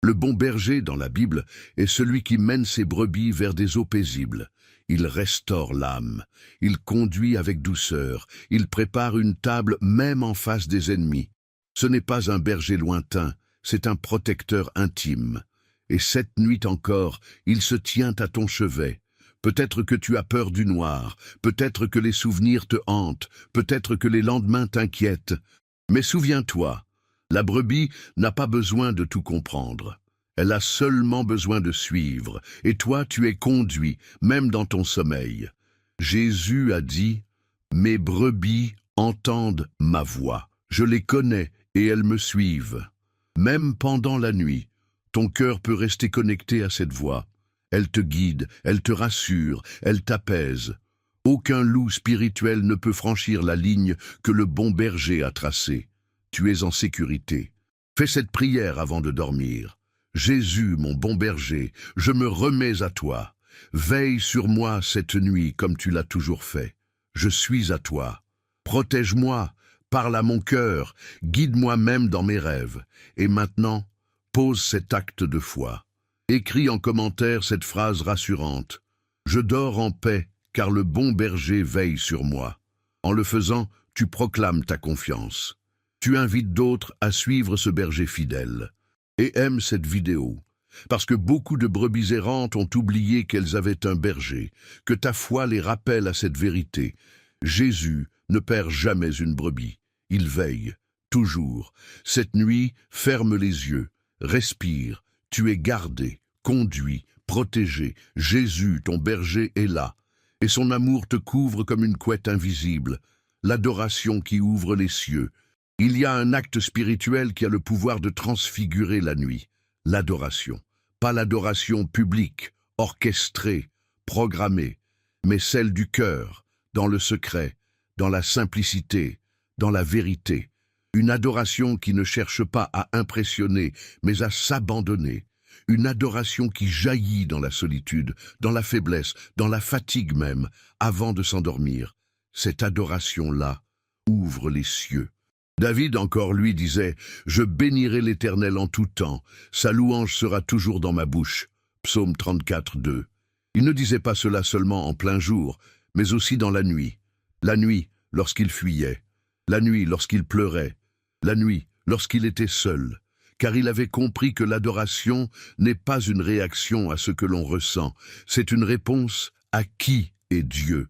Le bon berger, dans la Bible, est celui qui mène ses brebis vers des eaux paisibles. Il restaure l'âme, il conduit avec douceur, il prépare une table même en face des ennemis. Ce n'est pas un berger lointain, c'est un protecteur intime. Et cette nuit encore, il se tient à ton chevet. Peut-être que tu as peur du noir, peut-être que les souvenirs te hantent, peut-être que les lendemains t'inquiètent. Mais souviens-toi, la brebis n'a pas besoin de tout comprendre. Elle a seulement besoin de suivre, et toi tu es conduit, même dans ton sommeil. Jésus a dit, « Mes brebis entendent ma voix. Je les connais et elles me suivent. » Même pendant la nuit, ton cœur peut rester connecté à cette voix. Elle te guide, elle te rassure, elle t'apaise. Aucun loup spirituel ne peut franchir la ligne que le bon berger a tracée. Tu es en sécurité. Fais cette prière avant de dormir. Jésus, mon bon berger, je me remets à toi. Veille sur moi cette nuit comme tu l'as toujours fait. Je suis à toi. Protège-moi, parle à mon cœur, guide-moi même dans mes rêves. Et maintenant, pose cet acte de foi. Écris en commentaire cette phrase rassurante. Je dors en paix, car le bon berger veille sur moi. En le faisant, tu proclames ta confiance. Tu invites d'autres à suivre ce berger fidèle. Et aime cette vidéo, parce que beaucoup de brebis errantes ont oublié qu'elles avaient un berger, que ta foi les rappelle à cette vérité. Jésus ne perd jamais une brebis, il veille, toujours. Cette nuit, ferme les yeux, respire, tu es gardé, conduit, protégé. Jésus, ton berger, est là, et son amour te couvre comme une couette invisible, l'adoration qui ouvre les cieux. Il y a un acte spirituel qui a le pouvoir de transfigurer la nuit, l'adoration. Pas l'adoration publique, orchestrée, programmée, mais celle du cœur, dans le secret, dans la simplicité, dans la vérité. Une adoration qui ne cherche pas à impressionner, mais à s'abandonner. Une adoration qui jaillit dans la solitude, dans la faiblesse, dans la fatigue même, avant de s'endormir. Cette adoration-là ouvre les cieux. David encore lui disait « Je bénirai l'Éternel en tout temps, sa louange sera toujours dans ma bouche ». Psaume 34, 2. Il ne disait pas cela seulement en plein jour, mais aussi dans la nuit. La nuit, lorsqu'il fuyait. La nuit, lorsqu'il pleurait. La nuit, lorsqu'il était seul. Car il avait compris que l'adoration n'est pas une réaction à ce que l'on ressent, c'est une réponse à qui est Dieu.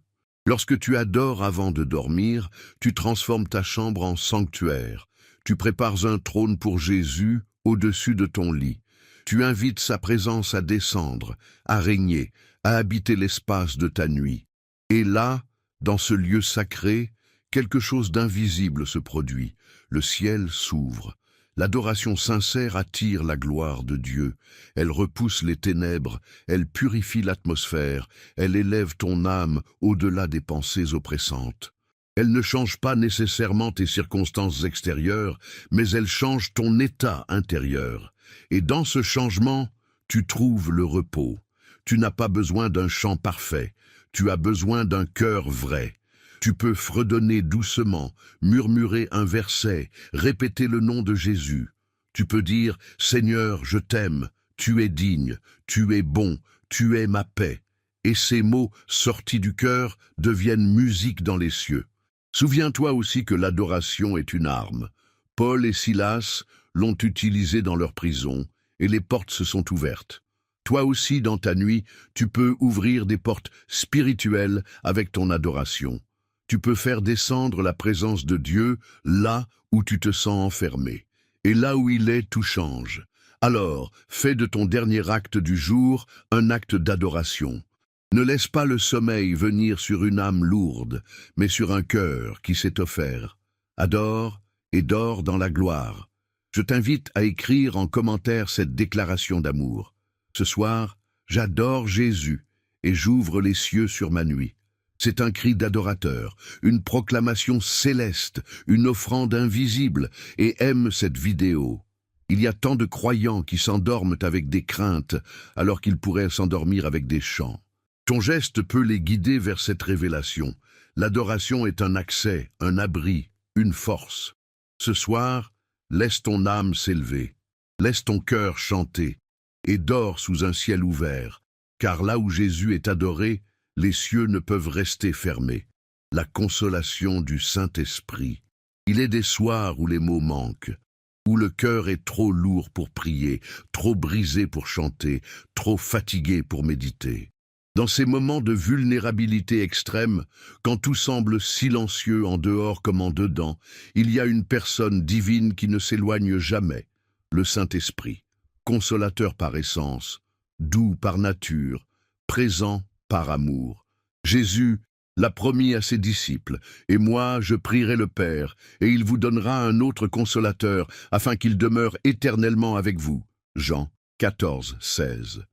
Lorsque tu adores avant de dormir, tu transformes ta chambre en sanctuaire. Tu prépares un trône pour Jésus au-dessus de ton lit. Tu invites sa présence à descendre, à régner, à habiter l'espace de ta nuit. Et là, Dans ce lieu sacré, quelque chose d'invisible se produit. Le ciel s'ouvre. L'adoration sincère attire la gloire de Dieu. Elle repousse les ténèbres, elle purifie l'atmosphère, elle élève ton âme au-delà des pensées oppressantes. Elle ne change pas nécessairement tes circonstances extérieures, mais elle change ton état intérieur. Et dans ce changement, tu trouves le repos. Tu n'as pas besoin d'un chant parfait, tu as besoin d'un cœur vrai. Tu peux fredonner doucement, murmurer un verset, répéter le nom de Jésus. Tu peux dire « Seigneur, je t'aime, tu es digne, tu es bon, tu es ma paix ». Et ces mots, sortis du cœur, deviennent musique dans les cieux. Souviens-toi aussi que l'adoration est une arme. Paul et Silas l'ont utilisée dans leur prison, et les portes se sont ouvertes. Toi aussi, dans ta nuit, tu peux ouvrir des portes spirituelles avec ton adoration. Tu peux faire descendre la présence de Dieu là où tu te sens enfermé. Et là où il est, tout change. Alors, fais de ton dernier acte du jour un acte d'adoration. Ne laisse pas le sommeil venir sur une âme lourde, mais sur un cœur qui s'est offert. Adore et dors dans la gloire. Je t'invite à écrire en commentaire cette déclaration d'amour. Ce soir, j'adore Jésus et j'ouvre les cieux sur ma nuit. C'est un cri d'adorateur, une proclamation céleste, une offrande invisible, et aime cette vidéo. Il y a tant de croyants qui s'endorment avec des craintes, alors qu'ils pourraient s'endormir avec des chants. Ton geste peut les guider vers cette révélation. L'adoration est un accès, un abri, une force. Ce soir, laisse ton âme s'élever, laisse ton cœur chanter, et dors sous un ciel ouvert, car là où Jésus est adoré, les cieux ne peuvent rester fermés. La consolation du Saint-Esprit. Il est des soirs où les mots manquent, où le cœur est trop lourd pour prier, trop brisé pour chanter, trop fatigué pour méditer. Dans ces moments de vulnérabilité extrême, quand tout semble silencieux en dehors comme en dedans, il y a une personne divine qui ne s'éloigne jamais, le Saint-Esprit, consolateur par essence, doux par nature, présent par amour. Jésus l'a promis à ses disciples, et moi je prierai le Père, et il vous donnera un autre consolateur, afin qu'il demeure éternellement avec vous. Jean 14, 16.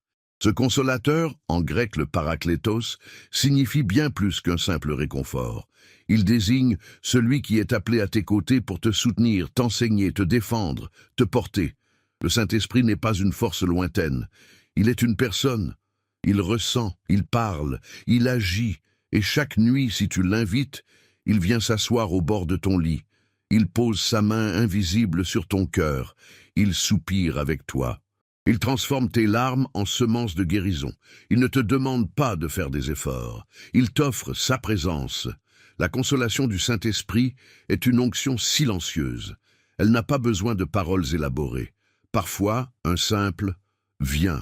Ce consolateur, en grec le paraklétos, signifie bien plus qu'un simple réconfort. Il désigne celui qui est appelé à tes côtés pour te soutenir, t'enseigner, te défendre, te porter. Le Saint-Esprit n'est pas une force lointaine, il est une personne. Il ressent, il parle, il agit, et chaque nuit, si tu l'invites, il vient s'asseoir au bord de ton lit. Il pose sa main invisible sur ton cœur, il soupire avec toi. Il transforme tes larmes en semences de guérison. Il ne te demande pas de faire des efforts. Il t'offre sa présence. La consolation du Saint-Esprit est une onction silencieuse. Elle n'a pas besoin de paroles élaborées. Parfois, un simple « Viens ».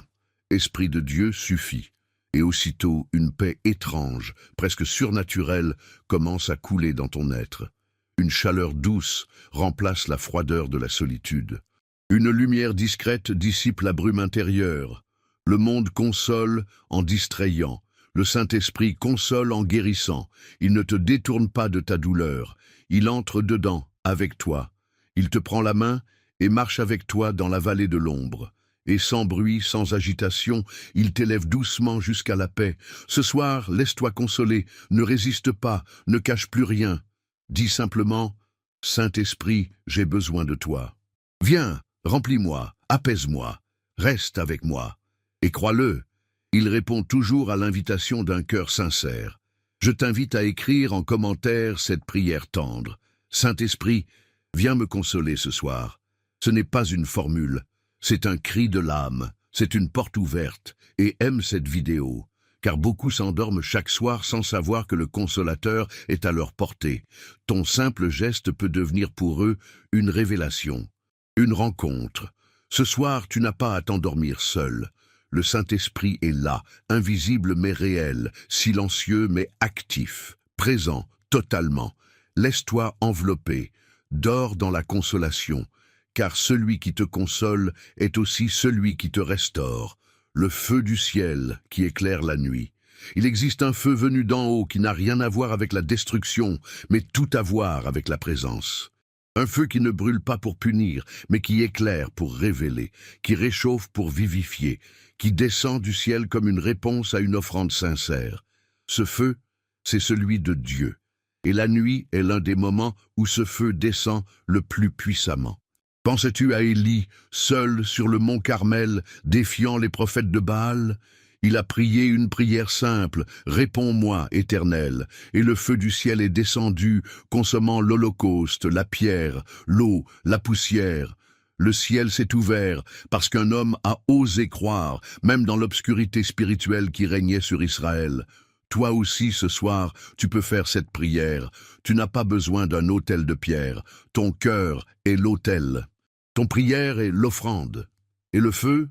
Esprit de Dieu suffit, et aussitôt une paix étrange, presque surnaturelle, commence à couler dans ton être. Une chaleur douce remplace la froideur de la solitude. Une lumière discrète dissipe la brume intérieure. Le monde console en distrayant. Le Saint-Esprit console en guérissant. Il ne te détourne pas de ta douleur. Il entre dedans, avec toi. Il te prend la main et marche avec toi dans la vallée de l'ombre. Et sans bruit, sans agitation, il t'élève doucement jusqu'à la paix. Ce soir, laisse-toi consoler, ne résiste pas, ne cache plus rien. Dis simplement, « Saint-Esprit, j'ai besoin de toi. Viens, remplis-moi, apaise-moi, reste avec moi. » Et crois-le, il répond toujours à l'invitation d'un cœur sincère. Je t'invite à écrire en commentaire cette prière tendre. « Saint-Esprit, viens me consoler ce soir. » Ce n'est pas une formule. C'est un cri de l'âme, c'est une porte ouverte, et aime cette vidéo, car beaucoup s'endorment chaque soir sans savoir que le consolateur est à leur portée. Ton simple geste peut devenir pour eux une révélation, une rencontre. Ce soir, tu n'as pas à t'endormir seul. Le Saint-Esprit est là, invisible mais réel, silencieux mais actif, présent, totalement. Laisse-toi envelopper, dors dans la consolation, car celui qui te console est aussi celui qui te restaure, le feu du ciel qui éclaire la nuit. Il existe un feu venu d'en haut qui n'a rien à voir avec la destruction, mais tout à voir avec la présence. Un feu qui ne brûle pas pour punir, mais qui éclaire pour révéler, qui réchauffe pour vivifier, qui descend du ciel comme une réponse à une offrande sincère. Ce feu, c'est celui de Dieu. Et la nuit est l'un des moments où ce feu descend le plus puissamment. Penses-tu à Élie, seul sur le mont Carmel, défiant les prophètes de Baal? Il a prié une prière simple, « Réponds-moi, Éternel », et le feu du ciel est descendu, consommant l'holocauste, la pierre, l'eau, la poussière. Le ciel s'est ouvert parce qu'un homme a osé croire, même dans l'obscurité spirituelle qui régnait sur Israël. Toi aussi, ce soir, tu peux faire cette prière. Tu n'as pas besoin d'un autel de pierre. Ton cœur est l'autel. Ton prière est l'offrande. Et le feu,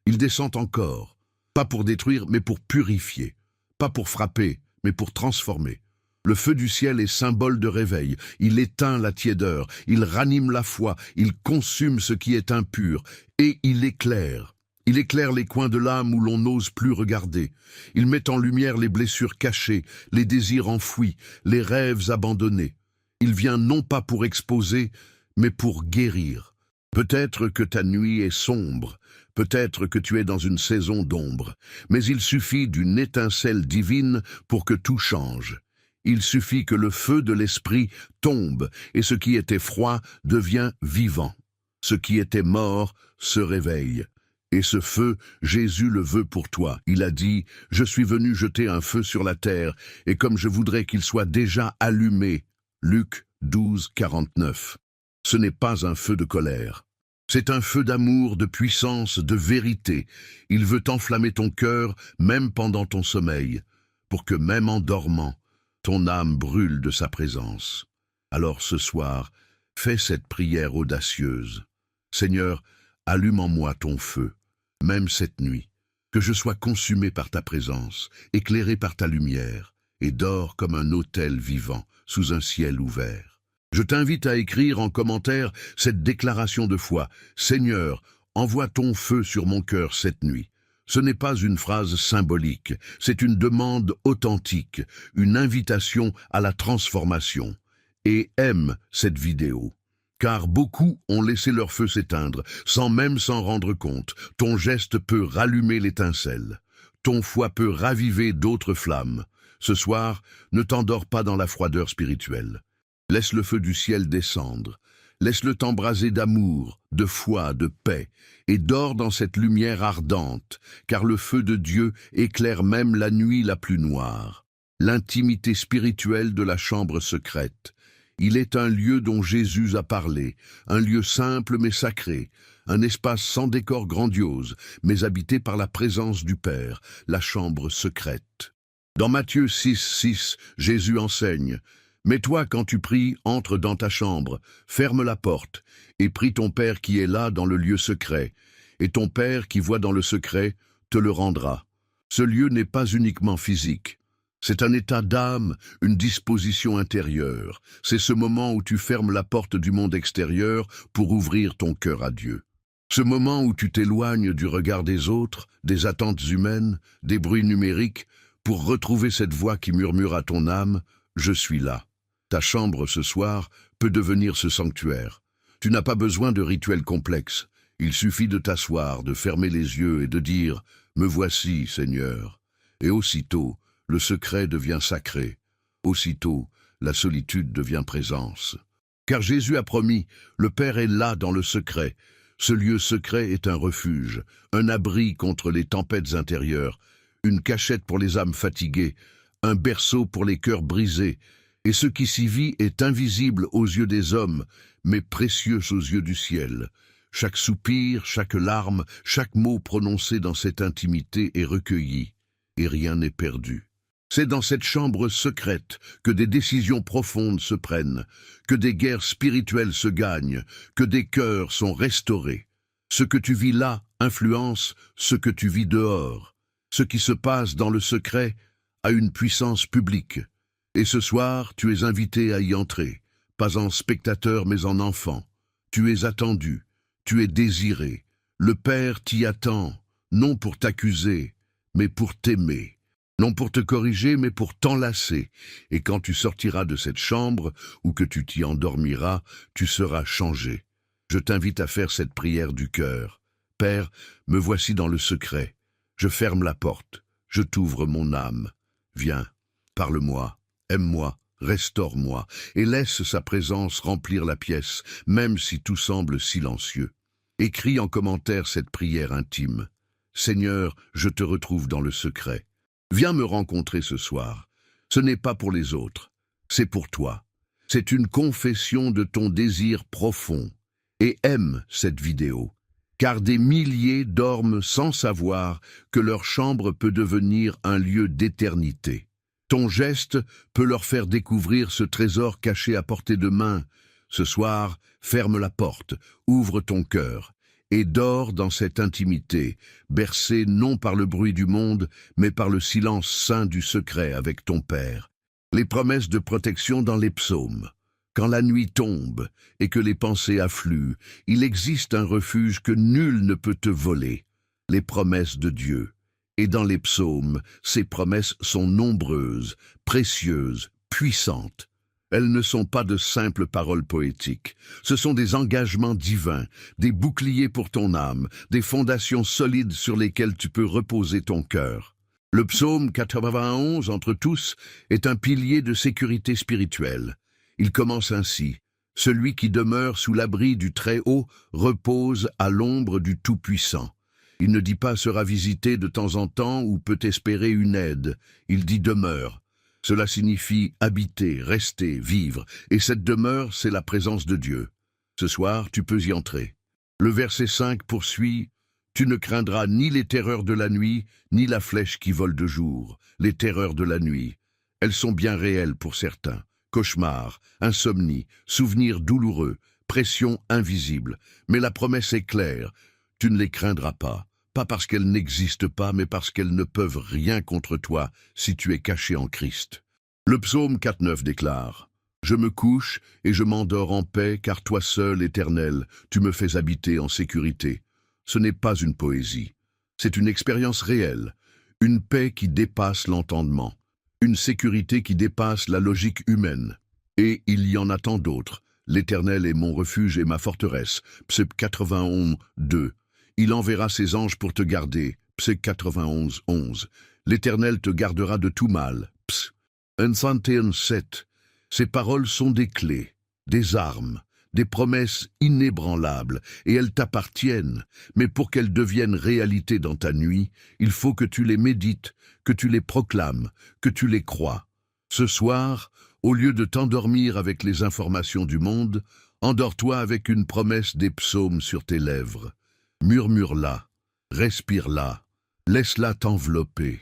il descend encore. Pas pour détruire, mais pour purifier. Pas pour frapper, mais pour transformer. Le feu du ciel est symbole de réveil. Il éteint la tiédeur, il ranime la foi, il consume ce qui est impur, et il éclaire. Il éclaire les coins de l'âme où l'on n'ose plus regarder. Il met en lumière les blessures cachées, les désirs enfouis, les rêves abandonnés. Il vient non pas pour exposer, mais pour guérir. Peut-être que ta nuit est sombre, peut-être que tu es dans une saison d'ombre, mais il suffit d'une étincelle divine pour que tout change. Il suffit que le feu de l'esprit tombe et ce qui était froid devient vivant. Ce qui était mort se réveille. Et ce feu, Jésus le veut pour toi. Il a dit, « Je suis venu jeter un feu sur la terre, et comme je voudrais qu'il soit déjà allumé. » Luc 12, 49. Ce n'est pas un feu de colère. C'est un feu d'amour, de puissance, de vérité. Il veut enflammer ton cœur, même pendant ton sommeil, pour que même en dormant, ton âme brûle de sa présence. Alors ce soir, fais cette prière audacieuse. Seigneur, allume en moi ton feu, même cette nuit, que je sois consumé par ta présence, éclairé par ta lumière, et dors comme un autel vivant sous un ciel ouvert. Je t'invite à écrire en commentaire cette déclaration de foi. Seigneur, envoie ton feu sur mon cœur cette nuit. Ce n'est pas une phrase symbolique, c'est une demande authentique, une invitation à la transformation. Et aime cette vidéo. Car beaucoup ont laissé leur feu s'éteindre, sans même s'en rendre compte. Ton geste peut rallumer l'étincelle. Ton foi peut raviver d'autres flammes. Ce soir, ne t'endors pas dans la froideur spirituelle. Laisse le feu du ciel descendre. Laisse-le t'embraser d'amour, de foi, de paix, et dors dans cette lumière ardente, car le feu de Dieu éclaire même la nuit la plus noire. L'intimité spirituelle de la chambre secrète. Il est un lieu dont Jésus a parlé, un lieu simple mais sacré, un espace sans décor grandiose, mais habité par la présence du Père, la chambre secrète. Dans Matthieu 6, 6, Jésus enseigne « Mais toi, quand tu pries, entre dans ta chambre, ferme la porte, et prie ton Père qui est là dans le lieu secret, et ton Père qui voit dans le secret te le rendra. » Ce lieu n'est pas uniquement physique. C'est un état d'âme, une disposition intérieure. C'est ce moment où tu fermes la porte du monde extérieur pour ouvrir ton cœur à Dieu. Ce moment où tu t'éloignes du regard des autres, des attentes humaines, des bruits numériques, pour retrouver cette voix qui murmure à ton âme « Je suis là ». Ta chambre ce soir peut devenir ce sanctuaire. Tu n'as pas besoin de rituels complexes. Il suffit de t'asseoir, de fermer les yeux et de dire « Me voici, Seigneur ». Et aussitôt, le secret devient sacré. Aussitôt, la solitude devient présence. Car Jésus a promis, le Père est là dans le secret. Ce lieu secret est un refuge, un abri contre les tempêtes intérieures, une cachette pour les âmes fatiguées, un berceau pour les cœurs brisés. Et ce qui s'y vit est invisible aux yeux des hommes, mais précieux aux yeux du ciel. Chaque soupir, chaque larme, chaque mot prononcé dans cette intimité est recueilli, et rien n'est perdu. C'est dans cette chambre secrète que des décisions profondes se prennent, que des guerres spirituelles se gagnent, que des cœurs sont restaurés. Ce que tu vis là influence ce que tu vis dehors. Ce qui se passe dans le secret a une puissance publique. Et ce soir, tu es invité à y entrer, pas en spectateur mais en enfant. Tu es attendu, tu es désiré. Le Père t'y attend, non pour t'accuser, mais pour t'aimer. non pour te corriger, mais pour t'enlacer. Et quand tu sortiras de cette chambre, ou que tu t'y endormiras, tu seras changé. Je t'invite à faire cette prière du cœur. Père, me voici dans le secret. Je ferme la porte. Je t'ouvre mon âme. Viens, parle-moi, aime-moi, restaure-moi, et laisse sa présence remplir la pièce, même si tout semble silencieux. Écris en commentaire cette prière intime. Seigneur, je te retrouve dans le secret. Viens me rencontrer ce soir. Ce n'est pas pour les autres, c'est pour toi. C'est une confession de ton désir profond. Et aime cette vidéo, car des milliers dorment sans savoir que leur chambre peut devenir un lieu d'éternité. Ton geste peut leur faire découvrir ce trésor caché à portée de main. Ce soir, ferme la porte, ouvre ton cœur, et dors dans cette intimité, bercé non par le bruit du monde, mais par le silence saint du secret avec ton Père. Les promesses de protection dans les psaumes. Quand la nuit tombe et que les pensées affluent, il existe un refuge que nul ne peut te voler, les promesses de Dieu. Et dans les psaumes, ces promesses sont nombreuses, précieuses, puissantes. Elles ne sont pas de simples paroles poétiques. Ce sont des engagements divins, des boucliers pour ton âme, des fondations solides sur lesquelles tu peux reposer ton cœur. Le psaume 91, entre tous, est un pilier de sécurité spirituelle. Il commence ainsi. Celui qui demeure sous l'abri du Très-Haut repose à l'ombre du Tout-Puissant. Il ne dit pas sera visité de temps en temps ou peut espérer une aide. Il dit demeure. Cela signifie habiter, rester, vivre, et cette demeure, c'est la présence de Dieu. Ce soir, tu peux y entrer. Le verset 5 poursuit « Tu ne craindras ni les terreurs de la nuit, ni la flèche qui vole de jour, les terreurs de la nuit. Elles sont bien réelles pour certains. Cauchemars, insomnie, souvenirs douloureux, pression invisible. Mais la promesse est claire, tu ne les craindras pas. Pas parce qu'elles n'existent pas, mais parce qu'elles ne peuvent rien contre toi si tu es caché en Christ. » Le psaume 4.9 déclare « Je me couche et je m'endors en paix, car toi seul, Éternel, tu me fais habiter en sécurité. » Ce n'est pas une poésie, c'est une expérience réelle, une paix qui dépasse l'entendement, une sécurité qui dépasse la logique humaine. Et il y en a tant d'autres. L'Éternel est mon refuge et ma forteresse. Psaume 91, 2. Il enverra ses anges pour te garder. Psaume 91, 11. L'Éternel te gardera de tout mal. Psaume 121, 7. Ces paroles sont des clés, des armes, des promesses inébranlables, et elles t'appartiennent. Mais pour qu'elles deviennent réalité dans ta nuit, il faut que tu les médites, que tu les proclames, que tu les crois. Ce soir, au lieu de t'endormir avec les informations du monde, endors-toi avec une promesse des psaumes sur tes lèvres. Murmure-la, respire-la, laisse-la t'envelopper.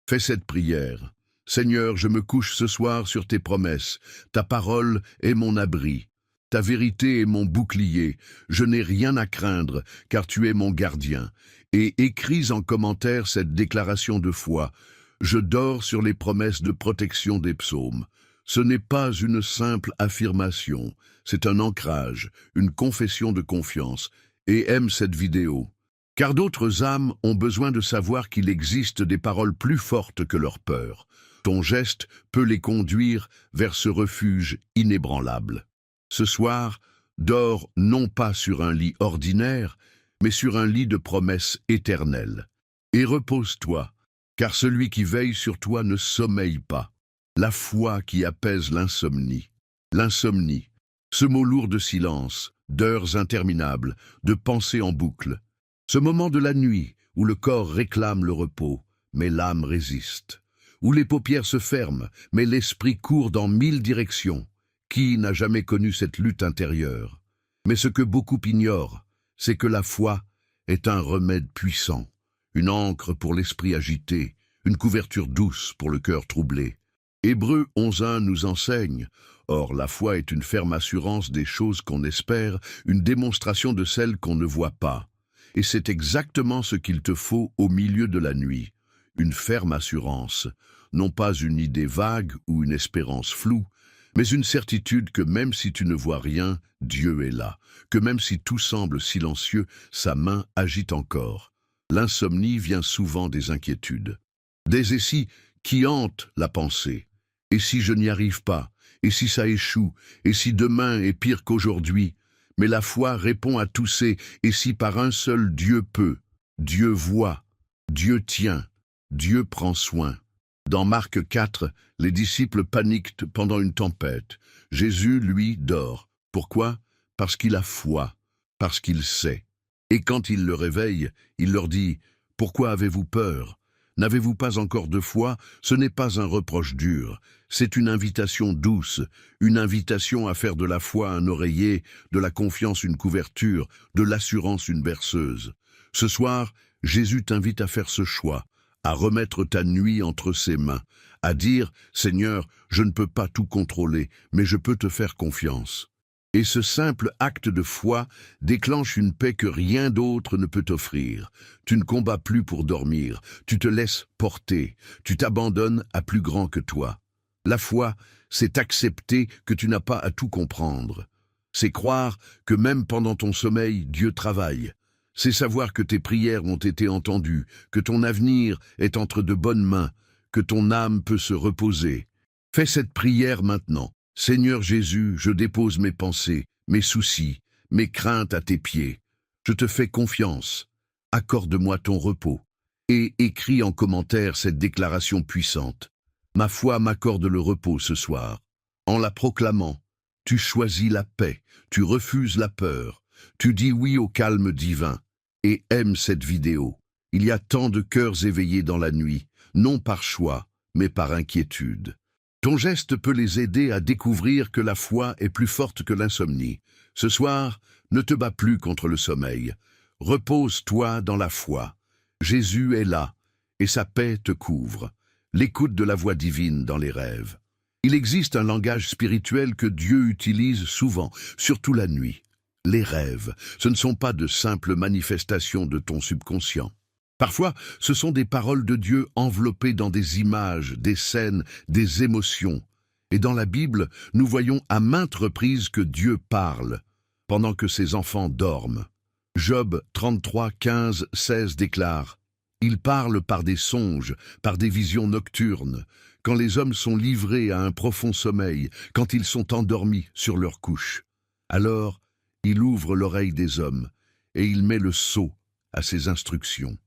Fais cette prière. Seigneur, je me couche ce soir sur tes promesses. Ta parole est mon abri. Ta vérité est mon bouclier. Je n'ai rien à craindre, car tu es mon gardien. Et écris en commentaire cette déclaration de foi. Je dors sur les promesses de protection des psaumes. Ce n'est pas une simple affirmation, c'est un ancrage, une confession de confiance. Et aime cette vidéo. Car d'autres âmes ont besoin de savoir qu'il existe des paroles plus fortes que leur peur. Ton geste peut les conduire vers ce refuge inébranlable. Ce soir, dors non pas sur un lit ordinaire, mais sur un lit de promesses éternelles. Et repose-toi, car celui qui veille sur toi ne sommeille pas. La foi qui apaise l'insomnie. L'insomnie, ce mot lourd de silence, d'heures interminables, de pensées en boucle. Ce moment de la nuit où le corps réclame le repos, mais l'âme résiste. Où les paupières se ferment, mais l'esprit court dans 1000 directions. Qui n'a jamais connu cette lutte intérieure? Mais ce que beaucoup ignorent, c'est que la foi est un remède puissant, une ancre pour l'esprit agité, une couverture douce pour le cœur troublé. Hébreux 11.1 nous enseigne « Or, la foi est une ferme assurance des choses qu'on espère, une démonstration de celles qu'on ne voit pas. » Et c'est exactement ce qu'il te faut au milieu de la nuit. Une ferme assurance, non pas une idée vague ou une espérance floue, mais une certitude que même si tu ne vois rien, Dieu est là, que même si tout semble silencieux, sa main agite encore. L'insomnie vient souvent des inquiétudes. Des essais qui hante la pensée. Et si je n'y arrive pas? Et si ça échoue? Et si demain est pire qu'aujourd'hui? Mais la foi répond à tous ces « et si par un seul Dieu peut ». Dieu voit, Dieu tient, Dieu prend soin. Dans Marc 4, les disciples paniquent pendant une tempête. Jésus, lui, dort. Pourquoi? Parce qu'il a foi, parce qu'il sait. Et quand il le réveille, il leur dit « Pourquoi avez-vous peur? N'avez-vous pas encore de foi? » Ce n'est pas un reproche dur, c'est une invitation douce, une invitation à faire de la foi un oreiller, de la confiance une couverture, de l'assurance une berceuse. Ce soir, Jésus t'invite à faire ce choix, à remettre ta nuit entre ses mains, à dire « Seigneur, je ne peux pas tout contrôler, mais je peux te faire confiance ». Et ce simple acte de foi déclenche une paix que rien d'autre ne peut t'offrir. Tu ne combats plus pour dormir, tu te laisses porter, tu t'abandonnes à plus grand que toi. La foi, c'est accepter que tu n'as pas à tout comprendre. C'est croire que même pendant ton sommeil, Dieu travaille. C'est savoir que tes prières ont été entendues, que ton avenir est entre de bonnes mains, que ton âme peut se reposer. Fais cette prière maintenant. Seigneur Jésus, je dépose mes pensées, mes soucis, mes craintes à tes pieds. Je te fais confiance. Accorde-moi ton repos. Et écris en commentaire cette déclaration puissante. Ma foi m'accorde le repos ce soir. En la proclamant, tu choisis la paix, tu refuses la peur, tu dis oui au calme divin. Et aime cette vidéo. Il y a tant de cœurs éveillés dans la nuit, non par choix, mais par inquiétude. Ton geste peut les aider à découvrir que la foi est plus forte que l'insomnie. Ce soir, ne te bats plus contre le sommeil. Repose-toi dans la foi. Jésus est là, et sa paix te couvre. L'écoute de la voix divine dans les rêves. Il existe un langage spirituel que Dieu utilise souvent, surtout la nuit. Les rêves, ce ne sont pas de simples manifestations de ton subconscient. Parfois, ce sont des paroles de Dieu enveloppées dans des images, des scènes, des émotions. Et dans la Bible, nous voyons à maintes reprises que Dieu parle, pendant que ses enfants dorment. Job 33, 15, 16 déclare « Il parle par des songes, par des visions nocturnes, quand les hommes sont livrés à un profond sommeil, quand ils sont endormis sur leur couche. Alors, il ouvre l'oreille des hommes, et il met le sceau à ses instructions. »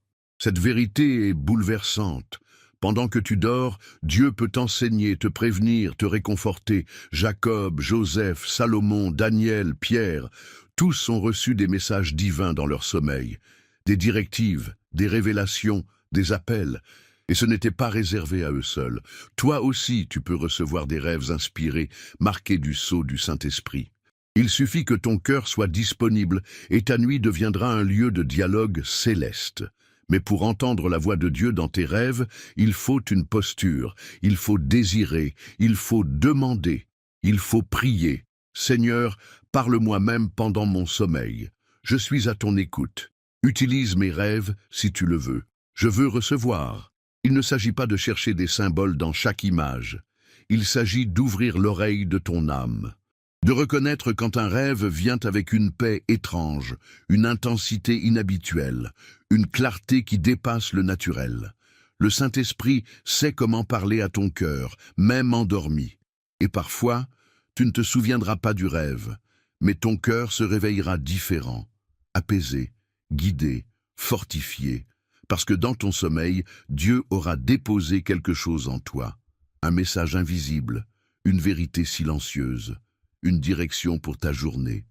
Cette vérité est bouleversante. Pendant que tu dors, Dieu peut t'enseigner, te prévenir, te réconforter. Jacob, Joseph, Salomon, Daniel, Pierre, tous ont reçu des messages divins dans leur sommeil. Des directives, des révélations, des appels. Et ce n'était pas réservé à eux seuls. Toi aussi, tu peux recevoir des rêves inspirés, marqués du sceau du Saint-Esprit. Il suffit que ton cœur soit disponible et ta nuit deviendra un lieu de dialogue céleste. Mais pour entendre la voix de Dieu dans tes rêves, il faut une posture, il faut désirer, il faut demander, il faut prier. Seigneur, parle-moi même pendant mon sommeil. Je suis à ton écoute. Utilise mes rêves si tu le veux. Je veux recevoir. Il ne s'agit pas de chercher des symboles dans chaque image. Il s'agit d'ouvrir l'oreille de ton âme. De reconnaître quand un rêve vient avec une paix étrange, une intensité inhabituelle, une clarté qui dépasse le naturel. Le Saint-Esprit sait comment parler à ton cœur, même endormi. Et parfois, tu ne te souviendras pas du rêve, mais ton cœur se réveillera différent, apaisé, guidé, fortifié, parce que dans ton sommeil, Dieu aura déposé quelque chose en toi, un message invisible, une vérité silencieuse, une direction pour ta journée.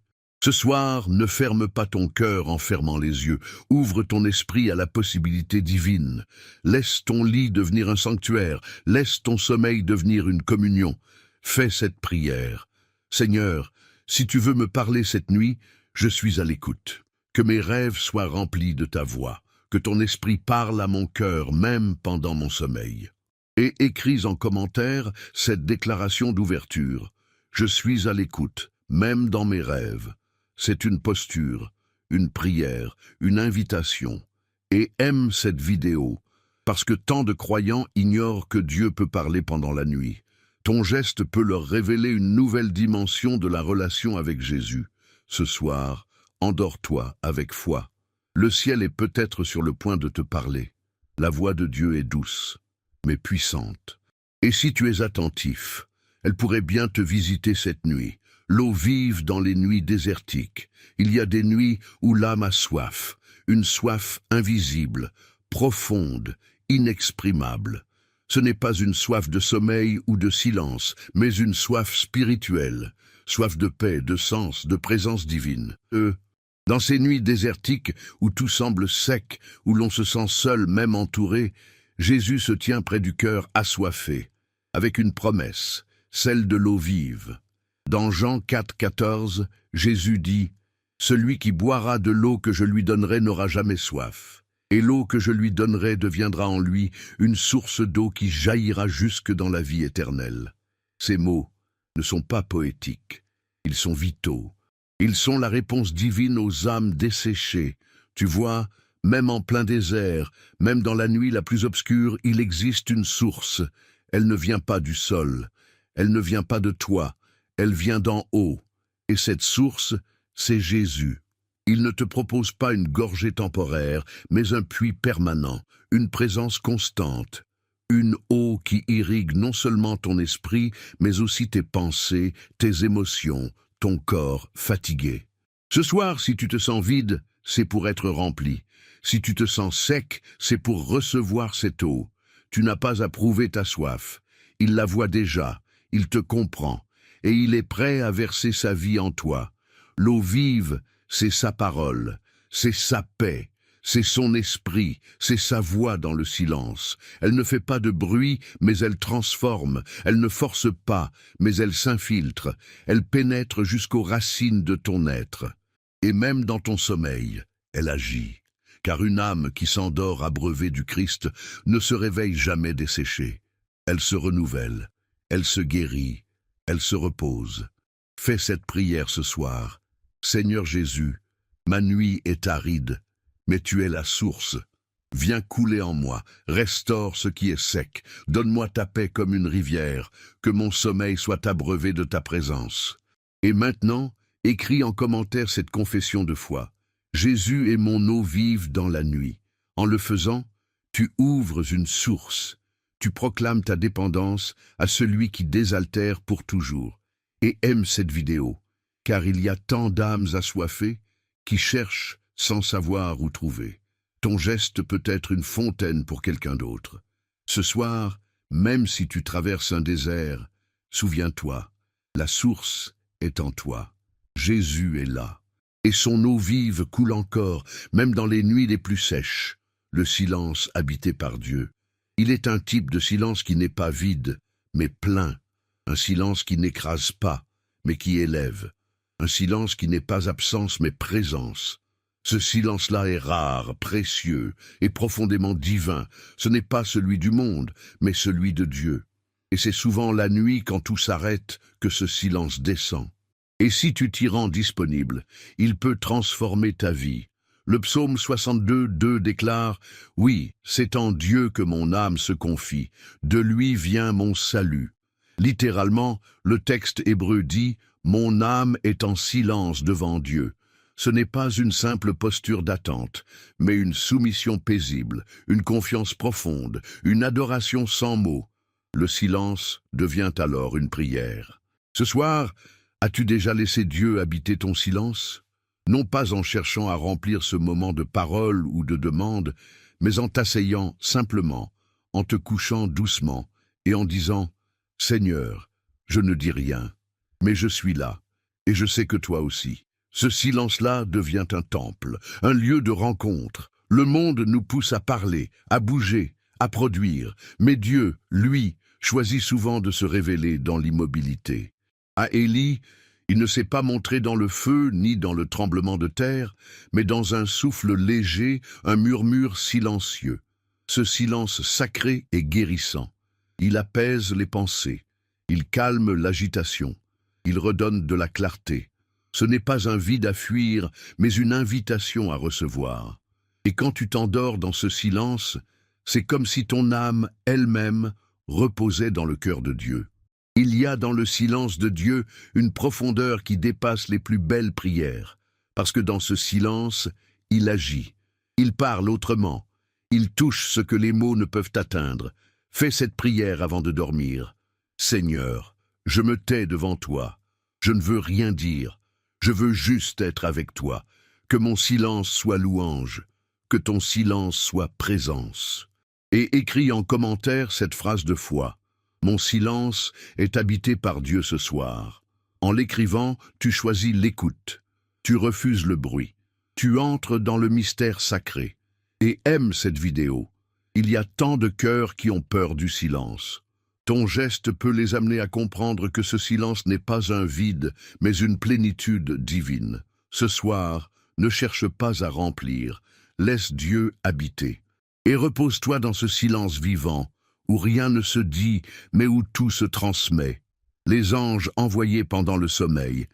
Ce soir, ne ferme pas ton cœur en fermant les yeux. Ouvre ton esprit à la possibilité divine. Laisse ton lit devenir un sanctuaire. Laisse ton sommeil devenir une communion. Fais cette prière. Seigneur, si tu veux me parler cette nuit, je suis à l'écoute. Que mes rêves soient remplis de ta voix. Que ton esprit parle à mon cœur, même pendant mon sommeil. Et écris en commentaire cette déclaration d'ouverture. Je suis à l'écoute, même dans mes rêves. C'est une posture, une prière, une invitation. Et aime cette vidéo, parce que tant de croyants ignorent que Dieu peut parler pendant la nuit. Ton geste peut leur révéler une nouvelle dimension de la relation avec Jésus. Ce soir, endors-toi avec foi. Le ciel est peut-être sur le point de te parler. La voix de Dieu est douce. mais puissante. Et si tu es attentif, elle pourrait bien te visiter cette nuit. L'eau vive dans les nuits désertiques. Il y a des nuits où l'âme a soif, une soif invisible, profonde, inexprimable. Ce n'est pas une soif de sommeil ou de silence, mais une soif spirituelle, soif de paix, de sens, de présence divine. Dans ces nuits désertiques où tout semble sec, où l'on se sent seul même entouré, Jésus se tient près du cœur assoiffé, avec une promesse, celle de l'eau vive. Dans Jean 4, 14, Jésus dit « Celui qui boira de l'eau que je lui donnerai n'aura jamais soif, et l'eau que je lui donnerai deviendra en lui une source d'eau qui jaillira jusque dans la vie éternelle. » Ces mots ne sont pas poétiques, ils sont vitaux. Ils sont la réponse divine aux âmes desséchées. Tu vois, même en plein désert, même dans la nuit la plus obscure, il existe une source. Elle ne vient pas du sol, elle ne vient pas de toi, elle vient d'en haut. Et cette source, c'est Jésus. Il ne te propose pas une gorgée temporaire, mais un puits permanent, une présence constante. Une eau qui irrigue non seulement ton esprit, mais aussi tes pensées, tes émotions, ton corps fatigué. Ce soir, si tu te sens vide, c'est pour être rempli. Si tu te sens sec, c'est pour recevoir cette eau. Tu n'as pas à prouver ta soif. Il la voit déjà, il te comprend, et il est prêt à verser sa vie en toi. L'eau vive, c'est sa parole, c'est sa paix, c'est son esprit, c'est sa voix dans le silence. Elle ne fait pas de bruit, mais elle transforme. Elle ne force pas, mais elle s'infiltre. Elle pénètre jusqu'aux racines de ton être. Et même dans ton sommeil, elle agit. Car une âme qui s'endort abreuvée du Christ ne se réveille jamais desséchée. Elle se renouvelle, elle se guérit, elle se repose. Fais cette prière ce soir. Seigneur Jésus, ma nuit est aride, mais tu es la source. Viens couler en moi, restaure ce qui est sec, donne-moi ta paix comme une rivière, que mon sommeil soit abreuvé de ta présence. Et maintenant, écris en commentaire cette confession de foi. Jésus est mon eau vive dans la nuit. En le faisant, tu ouvres une source. Tu proclames ta dépendance à celui qui désaltère pour toujours. Et aime cette vidéo, car il y a tant d'âmes assoiffées qui cherchent sans savoir où trouver. Ton geste peut être une fontaine pour quelqu'un d'autre. Ce soir, même si tu traverses un désert, souviens-toi, la source est en toi. Jésus est là. Et son eau vive coule encore, même dans les nuits les plus sèches. Le silence habité par Dieu. Il est un type de silence qui n'est pas vide, mais plein. Un silence qui n'écrase pas, mais qui élève. Un silence qui n'est pas absence, mais présence. Ce silence-là est rare, précieux et profondément divin. Ce n'est pas celui du monde, mais celui de Dieu. Et c'est souvent la nuit, quand tout s'arrête, que ce silence descend. Et si tu t'y rends disponible, il peut transformer ta vie. Le psaume 62, 2 déclare « Oui, c'est en Dieu que mon âme se confie, de lui vient mon salut. » Littéralement, le texte hébreu dit « Mon âme est en silence devant Dieu ». Ce n'est pas une simple posture d'attente, mais une soumission paisible, une confiance profonde, une adoration sans mots. Le silence devient alors une prière. Ce soir, as-tu déjà laissé Dieu habiter ton silence? Non pas en cherchant à remplir ce moment de parole ou de demande, mais en t'asseyant simplement, en te couchant doucement et en disant « Seigneur, je ne dis rien, mais je suis là, et je sais que toi aussi. » Ce silence-là devient un temple, un lieu de rencontre. Le monde nous pousse à parler, à bouger, à produire. Mais Dieu, lui, choisit souvent de se révéler dans l'immobilité. À Élie, il ne s'est pas montré dans le feu ni dans le tremblement de terre, mais dans un souffle léger, un murmure silencieux. Ce silence sacré et guérissant. Il apaise les pensées, il calme l'agitation, il redonne de la clarté. Ce n'est pas un vide à fuir, mais une invitation à recevoir. Et quand tu t'endors dans ce silence, c'est comme si ton âme elle-même reposait dans le cœur de Dieu. Il y a dans le silence de Dieu une profondeur qui dépasse les plus belles prières, parce que dans ce silence, il agit, il parle autrement, il touche ce que les mots ne peuvent atteindre. Fais cette prière avant de dormir. Seigneur, je me tais devant toi. Je ne veux rien dire. Je veux juste être avec toi. Que mon silence soit louange. Que ton silence soit présence. Et écris en commentaire cette phrase de foi. Mon silence est habité par Dieu ce soir. En l'écrivant, tu choisis l'écoute. Tu refuses le bruit. Tu entres dans le mystère sacré. Et aime cette vidéo. Il y a tant de cœurs qui ont peur du silence. Ton geste peut les amener à comprendre que ce silence n'est pas un vide, mais une plénitude divine. Ce soir, ne cherche pas à remplir. Laisse Dieu habiter. Et repose-toi dans ce silence vivant, où rien ne se dit, mais où tout se transmet. Les anges envoyés pendant le sommeil.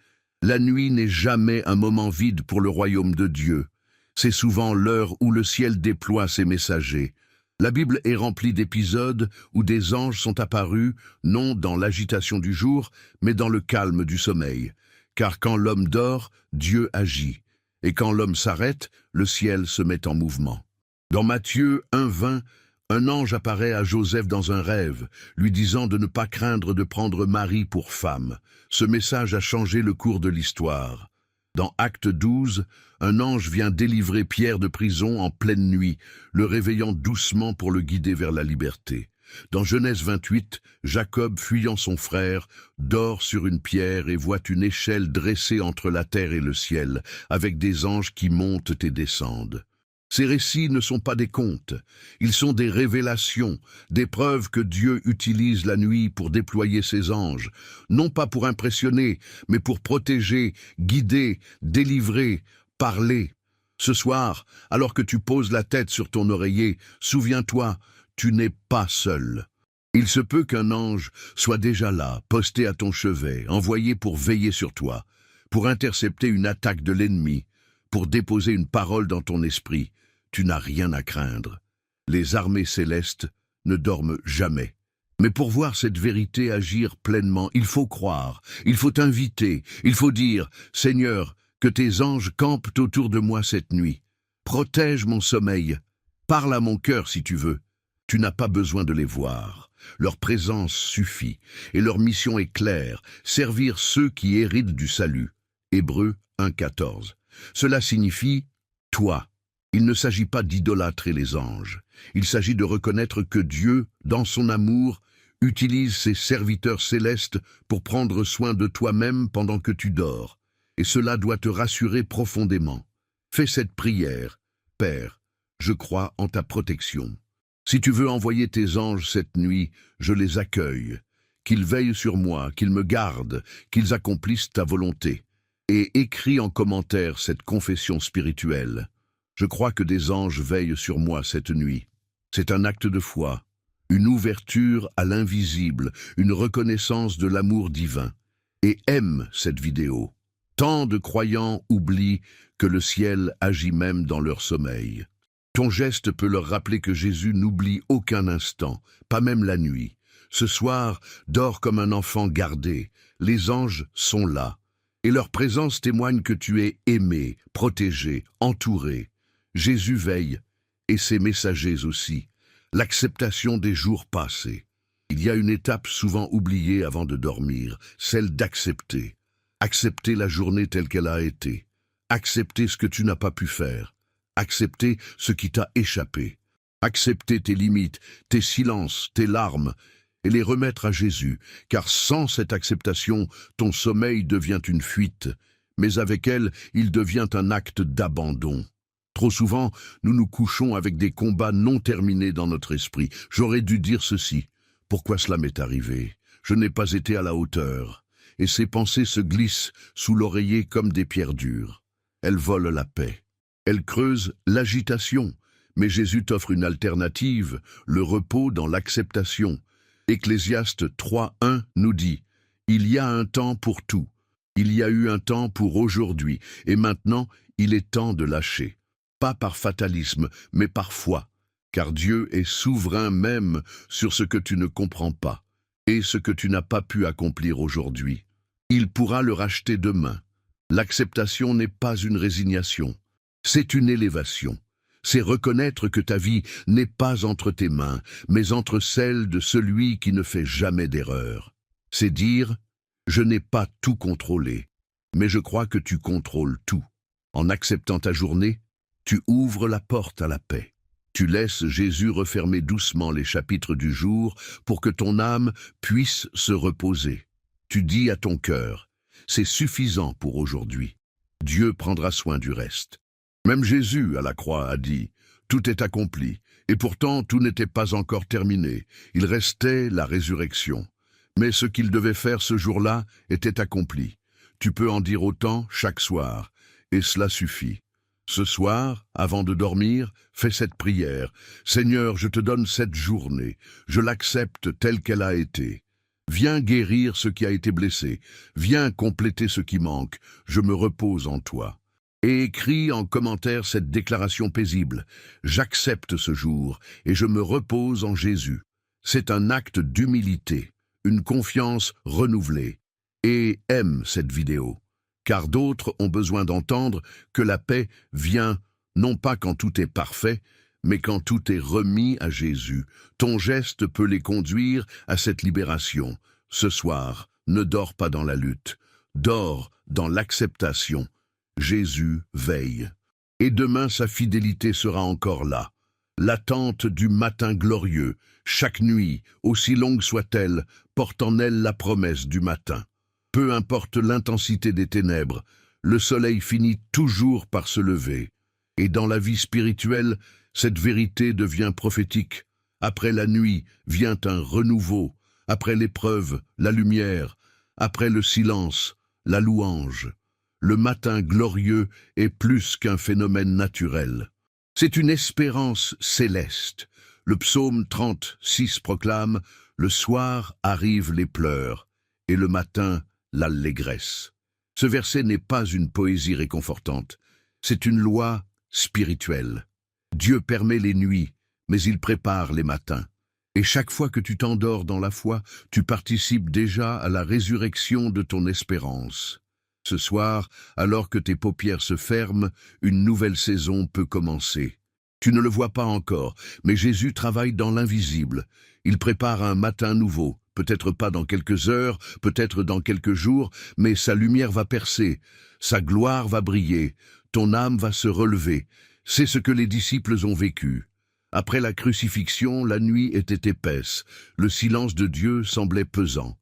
La nuit n'est jamais un moment vide pour le royaume de Dieu. C'est souvent l'heure où le ciel déploie ses messagers. La Bible est remplie d'épisodes où des anges sont apparus, non dans l'agitation du jour, mais dans le calme du sommeil. Car quand l'homme dort, Dieu agit. Et quand l'homme s'arrête, le ciel se met en mouvement. Dans Matthieu 1,20, un ange apparaît à Joseph dans un rêve, lui disant de ne pas craindre de prendre Marie pour femme. Ce message a changé le cours de l'histoire. Dans Acte 12, un ange vient délivrer Pierre de prison en pleine nuit, le réveillant doucement pour le guider vers la liberté. Dans Genèse 28, Jacob, fuyant son frère, dort sur une pierre et voit une échelle dressée entre la terre et le ciel, avec des anges qui montent et descendent. Ces récits ne sont pas des contes, ils sont des révélations, des preuves que Dieu utilise la nuit pour déployer ses anges, non pas pour impressionner, mais pour protéger, guider, délivrer, parler. Ce soir, alors que tu poses la tête sur ton oreiller, souviens-toi, tu n'es pas seul. Il se peut qu'un ange soit déjà là, posté à ton chevet, envoyé pour veiller sur toi, pour intercepter une attaque de l'ennemi, pour déposer une parole dans ton esprit. Tu n'as rien à craindre. Les armées célestes ne dorment jamais. Mais pour voir cette vérité agir pleinement, il faut croire, il faut inviter, il faut dire « Seigneur, que tes anges campent autour de moi cette nuit. Protège mon sommeil. Parle à mon cœur si tu veux. » Tu n'as pas besoin de les voir. Leur présence suffit, et leur mission est claire, servir ceux qui héritent du salut. Hébreux 1,14. Cela signifie « toi ». Il ne s'agit pas d'idolâtrer les anges. Il s'agit de reconnaître que Dieu, dans son amour, utilise ses serviteurs célestes pour prendre soin de toi-même pendant que tu dors. Et cela doit te rassurer profondément. Fais cette prière. Père, je crois en ta protection. Si tu veux envoyer tes anges cette nuit, je les accueille. Qu'ils veillent sur moi, qu'ils me gardent, qu'ils accomplissent ta volonté. Et écris en commentaire cette confession spirituelle. Je crois que des anges veillent sur moi cette nuit. C'est un acte de foi, une ouverture à l'invisible, une reconnaissance de l'amour divin. Et aime cette vidéo. Tant de croyants oublient que le ciel agit même dans leur sommeil. Ton geste peut leur rappeler que Jésus n'oublie aucun instant, pas même la nuit. Ce soir, dors comme un enfant gardé. Les anges sont là. Et leur présence témoigne que tu es aimé, protégé, entouré. Jésus veille, et ses messagers aussi, l'acceptation des jours passés. Il y a une étape souvent oubliée avant de dormir, celle d'accepter. Accepter la journée telle qu'elle a été. Accepter ce que tu n'as pas pu faire. Accepter ce qui t'a échappé. Accepter tes limites, tes silences, tes larmes, et les remettre à Jésus, car sans cette acceptation, ton sommeil devient une fuite, mais avec elle, il devient un acte d'abandon. Trop souvent, nous nous couchons avec des combats non terminés dans notre esprit. J'aurais dû dire ceci. Pourquoi cela m'est arrivé? Je n'ai pas été à la hauteur. Et ces pensées se glissent sous l'oreiller comme des pierres dures. Elles volent la paix. Elles creusent l'agitation. Mais Jésus t'offre une alternative, le repos dans l'acceptation. Ecclésiaste 3,1 nous dit « Il y a un temps pour tout. Il y a eu un temps pour aujourd'hui. Et maintenant, il est temps de lâcher. » Pas par fatalisme, mais par foi, car Dieu est souverain même sur ce que tu ne comprends pas et ce que tu n'as pas pu accomplir aujourd'hui. Il pourra le racheter demain. L'acceptation n'est pas une résignation, c'est une élévation. C'est reconnaître que ta vie n'est pas entre tes mains, mais entre celles de celui qui ne fait jamais d'erreur. C'est dire, je n'ai pas tout contrôlé, mais je crois que tu contrôles tout. En acceptant ta journée, tu ouvres la porte à la paix. Tu laisses Jésus refermer doucement les chapitres du jour pour que ton âme puisse se reposer. Tu dis à ton cœur, c'est suffisant pour aujourd'hui. Dieu prendra soin du reste. Même Jésus à la croix a dit, tout est accompli, et pourtant tout n'était pas encore terminé. Il restait la résurrection. Mais ce qu'il devait faire ce jour-là était accompli. Tu peux en dire autant chaque soir, et cela suffit. Ce soir, avant de dormir, fais cette prière. Seigneur, je te donne cette journée. Je l'accepte telle qu'elle a été. Viens guérir ce qui a été blessé. Viens compléter ce qui manque. Je me repose en toi. Et écris en commentaire cette déclaration paisible. J'accepte ce jour et je me repose en Jésus. C'est un acte d'humilité, une confiance renouvelée. Et aime cette vidéo. Car d'autres ont besoin d'entendre que la paix vient non pas quand tout est parfait, mais quand tout est remis à Jésus. Ton geste peut les conduire à cette libération. Ce soir, ne dors pas dans la lutte, dors dans l'acceptation. Jésus veille. Et demain, sa fidélité sera encore là. L'attente du matin glorieux, chaque nuit, aussi longue soit-elle, porte en elle la promesse du matin. Peu importe l'intensité des ténèbres, le soleil finit toujours par se lever. Et dans la vie spirituelle, cette vérité devient prophétique. Après la nuit vient un renouveau. Après l'épreuve, la lumière. Après le silence, la louange. Le matin glorieux est plus qu'un phénomène naturel. C'est une espérance céleste. Le psaume 36 proclame « Le soir arrivent les pleurs, et le matin l'allégresse ». Ce verset n'est pas une poésie réconfortante, c'est une loi spirituelle. Dieu permet les nuits, mais il prépare les matins. Et chaque fois que tu t'endors dans la foi, tu participes déjà à la résurrection de ton espérance. Ce soir, alors que tes paupières se ferment, une nouvelle saison peut commencer. Tu ne le vois pas encore, mais Jésus travaille dans l'invisible. Il prépare un matin nouveau, peut-être pas dans quelques heures, peut-être dans quelques jours, mais sa lumière va percer, sa gloire va briller, ton âme va se relever. C'est ce que les disciples ont vécu. Après la crucifixion, la nuit était épaisse, le silence de Dieu semblait pesant.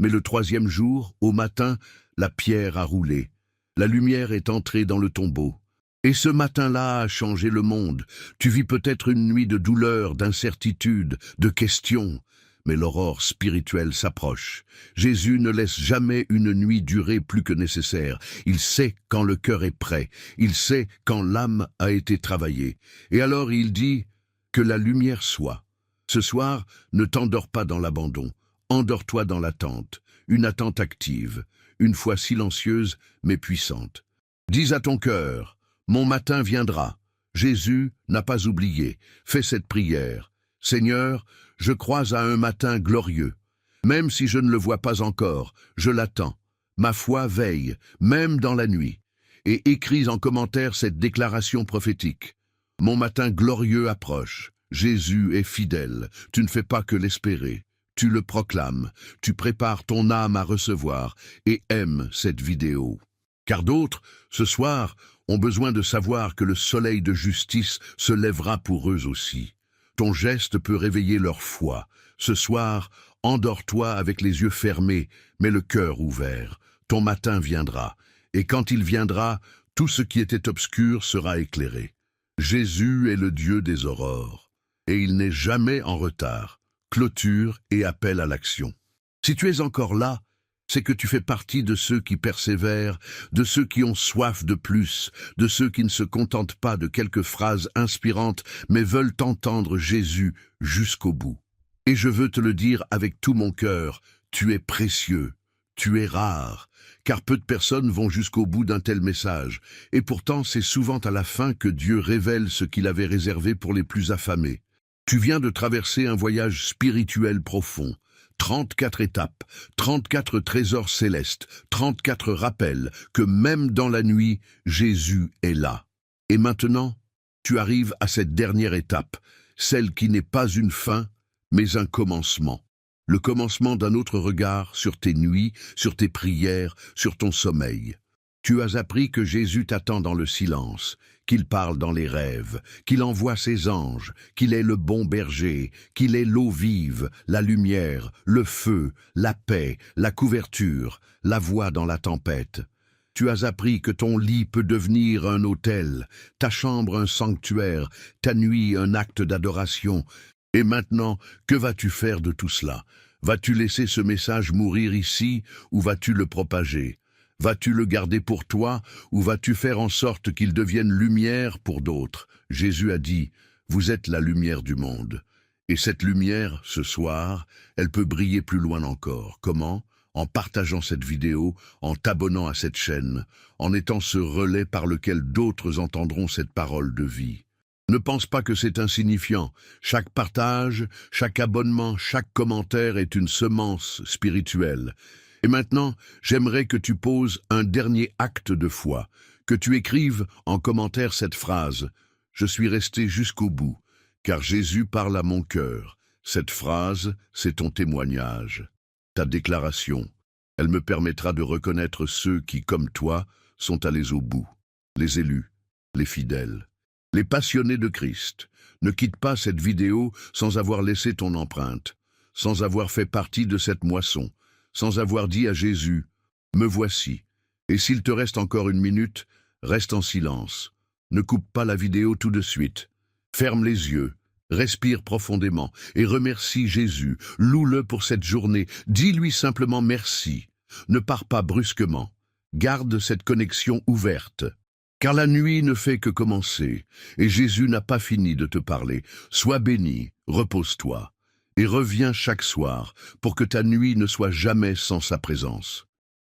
Mais le troisième jour, au matin, la pierre a roulé. La lumière est entrée dans le tombeau. Et ce matin-là a changé le monde. Tu vis peut-être une nuit de douleur, d'incertitude, de questions. Mais l'aurore spirituelle s'approche. Jésus ne laisse jamais une nuit durer plus que nécessaire. Il sait quand le cœur est prêt. Il sait quand l'âme a été travaillée. Et alors il dit que la lumière soit. Ce soir, ne t'endors pas dans l'abandon. Endors-toi dans l'attente. Une attente active. Une foi silencieuse mais puissante. Dis à ton cœur, mon matin viendra. Jésus n'a pas oublié. Fais cette prière. Seigneur, je crois à un matin glorieux. Même si je ne le vois pas encore, je l'attends. Ma foi veille, même dans la nuit. Et écris en commentaire cette déclaration prophétique. Mon matin glorieux approche. Jésus est fidèle. Tu ne fais pas que l'espérer. Tu le proclames. Tu prépares ton âme à recevoir et aime cette vidéo. Car d'autres, ce soir, ont besoin de savoir que le soleil de justice se lèvera pour eux aussi. Ton geste peut réveiller leur foi. Ce soir, endors-toi avec les yeux fermés, mais le cœur ouvert. Ton matin viendra, et quand il viendra, tout ce qui était obscur sera éclairé. Jésus est le Dieu des aurores, et il n'est jamais en retard. Clôture et appel à l'action. Si tu es encore là, c'est que tu fais partie de ceux qui persévèrent, de ceux qui ont soif de plus, de ceux qui ne se contentent pas de quelques phrases inspirantes, mais veulent entendre Jésus jusqu'au bout. Et je veux te le dire avec tout mon cœur, tu es précieux, tu es rare, car peu de personnes vont jusqu'au bout d'un tel message, et pourtant c'est souvent à la fin que Dieu révèle ce qu'il avait réservé pour les plus affamés. Tu viens de traverser un voyage spirituel profond. 34 étapes, 34 trésors célestes, 34 rappels que même dans la nuit, Jésus est là. Et maintenant, Tu arrives à cette dernière étape, celle qui n'est pas une fin, mais un commencement. Le commencement d'un autre regard sur tes nuits, sur tes prières, sur ton sommeil. Tu as appris que Jésus t'attend dans le silence, qu'il parle dans les rêves, qu'il envoie ses anges, qu'il est le bon berger, qu'il est l'eau vive, la lumière, le feu, la paix, la couverture, la voix dans la tempête. Tu as appris que ton lit peut devenir un autel, ta chambre un sanctuaire, ta nuit un acte d'adoration. Et maintenant, que vas-tu faire de tout cela? Vas-tu laisser ce message mourir ici ou vas-tu le propager? Vas-tu le garder pour toi ou vas-tu faire en sorte qu'il devienne lumière pour d'autres? Jésus a dit, vous êtes la lumière du monde. Et cette lumière, ce soir, elle peut briller plus loin encore. Comment? En partageant cette vidéo, en t'abonnant à cette chaîne, en étant ce relais par lequel d'autres entendront cette parole de vie. Ne pense pas que c'est insignifiant. Chaque partage, chaque abonnement, chaque commentaire est une semence spirituelle. Et maintenant, j'aimerais que tu poses un dernier acte de foi, que tu écrives en commentaire cette phrase « Je suis resté jusqu'au bout, car Jésus parle à mon cœur ». Cette phrase, c'est ton témoignage, ta déclaration. Elle me permettra de reconnaître ceux qui, comme toi, sont allés au bout. Les élus, les fidèles, les passionnés de Christ. Ne quitte pas cette vidéo sans avoir laissé ton empreinte, sans avoir fait partie de cette moisson, sans avoir dit à Jésus, « Me voici ». Et s'il te reste encore une minute, reste en silence. Ne coupe pas la vidéo tout de suite. Ferme les yeux, respire profondément et remercie Jésus. Loue-le pour cette journée. Dis-lui simplement merci. Ne pars pas brusquement. Garde cette connexion ouverte. Car la nuit ne fait que commencer et Jésus n'a pas fini de te parler. Sois béni, repose-toi. Et reviens chaque soir pour que ta nuit ne soit jamais sans sa présence.